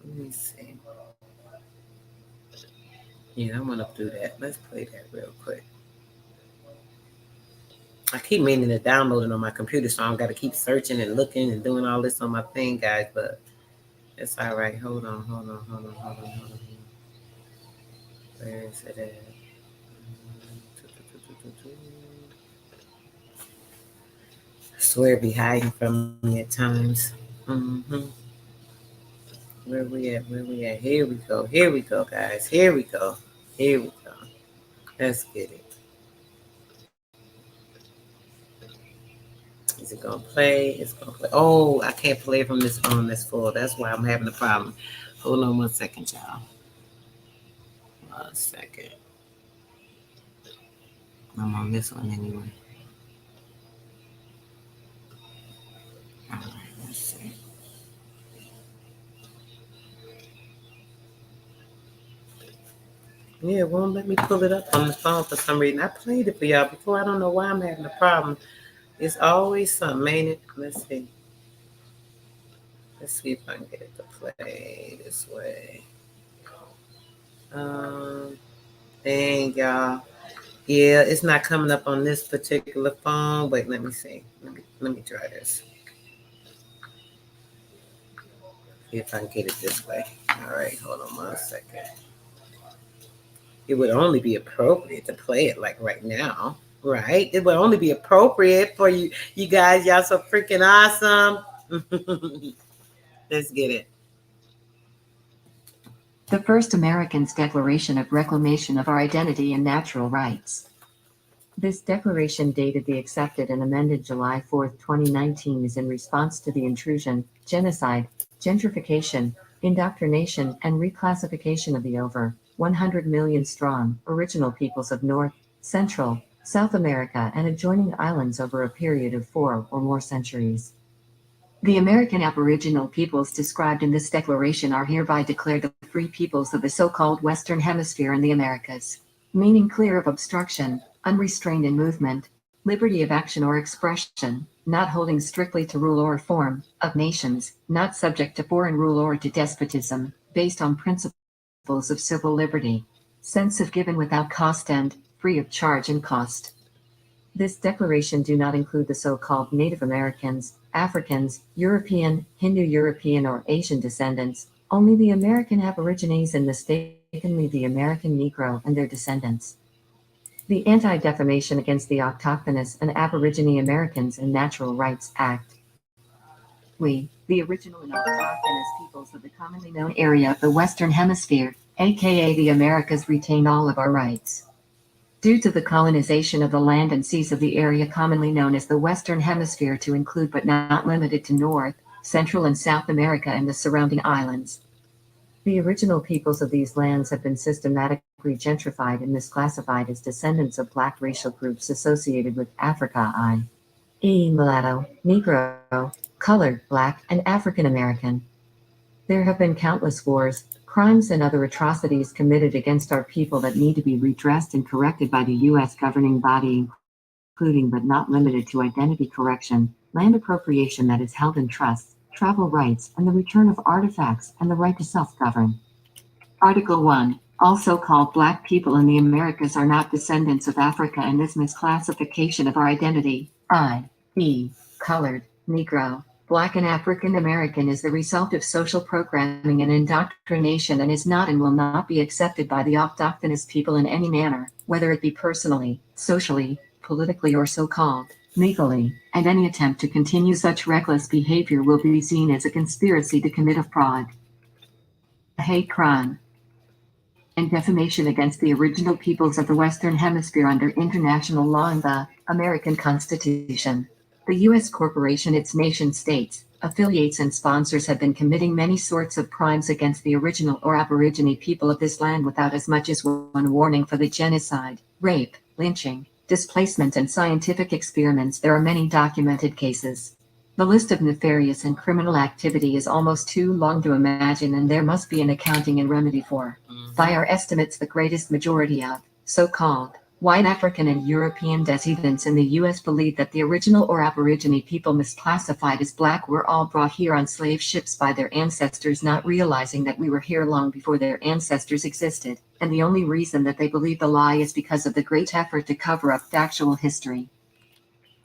Let me see. Yeah, I want to do that. Let's play that real quick. I keep meaning to download it on my computer, so I don't got to keep searching and looking and doing all this on my thing, guys. But it's all right. Hold on. Where is it at? I swear it be hiding from me at times. Mm-hmm. Where we at? Where we at? Here we go. Here we go, guys. Here we go. Here we go. Let's get it. Is it gonna play? It's gonna play. Oh, I can't play from this phone that's full. That's why I'm having a problem. Hold on 1 second, y'all. 1 second. I'm on this one anyway. All right, let's see. Yeah, it won't let me pull it up on the phone for some reason. I played it for y'all before. I don't know why I'm having a problem. It's always something, ain't it? Let's see. Let's see if I can get it to play this way. Um, dang, y'all. Yeah, it's not coming up on this particular phone. Wait, let me see. Let me try this. See if I can get it this way. All right, hold on 1 second. It would only be appropriate to play it like right now, right? It would only be appropriate for you guys. Y'all so freaking awesome. Let's get it. The first Americans' Declaration of Reclamation of Our Identity and Natural Rights. This declaration, dated the accepted and amended July 4, 2019, is in response to the intrusion, genocide, gentrification, indoctrination, and reclassification of the over 100 million strong original peoples of North, Central, South America and adjoining islands over a period of 4 or more centuries. The American Aboriginal peoples described in this declaration are hereby declared the free peoples of the so-called Western Hemisphere and the Americas, meaning clear of obstruction, unrestrained in movement, liberty of action or expression, not holding strictly to rule or form of nations, not subject to foreign rule or to despotism, based on principles of civil liberty, sense of given without cost and free of charge and cost. This declaration do not include the so-called Native Americans, Africans, European, Hindu-European or Asian descendants, only the American Aborigines and mistakenly the American Negro and their descendants. The Anti-Defamation Against the Autochthonous and Aborigine Americans and Natural Rights Act. We, the original and autochthonous peoples of the commonly known area of the Western Hemisphere, aka the Americas, retain all of our rights. Due to the colonization of the land and seas of the area commonly known as the Western Hemisphere to include but not limited to North, Central and South America and the surrounding islands. The original peoples of these lands have been systematically gentrified and misclassified as descendants of black racial groups associated with Africa, i.e. mulatto, Negro, colored, black, and African American. There have been countless wars, crimes and other atrocities committed against our people that need to be redressed and corrected by the U.S. governing body, including but not limited to identity correction, land appropriation that is held in trust, travel rights, and the return of artifacts, and the right to self-govern. Article 1. All so-called black people in the Americas are not descendants of Africa, and this misclassification of our identity, i.e., colored, Negro, Black and African American, is the result of social programming and indoctrination and is not and will not be accepted by the autochthonous people in any manner, whether it be personally, socially, politically or so-called legally, and any attempt to continue such reckless behavior will be seen as a conspiracy to commit a fraud, a hate crime, and defamation against the original peoples of the Western Hemisphere under international law and the American Constitution. The U.S. corporation, its nation-states, affiliates and sponsors have been committing many sorts of crimes against the original or Aborigine people of this land without as much as one warning for the genocide, rape, lynching, displacement and scientific experiments. There are many documented cases. The list of nefarious and criminal activity is almost too long to imagine, and there must be an accounting and remedy for. By our estimates, the greatest majority of so-called white African and European descendants in the U.S. believe that the original or Aborigine people misclassified as black were all brought here on slave ships by their ancestors, not realizing that we were here long before their ancestors existed, and the only reason that they believe the lie is because of the great effort to cover up factual history.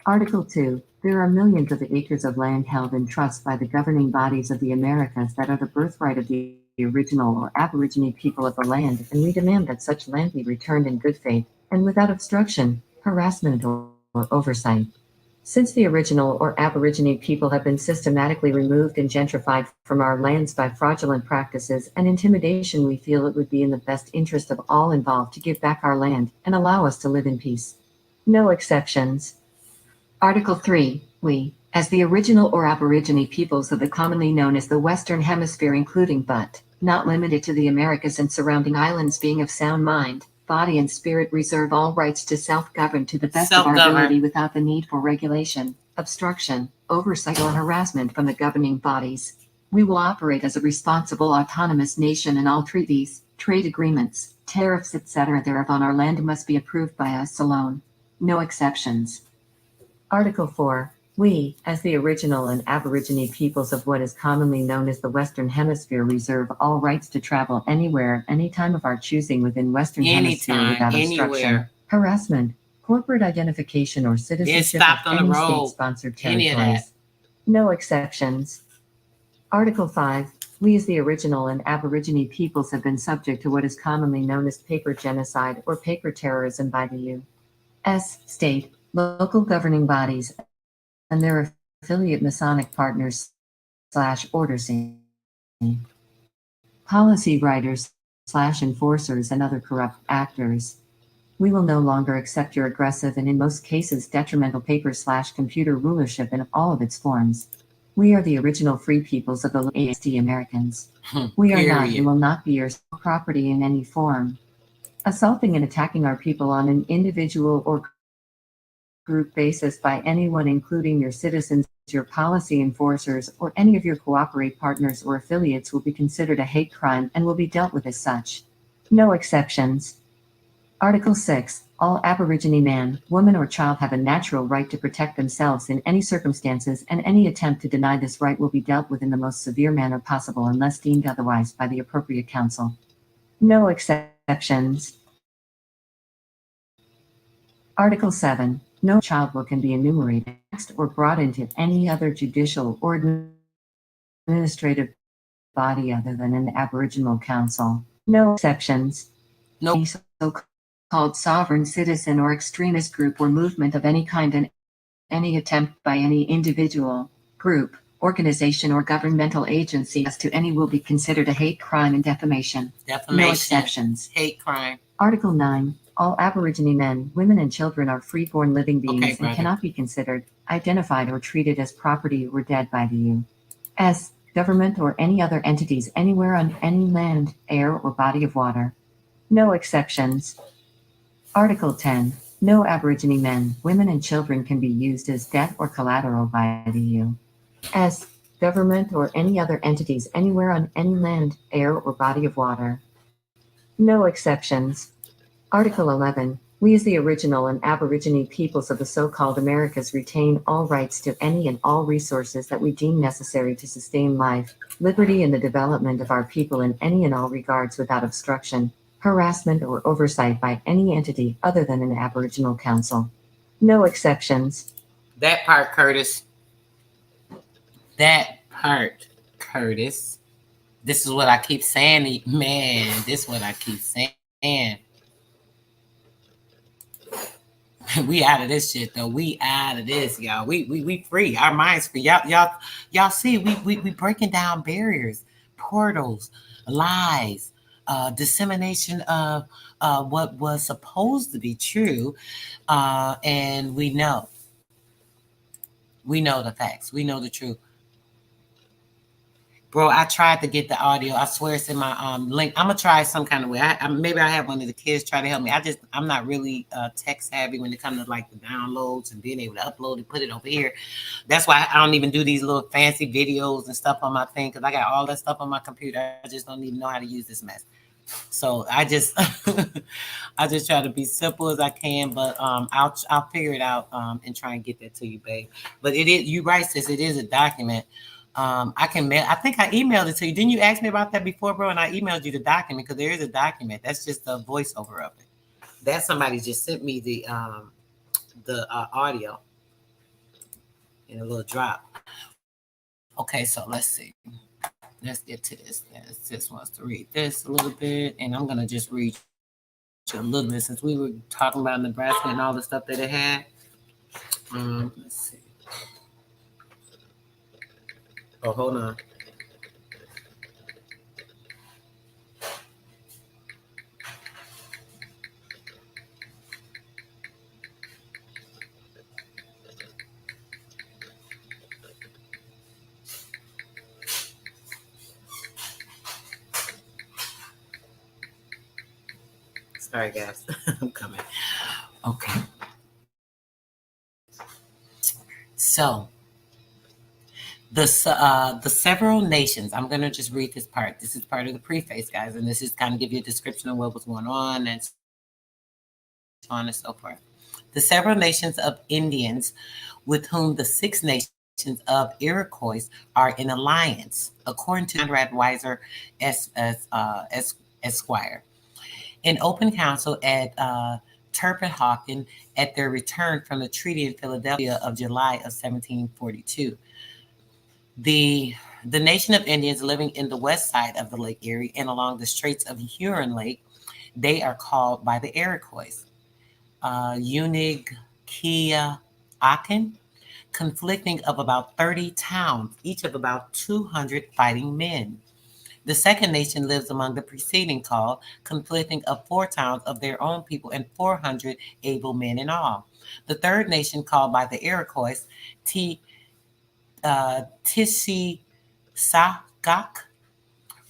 Article 2. There are millions of acres of land held in trust by the governing bodies of the Americas that are the birthright of the original or Aborigine people of the land, and we demand that such land be returned in good faith, and without obstruction, harassment, or oversight. Since the original or Aborigine people have been systematically removed and gentrified from our lands by fraudulent practices and intimidation, we feel it would be in the best interest of all involved to give back our land and allow us to live in peace. No exceptions. Article 3. We, as the original or Aborigine peoples of the commonly known as the Western Hemisphere, including but not limited to the Americas and surrounding islands, being of sound mind, body, and spirit, reserve all rights to self-govern to the best of our ability without the need for regulation, obstruction, oversight, or harassment from the governing bodies. We will operate as a responsible autonomous nation, and all treaties, trade agreements, tariffs, etc. thereof on our land must be approved by us alone. No exceptions. Article 4. We, as the original and Aborigine peoples of what is commonly known as the Western Hemisphere, reserve all rights to travel anywhere, any time of our choosing within Western Hemisphere without obstruction, harassment, corporate identification, or citizenship of any state-sponsored territories. No exceptions. Article 5. We as the original and Aborigine peoples have been subject to what is commonly known as paper genocide or paper terrorism by the U.S. state, local governing bodies, and their affiliate Masonic partners / orders, policy writers / enforcers, and other corrupt actors. We will no longer accept your aggressive and in most cases detrimental paper / computer rulership in all of its forms. We are the original free peoples of the ASD Americans. We are not and will not be your property in any form. Assaulting and attacking our people on an individual or group basis by anyone, including your citizens, your policy enforcers, or any of your cooperate partners or affiliates, will be considered a hate crime and will be dealt with as such. No exceptions. Article 6. All Aborigine man, woman, or child have a natural right to protect themselves in any circumstances, and any attempt to deny this right will be dealt with in the most severe manner possible unless deemed otherwise by the appropriate council. No exceptions. Article 7. No child will can be enumerated or brought into any other judicial or administrative body other than an Aboriginal council. No exceptions. Nope. Any so-called sovereign citizen or extremist group or movement of any kind, and any attempt by any individual, group, organization, or governmental agency as to any will be considered a hate crime and defamation. No exceptions. Hate crime. Article 9. All Aborigine men, women, and children are free-born living beings and cannot be considered, identified, or treated as property or dead by the U.S. government or any other entities anywhere on any land, air, or body of water. No exceptions. Article 10. No Aborigine men, women, and children can be used as debt or collateral by the U.S. government or any other entities anywhere on any land, air, or body of water. No exceptions. Article 11. We as the original and Aborigine peoples of the so-called Americas retain all rights to any and all resources that we deem necessary to sustain life, liberty, and the development of our people in any and all regards without obstruction, harassment, or oversight by any entity other than an Aboriginal council. No exceptions. That part, Curtis. That part, Curtis. This is what I keep saying, man. This is what I keep saying. We out of this shit though. We out of this, y'all. We free. Our minds free. Y'all see, we breaking down barriers, portals, lies, dissemination of what was supposed to be true, and we know the facts. We know the truth. Bro, I tried to get the audio. I swear it's in my link. I'm gonna try some kind of way. Maybe I have one of the kids try to help me. I'm not really tech savvy when it comes to like the downloads and being able to upload and put it over here. That's why I don't even do these little fancy videos and stuff on my thing, because I got all that stuff on my computer. I just don't even know how to use this mess. So I just I just try to be simple as I can, but I'll figure it out and try and get that to you, babe. But it is, you right, sis, it is a document. I think I emailed it to you. Didn't you ask me about that before, bro? And I emailed you the document, because there is a document. That's just the voiceover of it. That somebody just sent me the audio in a little drop. Okay, so let's see. Let's get to this. Sis wants to read this a little bit, and I'm gonna just read a little bit since we were talking about Nebraska and all the stuff that it had. Let's see. Oh, hold on. Sorry, guys. I'm coming. Okay. So the several nations. I'm gonna just read this part. This is part of the preface, guys, and this is kind of give you a description of what was going on and so on and so forth. The several nations of Indians, with whom the six nations of Iroquois are in alliance, according to Conrad Weiser, Esquire, in open council at Turpenhofen at their return from the Treaty in Philadelphia of July of 1742. The the nation of Indians living in the west side of the Lake Erie and along the Straits of Huron Lake, they are called by the Iroquois Unig Kia Akin, conflicting of about 30 towns, each of about 200 fighting men. The second nation lives among the preceding called, conflicting of 4 towns of their own people and 400 able men in all. The third nation, called by the Iroquois Tisisakak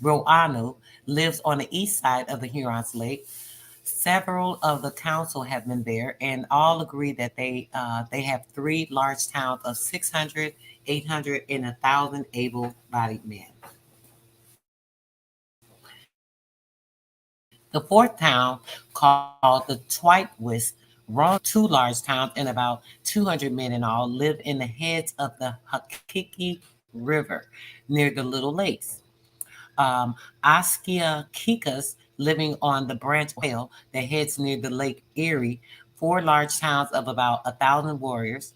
Roanu, lives on the east side of the Hurons Lake. Several of the council have been there, and all agree that they have 3 large towns of 600, 800, and 1,000 able-bodied men. The fourth town, called the Twightwist, Ron, 2 large towns and about 200 men in all, live in the heads of the Hakiki River near the Little Lakes. Askia Kikas, living on the branch Ohio that heads near the Lake Erie, 4 large towns of about 1,000 warriors.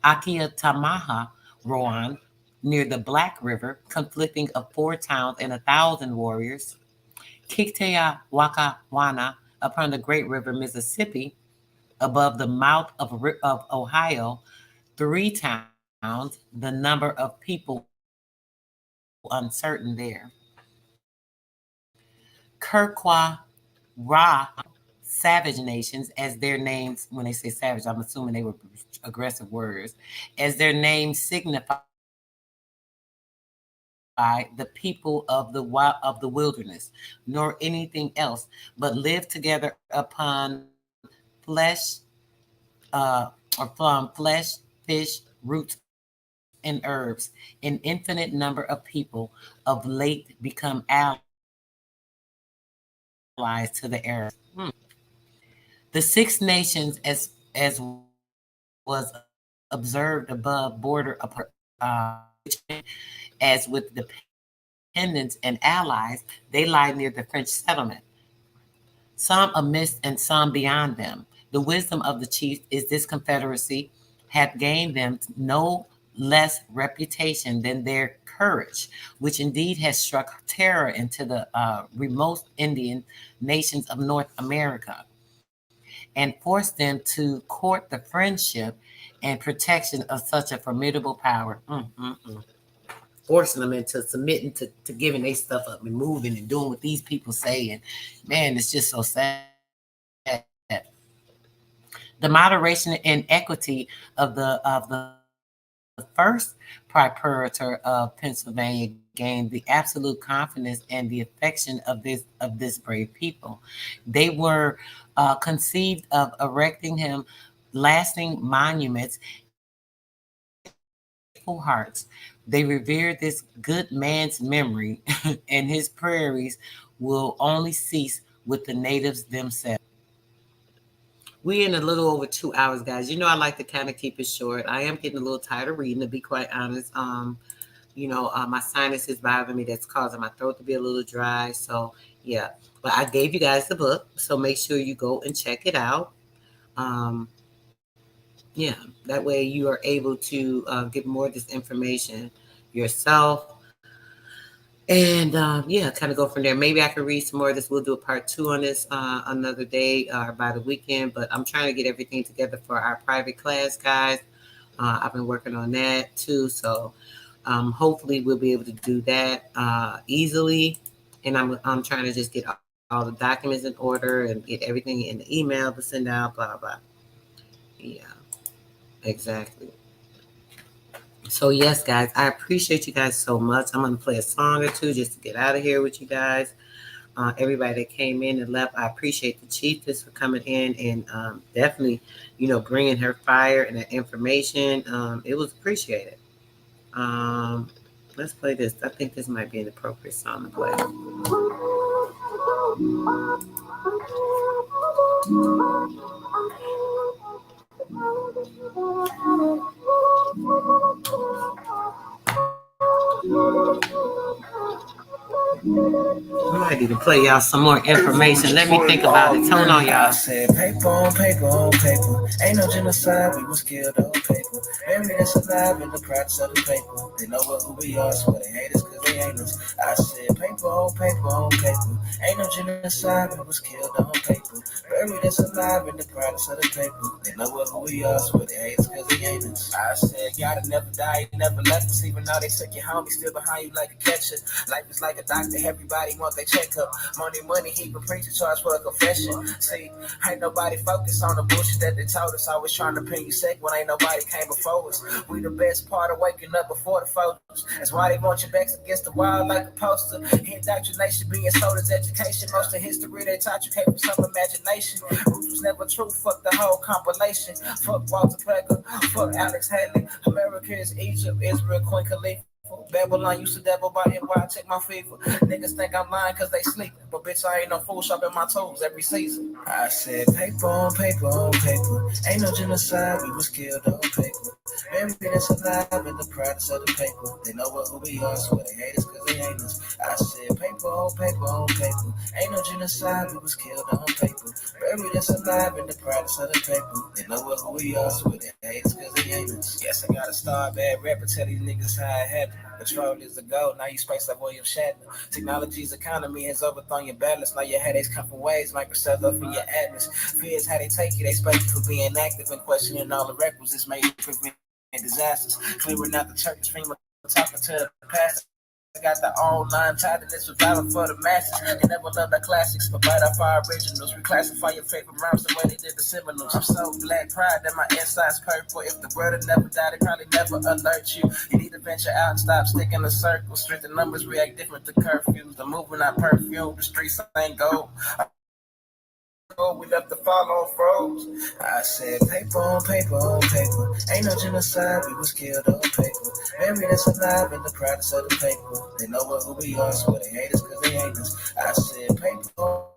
Akia Tamaha Roan, near the Black River, conflicting of 4 towns and 1,000 warriors. Kiktea Wakawana, upon the great river Mississippi, above the mouth of Ohio, 3 towns, the number of people uncertain there. Kirkwa Ra, savage nations, as their names, when they say savage, I'm assuming they were aggressive words, as their names signify the people of of the wilderness, nor anything else, but live together upon flesh, or from flesh, fish, roots, and herbs. An infinite number of people of late become allies to the Arabs. The 6 nations, as was observed above, border upon as with dependents and allies, they lie near the French settlement, some amidst and some beyond them. The wisdom of the chief is this confederacy hath gained them no less reputation than their courage, which indeed has struck terror into the remote Indian nations of North America and forced them to court the friendship and protection of such a formidable power. Forcing them into submitting to giving their stuff up and moving and doing what these people say. And man, it's just so sad. The moderation and equity of the first proprietor of Pennsylvania gained the absolute confidence and the affection of this brave people. They were conceived of erecting him lasting monuments in their faithful hearts. They revered this good man's memory, and his prairies will only cease with the natives themselves. We in a little over 2 hours, guys. You know I like to kind of keep it short. I am getting a little tired of reading, to be quite honest. My sinus is bothering me. That's causing my throat to be a little dry. So yeah, but I gave you guys the book, so make sure you go and check it out. Um, yeah, that way you are able to get more of this information yourself. And yeah, kind of go from there. Maybe I can read some more of this. We'll do a part 2 on this another day or by the weekend. But I'm trying to get everything together for our private class, guys. I've been working on that too. So hopefully we'll be able to do that easily. And I'm trying to just get all the documents in order and get everything in the email to send out, blah, blah. Yeah, exactly. So yes, guys, I appreciate you guys so much. I'm gonna play a song or two just to get out of here with you guys. everybody that came in and left. I appreciate the chiefess for coming in and definitely, bringing her fire and the information. It was appreciated. Um, let's play this. I think this might be an appropriate song to play. I might need to play y'all some more information. Let me think about it. Hold on, y'all. I said paper on paper on paper. Ain't no genocide, we was killed on paper. Buried us alive in the products of the paper. They know what who we are, so they hate us cause they ain't us. I said paper on paper on paper. Ain't no genocide, we was killed on paper. Buried us alive in the products of the paper. They know what who we are, so they hate us cause they ain't us. I said gotta never die, you never left us. Even though they took your home, we still behind you like a catcher. Life is like a doctor, everybody want their checkup. Money, money, he been preaching, charge for a confession. See, ain't nobody focused on the bullshit that they told us. Always trying to pin you sick when ain't nobody came before us. We the best part of waking up before the photos. That's why they want your backs against the wall like a poster. Indoctrination being sold as education. Most of history they taught you came from some imagination. Roots was never true, fuck the whole compilation. Fuck Walter Plecker, fuck Alex Haley. America is Egypt, Israel, Queen Khalifa. Babylon used to devil by it while I check my fever. Niggas think I'm lying cause they sleeping. But bitch, I ain't no fool shopping my toes every season. I said paper on paper on paper. Ain't no genocide, we was killed on paper. Buried us alive in the products of the paper. They know what who we are, so they hate us cause they ain't us. I said paper on paper on paper. Ain't no genocide, we was killed on paper. Buried us alive in the products of the paper. They know what who we are, so they hate us cause they ain't us. Yes, I gotta start bad rapper, tell these niggas how it happened. Control is the goal, now you space like William Shatner. Technology's economy has overthrown your balance. Now your headaches come from ways Microsoft up in your atmosphere. How they take you, they space you for being active and questioning all the requisites made to prevent disasters. Clearing out the church stream of talking to the pastor. Got the online title that's valid for the masses. They never loved the classics, but bite off our originals. Reclassify your favorite rhymes the way they did the Seminoles. I'm so black pride that my inside's purple. If the world had never died, it probably never alert you. You need to venture out and stop sticking in circles. Strength and numbers react different to curfews. The movement not perfume, the streets ain't gold. We left the fall on froze. I said paper on paper on paper. Ain't no genocide, we was killed on paper. Buried us alive in the products of the paper. They know what who we are, so they hate us cause they ain't us. I said paper on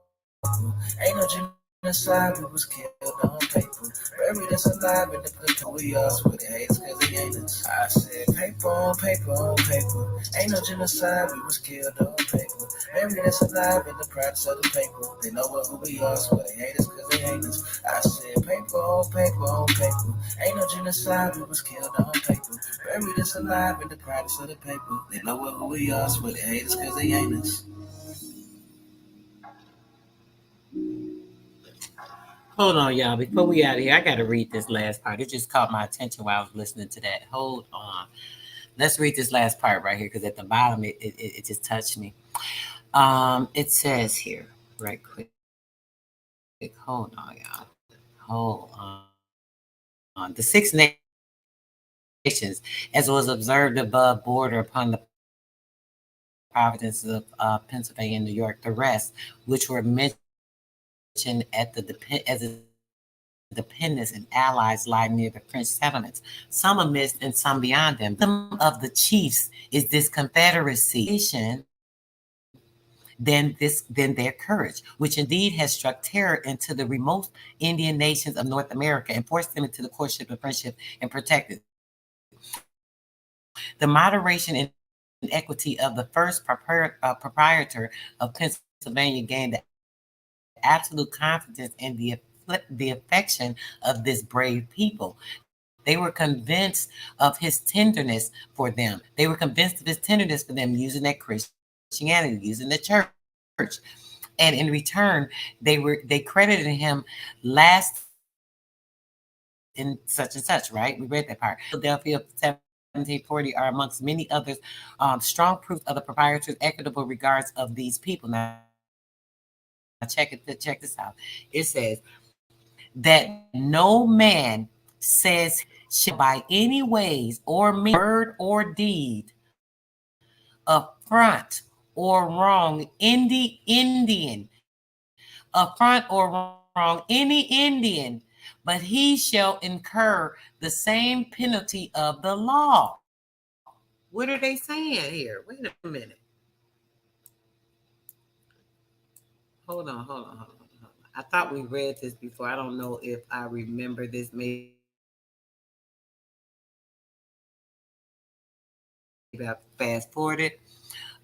paper. Ain't no genocide, we was killed on paper. Buried us alive in the paper we are, so they hate us cause they ain't us. I said paper on paper on paper. Ain't no genocide, we was killed on paper. Buried us alive in the products of the paper. They know what who we are, so they hate us cause they ain't us. I said paper on paper on paper. Ain't no genocide, we was killed on paper. Buried us alive in the products of the paper. They know what who we are, so they hate us cause they ain't us. Hold on, y'all. Before we out of here, I got to read this last part. It just caught my attention while I was listening to that. Hold on. Let's read this last part right here because at the bottom, it just touched me. It says here, right quick. Hold on, y'all. Hold on. The Six Nations, as was observed above border upon the provinces of Pennsylvania and New York, the rest, which were mentioned at as a dependents and allies lie near the French settlements, some amidst and some beyond them. Some of the chiefs is this confederacy than their courage, which indeed has struck terror into the remote Indian nations of North America and forced them into the courtship and friendship and protected. The moderation and equity of the first proprietor of Pennsylvania gained the absolute confidence in the affection of this brave people. They were convinced of his tenderness for them. They were convinced of his tenderness for them using that Christianity, using the church. And in return, they credited him last in such and such, right? We read that part. Philadelphia 1740 are amongst many others strong proof of the proprietor's equitable regards of these people. Now check this out. It says that no man says shall by any ways or means, word or deed affront or wrong any Indian, affront or wrong any Indian, but he shall incur the same penalty of the law. What are they saying here? Wait a minute. Hold on. I thought we read this before. I don't know if I remember this. Maybe I fast forwarded.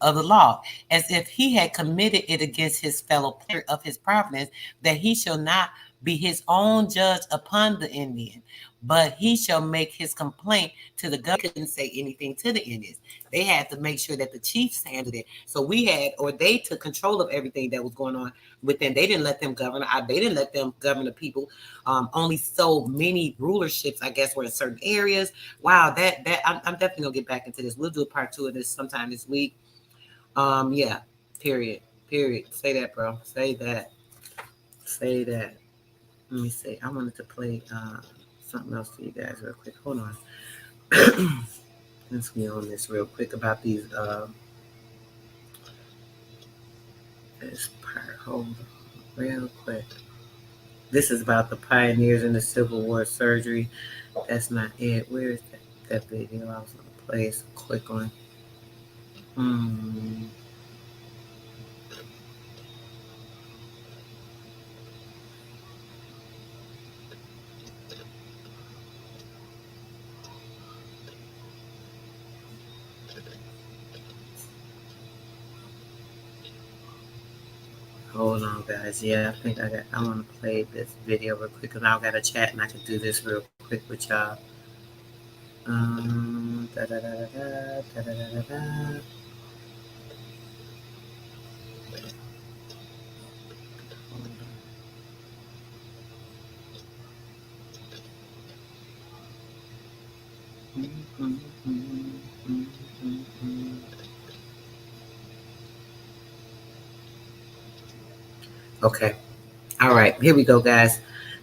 Of the law, as if he had committed it against his fellow player of his providence, that he shall not be his own judge upon the Indian, but he shall make his complaint to the governor. They couldn't say anything to the Indians. They had to make sure that the chiefs handled it. So we had, or they took control of everything that was going on within. They didn't let them govern. They didn't let them govern the people. Only so many rulerships, I guess, were in certain areas. Wow, that I'm definitely gonna get back into this. We'll do a part two of this sometime this week. Yeah, period. Period. Say that, bro. Say that. Say that. Let me see. I wanted to play something else for you guys real quick. Hold on. Let's be on this real quick about these this part. Hold on real quick. This is about the pioneers in the Civil War surgery. That's not it. Where is that video? I was gonna play it. Quick one. Hmm. Hold on, guys. Yeah, I think I want to play this video real quick because I got a chat and I can do this real quick with y'all. Da da da da da da da da da. Okay. All right. Here we go, guys.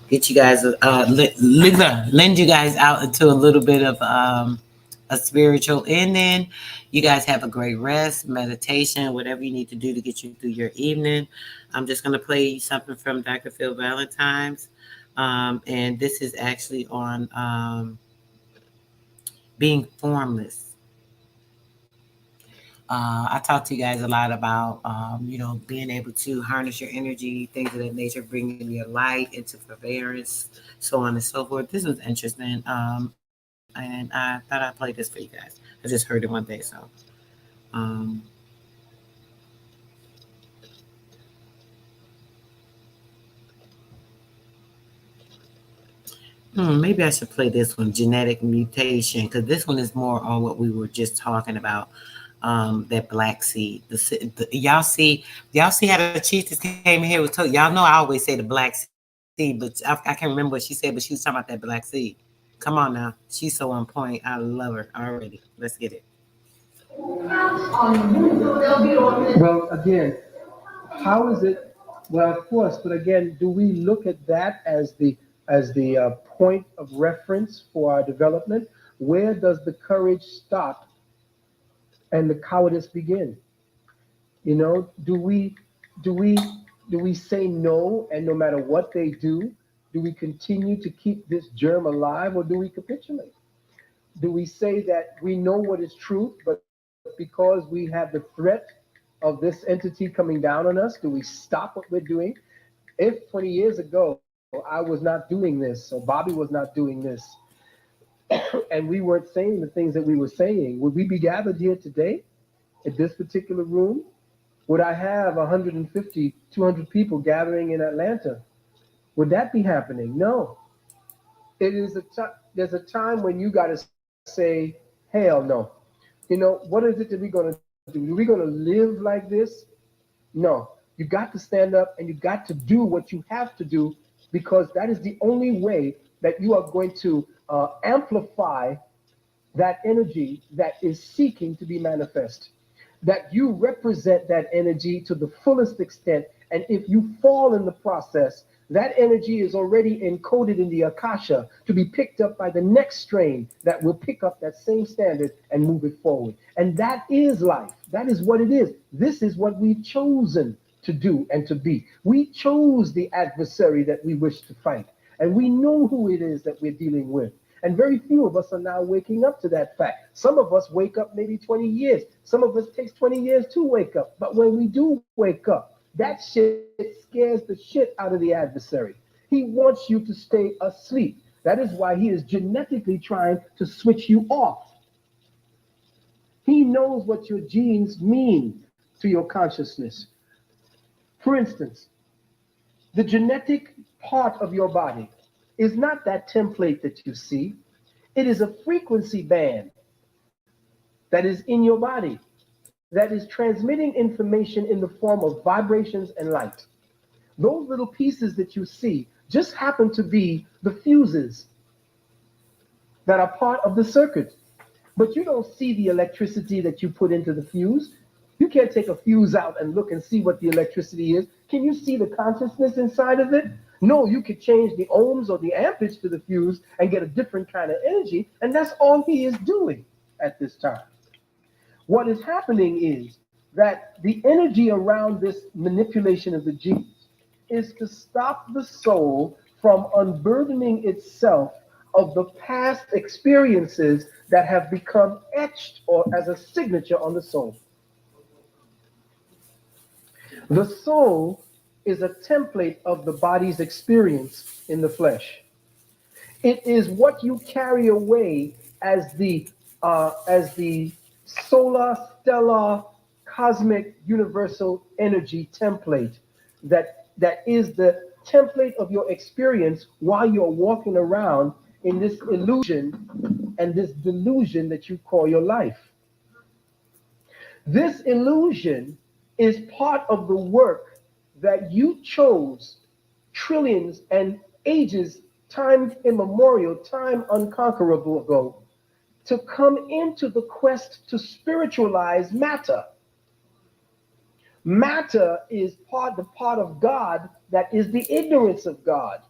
Get you guys lend you guys out into a little bit of a spiritual ending. You guys have a great rest, meditation, whatever you need to do to get you through your evening. I'm just gonna play something from Dr. Phil Valentine's, and this is actually on being formless. I talked to you guys a lot about, being able to harness your energy, things of that nature, bringing your light into forbearance, so on and so forth. This was interesting, and I thought I'd play this for you guys. I just heard it one day, so. Um, Maybe I should play this one, genetic mutation, because this one is more on what we were just talking about. That black seed. Y'all see how the chief just came in here with told y'all know I always say the black seed, but I can't remember what she said, but she was talking about that black seed. Come on now, she's so on point. I love her already. Let's get it. Well, again, how is it? Well, of course, but again, do we look at that as the point of reference for our development? Where does the courage stop and the cowardice begin? You know, do we do we say no, and no matter what they do we continue to keep this germ alive, or do we capitulate? Do we say that we know what is truth, but because we have the threat of this entity coming down on us, do we stop what we're doing? If 20 years ago I was not doing this, or Bobby was not doing this, and we weren't saying the things that we were saying, would we be gathered here today at this particular room? Would I have 150, 200 people gathering in Atlanta? Would that be happening? No. It is there's a time when you got to say, hell no. What is it that we're going to do? Are we going to live like this? No. You got to stand up and you got to do what you have to do, because that is the only way that you are going to amplify that energy that is seeking to be manifest. That you represent that energy to the fullest extent. And if you fall in the process, That energy is already encoded in the akasha to be picked up by the next strain that will pick up that same standard and move it forward. And that is life. That is what it is. This is what we've chosen to do and to be. We chose the adversary that we wish to fight, and we know who it is that we're dealing with. And very few of us are now waking up to that fact. Some of us wake up maybe 20 years. Some of us takes 20 years to wake up. But when we do wake up, that shit scares the shit out of the adversary. He wants you to stay asleep. That is why he is genetically trying to switch you off. He knows what your genes mean to your consciousness. For instance, the genetic part of your body is not that template that you see. It is a frequency band that is in your body that is transmitting information in the form of vibrations and light. Those little pieces that you see just happen to be the fuses that are part of the circuit. But you don't see the electricity that you put into the fuse. You can't take a fuse out and look and see what the electricity is. Can you see the consciousness inside of it? No, you could change the ohms or the amperage to the fuse and get a different kind of energy, and that's all he is doing at this time. What is happening is that the energy around this manipulation of the genes is to stop the soul from unburdening itself of the past experiences that have become etched or as a signature on the soul. The soul is a template of the body's experience in the flesh. It is what you carry away as the solar, stellar, cosmic, universal energy template that is the template of your experience while you're walking around in this illusion and this delusion that you call your life. This illusion is part of the work that you chose trillions and ages, time immemorial, time unconquerable ago, to come into the quest to spiritualize matter. Matter is the part of God that is the ignorance of God.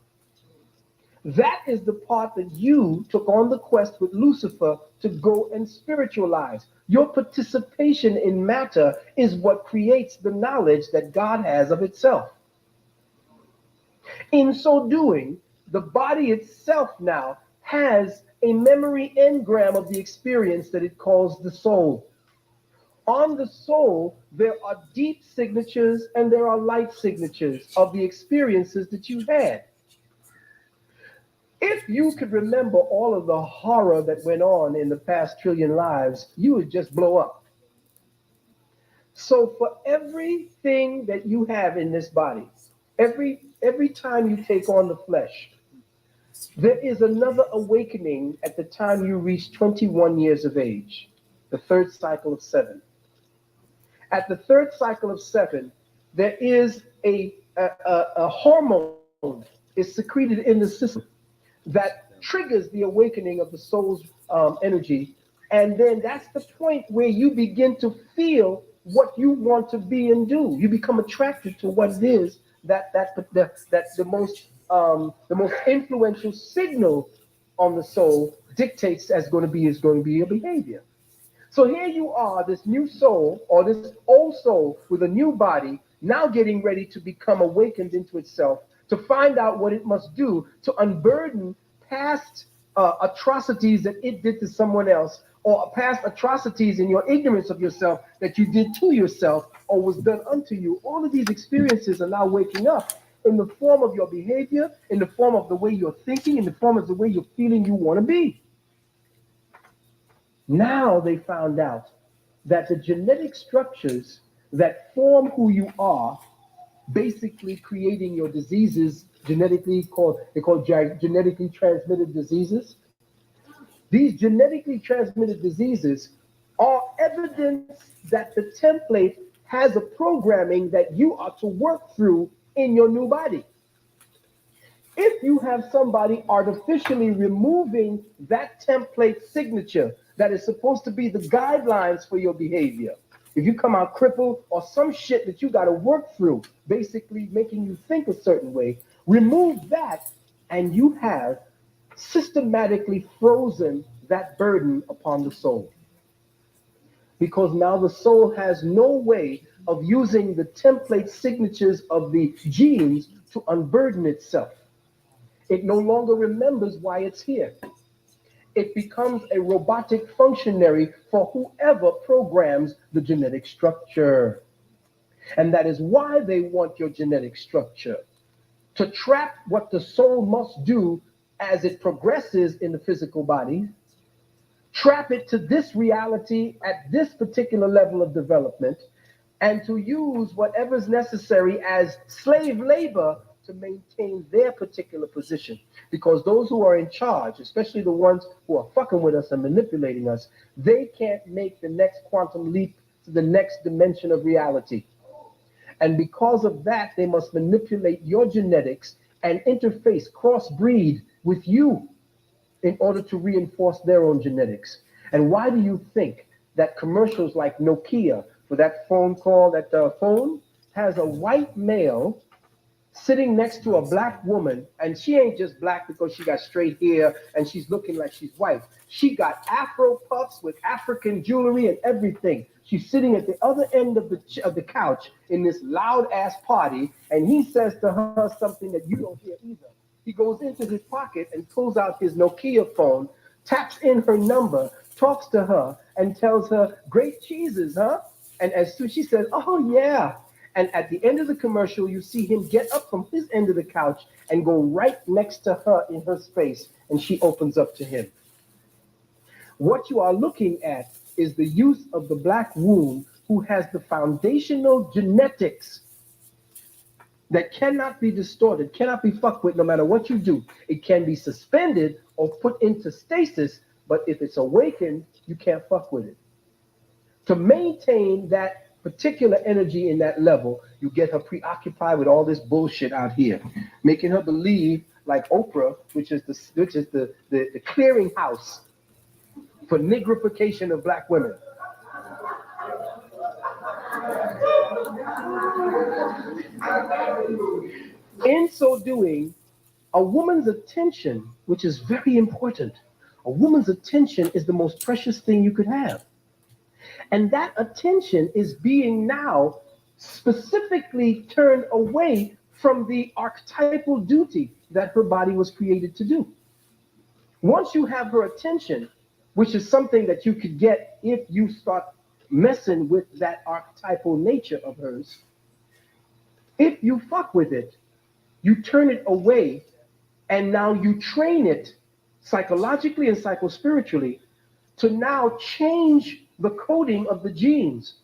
That is the part that you took on the quest with Lucifer to go and spiritualize. Your participation in matter is what creates the knowledge that God has of itself. In so doing, the body itself now has a memory engram of the experience that it calls the soul. On the soul, there are deep signatures and there are light signatures of the experiences that you had. If you could remember all of the horror that went on in the past trillion lives, you would just blow up. So for everything that you have in this body, every time you take on the flesh, there is another awakening at the time you reach 21 years of age, the third cycle of 7. At the third cycle of 7, there is a hormone is secreted in the system that triggers the awakening of the soul's energy. And then that's the point where you begin to feel what you want to be and do. You become attracted to what it is that the most influential signal on the soul dictates is going to be your behavior. So here you are, this new soul or this old soul with a new body, now getting ready to become awakened into itself, to find out what it must do to unburden past atrocities that it did to someone else, or past atrocities in your ignorance of yourself that you did to yourself or was done unto you. All of these experiences are now waking up in the form of your behavior, in the form of the way you're thinking, in the form of the way you're feeling you want to be. Now they found out that the genetic structures that form who you are, basically creating your diseases, genetically genetically transmitted diseases. These genetically transmitted diseases are evidence that the template has a programming that you are to work through in your new body. If you have somebody artificially removing that template signature that is supposed to be the guidelines for your behavior, if you come out crippled or some shit that you got to work through, basically making you think a certain way, Remove that, and you have systematically frozen that burden upon the soul. Because now the soul has no way of using the template signatures of the genes to unburden itself. It no longer remembers why it's here. It becomes a robotic functionary for whoever programs the genetic structure. And that is why they want your genetic structure, to trap what the soul must do as it progresses in the physical body, trap it to this reality at this particular level of development, and to use whatever's necessary as slave labor to maintain their particular position. Because those who are in charge, especially the ones who are fucking with us and manipulating us, they can't make the next quantum leap to the next dimension of reality. And because of that, they must manipulate your genetics and interface, crossbreed with you in order to reinforce their own genetics. And why do you think that commercials like Nokia for that phone call, that phone has a white male sitting next to a black woman, and she ain't just black because she got straight hair and she's looking like she's white. She got Afro puffs with African jewelry and everything. She's sitting at the other end of the couch in this loud ass party, and he says to her something that you don't hear either. He goes into his pocket and pulls out his Nokia phone, taps in her number, talks to her, and tells her, "Great cheeses, huh?" And as soon as she says, "Oh yeah," and at the end of the commercial, you see him get up from his end of the couch and go right next to her in her space, and she opens up to him. What you are looking at is the use of the black womb, who has the foundational genetics that cannot be distorted, cannot be fucked with no matter what you do. It can be suspended or put into stasis, but if it's awakened, you can't fuck with it. To maintain that particular energy in that level, you get her preoccupied with all this bullshit out here, making her believe, like Oprah, which is the clearinghouse for nigrification of black women. In so doing, a woman's attention, which is very important, a woman's attention is the most precious thing you could have. And that attention is being now specifically turned away from the archetypal duty that her body was created to do. Once you have her attention, which is something that you could get if you start messing with that archetypal nature of hers, if you fuck with it, you turn it away, and now you train it psychologically and psychospiritually to now change the coding of the genes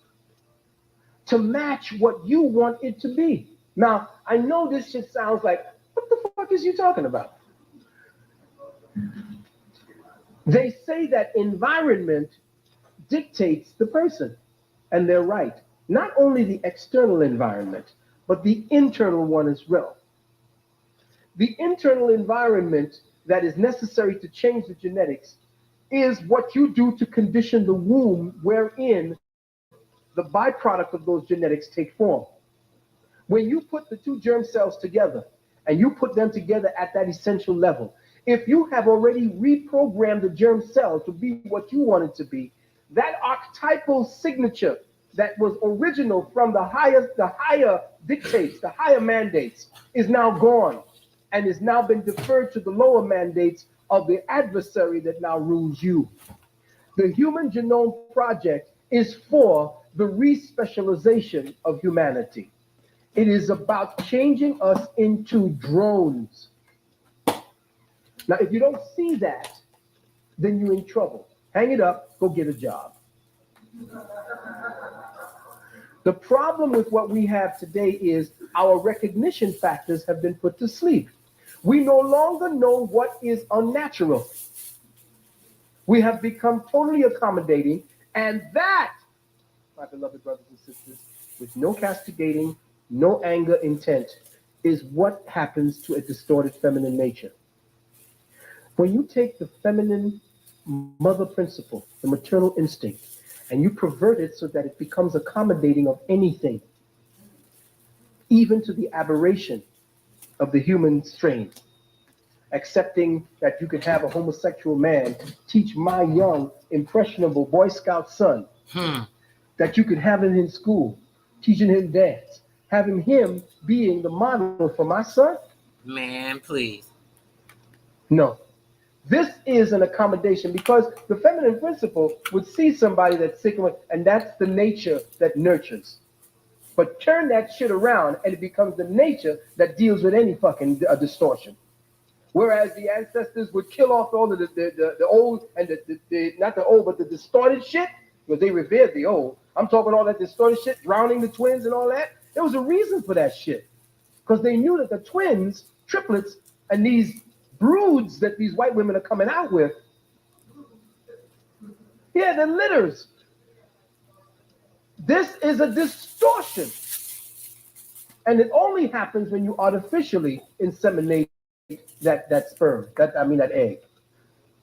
to match what you want it to be. Now, I know this shit sounds like, what the fuck is you talking about? They say that environment dictates the person, and they're right. Not only the external environment, but the internal one as well. The internal environment that is necessary to change the genetics is what you do to condition the womb wherein the byproduct of those genetics take form. When you put the two germ cells together and you put them together at that essential level, if you have already reprogrammed the germ cell to be what you want it to be, that archetypal signature that was original from the higher dictates, the higher mandates, is now gone and has now been deferred to the lower mandates of the adversary that now rules you. The Human Genome Project is for the respecialization of humanity. It is about changing us into drones. Now, if you don't see that, then you're in trouble. Hang it up, go get a job. The problem with what we have today is our recognition factors have been put to sleep. We no longer know what is unnatural. We have become totally accommodating, and that, my beloved brothers and sisters, with no castigating, no anger intent, is what happens to a distorted feminine nature. When you take the feminine mother principle, the maternal instinct, and you pervert it so that it becomes accommodating of anything, even to the aberration, of the human strain. Accepting that you could have a homosexual man teach my young, impressionable Boy Scout son, that you could have him in school, teaching him dance, having him being the model for my son? Man, please. No. This is an accommodation because the feminine principle would see somebody that's sick, and that's the nature that nurtures. But turn that shit around and it becomes the nature that deals with any fucking distortion. Whereas the ancestors would kill off all of the old and not the old, but the distorted shit, because they revered the old. I'm talking all that distorted shit, drowning the twins and all that. There was a reason for that shit. Because they knew that the twins, triplets, and these broods that these white women are coming out with, yeah, they're litters. This is a distortion. And it only happens when you artificially inseminate that sperm, that egg.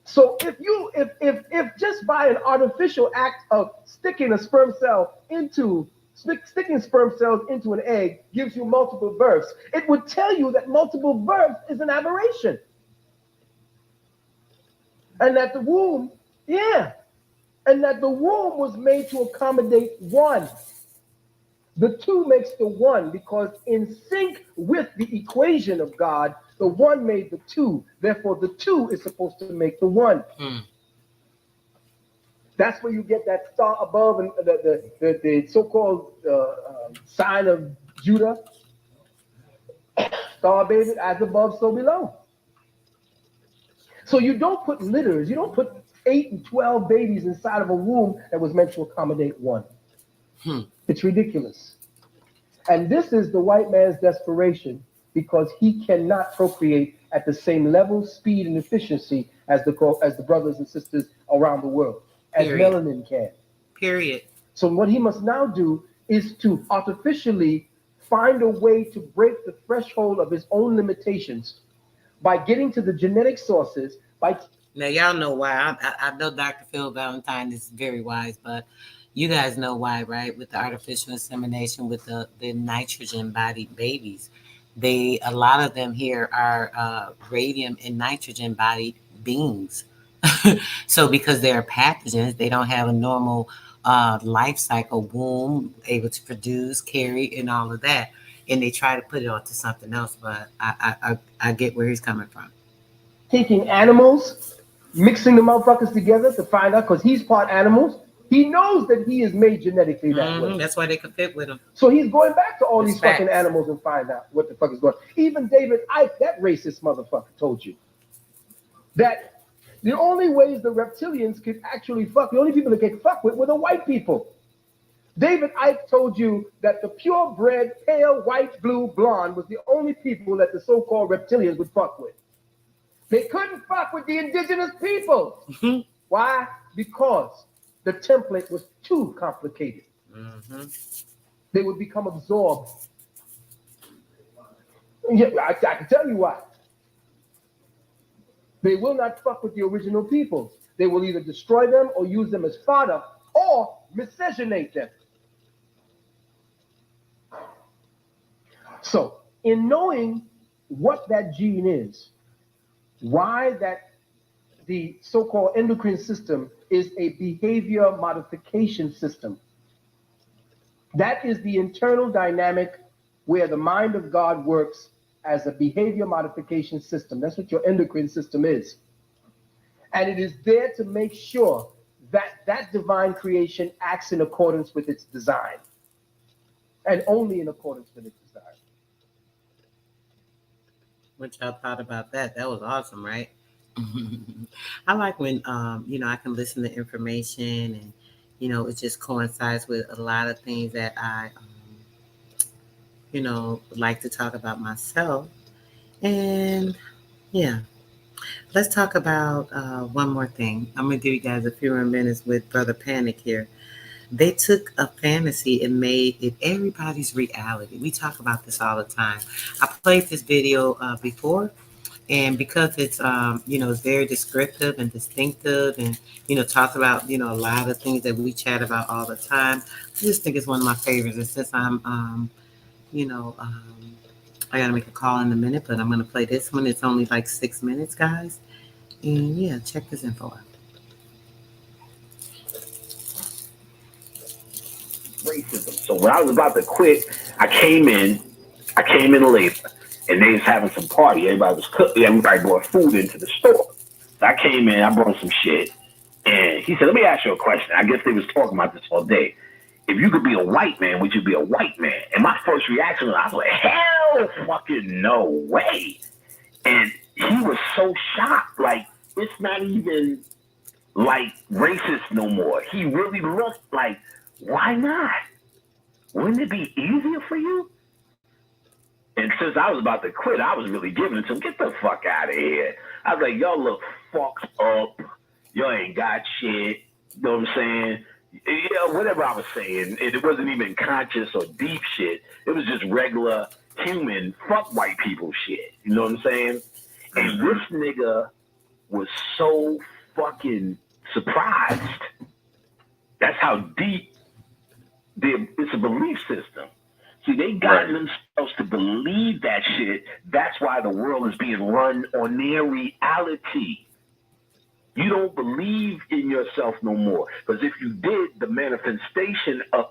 So if just by an artificial act of sticking sperm cells into an egg gives you multiple births, it would tell you that multiple births is an aberration. And that the womb, and that the womb was made to accommodate one. The two makes the one because in sync with the equation of God, the one made the two. Therefore, the two is supposed to make the one. That's where you get that star above and the so-called sign of Judah. Star baby, as above, so below. So you don't put litters. You don't put 8 and 12 babies inside of a womb that was meant to accommodate one. It's ridiculous. And this is the white man's desperation because he cannot procreate at the same level, speed, and efficiency as the brothers and sisters around the world, as melanin can. Period. So what he must now do is to artificially find a way to break the threshold of his own limitations by getting to the genetic sources. Now, y'all know why. I know Dr. Phil Valentine is very wise, but you guys know why, right? With the artificial insemination, with the nitrogen-bodied babies. A lot of them here are radium and nitrogen-bodied beings. So because they're pathogens, they don't have a normal life cycle, womb, able to produce, carry, and all of that. And they try to put it onto something else, but I get where he's coming from. Taking animals, mixing the motherfuckers together to find out, because he's part animals. He knows that he is made genetically that way. That's why they can fit with him. So he's going back to all these fucking animals and find out what the fuck is going on. Even David Icke, that racist motherfucker, told you that the only ways the reptilians could actually fuck, the only people that get fucked with were the white people. David Icke told you that the purebred, pale, white, blue, blonde was the only people that the so-called reptilians would fuck with. They couldn't fuck with the indigenous people. Why? Because the template was too complicated. They would become absorbed. Yeah, I can tell you why. They will not fuck with the original peoples. They will either destroy them or use them as fodder or miscegenate them. So, in knowing what that gene is, why that the so-called endocrine system is a behavior modification system. That is the internal dynamic where the mind of God works as a behavior modification system. That's what your endocrine system is. And it is there to make sure that that divine creation acts in accordance with its design. And only in accordance with its design. What y'all thought about that? That was awesome, right? I like when I can listen to information and it just coincides with a lot of things that I like to talk about myself. And yeah, let's talk about one more thing. I'm gonna give you guys a few more minutes with Brother Panic here. They took a fantasy and made it everybody's reality. We talk about this all the time. I played this video before, and because it's it's very descriptive and distinctive, and talks about a lot of things that we chat about all the time. I just think it's one of my favorites. And since I'm I gotta make a call in a minute, but I'm gonna play this one. It's only like 6 minutes, guys. And yeah, check this info out. Racism. So when I was about to quit, I came in late, and they was having some party. Everybody was cooking. Everybody brought food into the store. So I came in, I brought some shit, and he said, "Let me ask you a question." I guess they was talking about this all day. If you could be a white man, would you be a white man? And my first reaction was, I was like, hell fucking no way. And he was so shocked, like, it's not even like racist no more. He really looked like, why not? Wouldn't it be easier for you? And since I was about to quit, I was really giving it to him. Get the fuck out of here. I was like, y'all look fucked up. Y'all ain't got shit. You know what I'm saying? Yeah, whatever I was saying. It wasn't even conscious or deep shit. It was just regular human fuck white people shit. You know what I'm saying? And this nigga was so fucking surprised. That's how deep it's a belief system. See, they gotten themselves to believe that shit. That's why the world is being run on their reality. You don't believe in yourself no more. Because if you did, the manifestation of...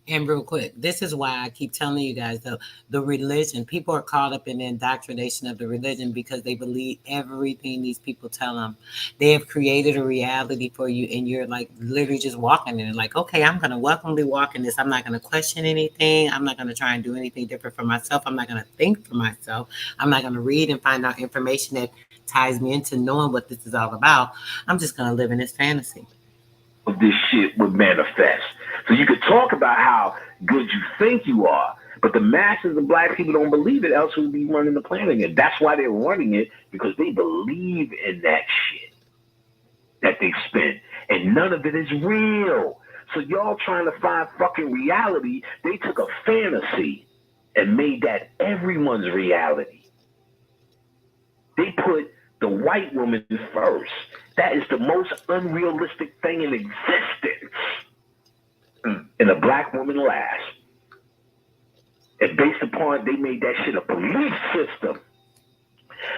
And real quick, this is why I keep telling you guys, the religion, people are caught up in the indoctrination of the religion because they believe everything these people tell them. They have created a reality for you, and you're like literally just walking in it. Like, okay, I'm going to welcomely walk in this. I'm not going to question anything. I'm not going to try and do anything different for myself. I'm not going to think for myself. I'm not going to read and find out information that ties me into knowing what this is all about. I'm just going to live in this fantasy. This shit would manifest. So you could talk about how good you think you are, but the masses of black people don't believe it, else we would be running the planet again. That's why they're running it, because they believe in that shit that they spin. And none of it is real. So y'all trying to find fucking reality, they took a fantasy and made that everyone's reality. They put the white woman first. That is the most unrealistic thing in existence. And a black woman last. And based upon, they made that shit a belief system.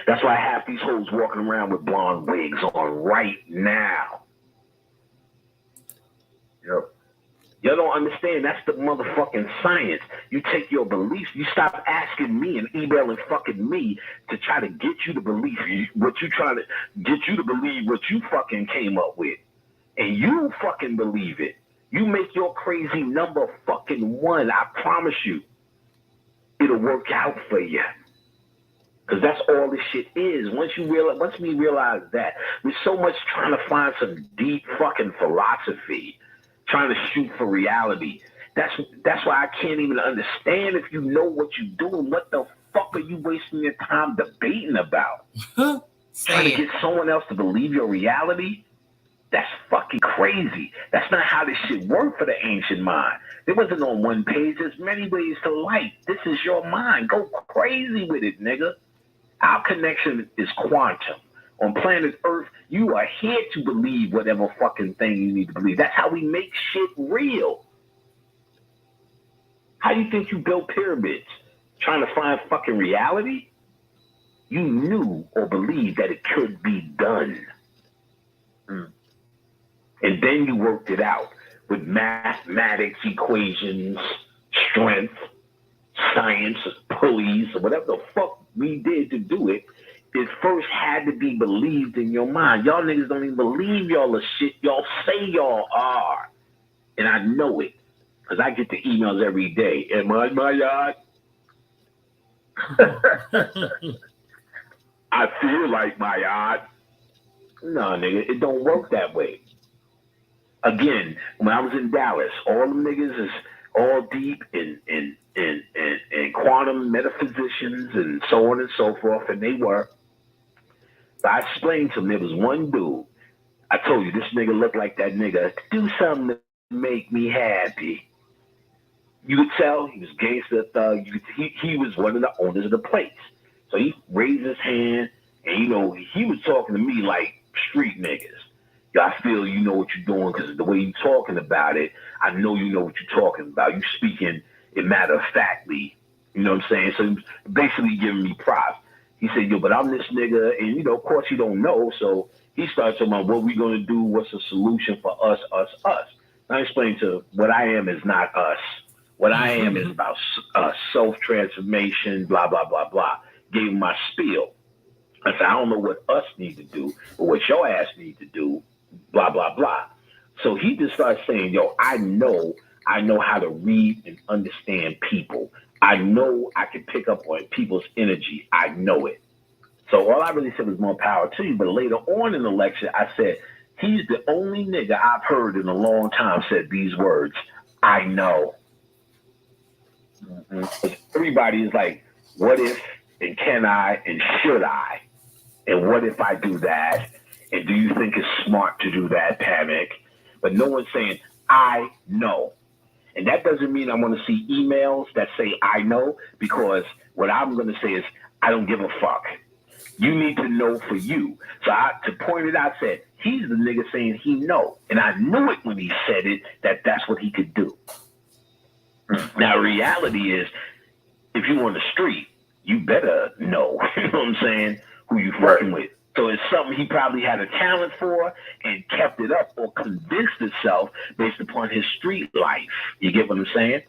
That's why half these hoes walking around with blonde wigs on right now. Yep. Y'all don't understand. That's the motherfucking science. You take your beliefs. You stop asking me and emailing fucking me to try to get you to believe what you trying to get you to believe what you fucking came up with. And you fucking believe it. You make your crazy number fucking one. I promise you. It'll work out for you. Because that's all this shit is. Once we realize that, we're so much trying to find some deep fucking philosophy, trying to shoot for reality. That's why I can't even understand if you know what you're doing. What the fuck are you wasting your time debating about? Trying to get someone else to believe your reality? That's fucking crazy. That's not how this shit worked for the ancient mind. There wasn't on one page. There's many ways to light. This is your mind. Go crazy with it, nigga. Our connection is quantum. On planet Earth, you are here to believe whatever fucking thing you need to believe. That's how we make shit real. How do you think you built pyramids? Trying to find fucking reality? You knew or believed that it could be done. And then you worked it out with mathematics, equations, strength, science, pulleys, or whatever the fuck we did to do it. It first had to be believed in your mind. Y'all niggas don't even believe y'all are shit. Y'all say y'all are. And I know it. Because I get the emails every day. Am I in my yard? I feel like my yard. No, nigga, it don't work that way. Again, when I was in Dallas, all them niggas is all deep in quantum metaphysicians and so on and so forth, and they were. But I explained to them, there was one dude. I told you, this nigga looked like that nigga. Do something to make me happy. You could tell he was gangster thug. He was one of the owners of the place. So he raised his hand, and he was talking to me like street niggas. I feel you know what you're doing because the way you're talking about it, I know you know what you're talking about. You speaking it matter-of-factly. You know what I'm saying? So basically giving me props. He said, yo, but I'm this nigga, and of course he don't know. So he starts talking about what we gonna do, what's the solution for us, us, us. And I explained to what I am is not us. What I am is about self transformation, blah blah blah blah. Gave him my spiel. I said, I don't know what us need to do, but what your ass need to do, blah blah blah. So he just started saying, yo, I know how to read and understand people. I know I can pick up on people's energy. I know it. So all I really said was more power to you. But later on in the lecture, I said, he's the only nigga I've heard in a long time said these words. I know. Everybody is like, what if, and can I, and should I? And what if I do that? And do you think it's smart to do that, Panic? But no one's saying, I know. And that doesn't mean I want to see emails that say I know, because what I'm going to say is I don't give a fuck. You need to know for you. So to point it out, I said, he's the nigga saying he know. And I knew it when he said it, that that's what he could do. Now, reality is, if you on the street, you better know, you know what I'm saying, who you fucking with. So it's something he probably had a talent for and kept it up or convinced itself based upon his street life. You get what I'm saying?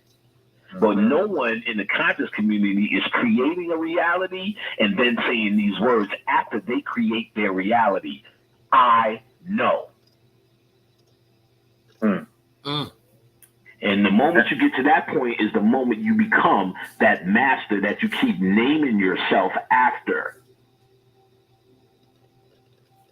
But no one in the conscious community is creating a reality and then saying these words after they create their reality. I know. And the moment you get to that point is the moment you become that master that you keep naming yourself after.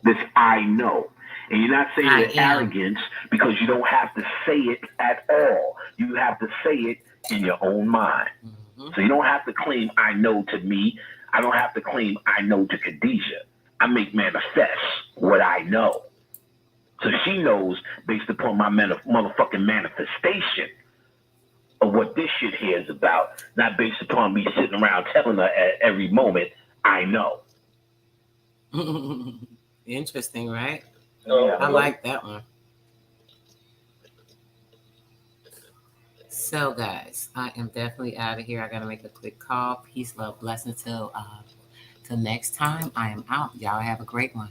This I know. And you're not saying it arrogance because you don't have to say it at all. You have to say it in your own mind. So you don't have to claim I know to me. I don't have to claim I know to Khadijah. I make manifest what I know. So she knows based upon my motherfucking manifestation of what this shit here is about, not based upon me sitting around telling her at every moment, I know. Interesting, right? Yeah. I like that one. So, guys, I am definitely out of here. I gotta make a quick call. Peace, love, blessings till next time. I am out. Y'all have a great one.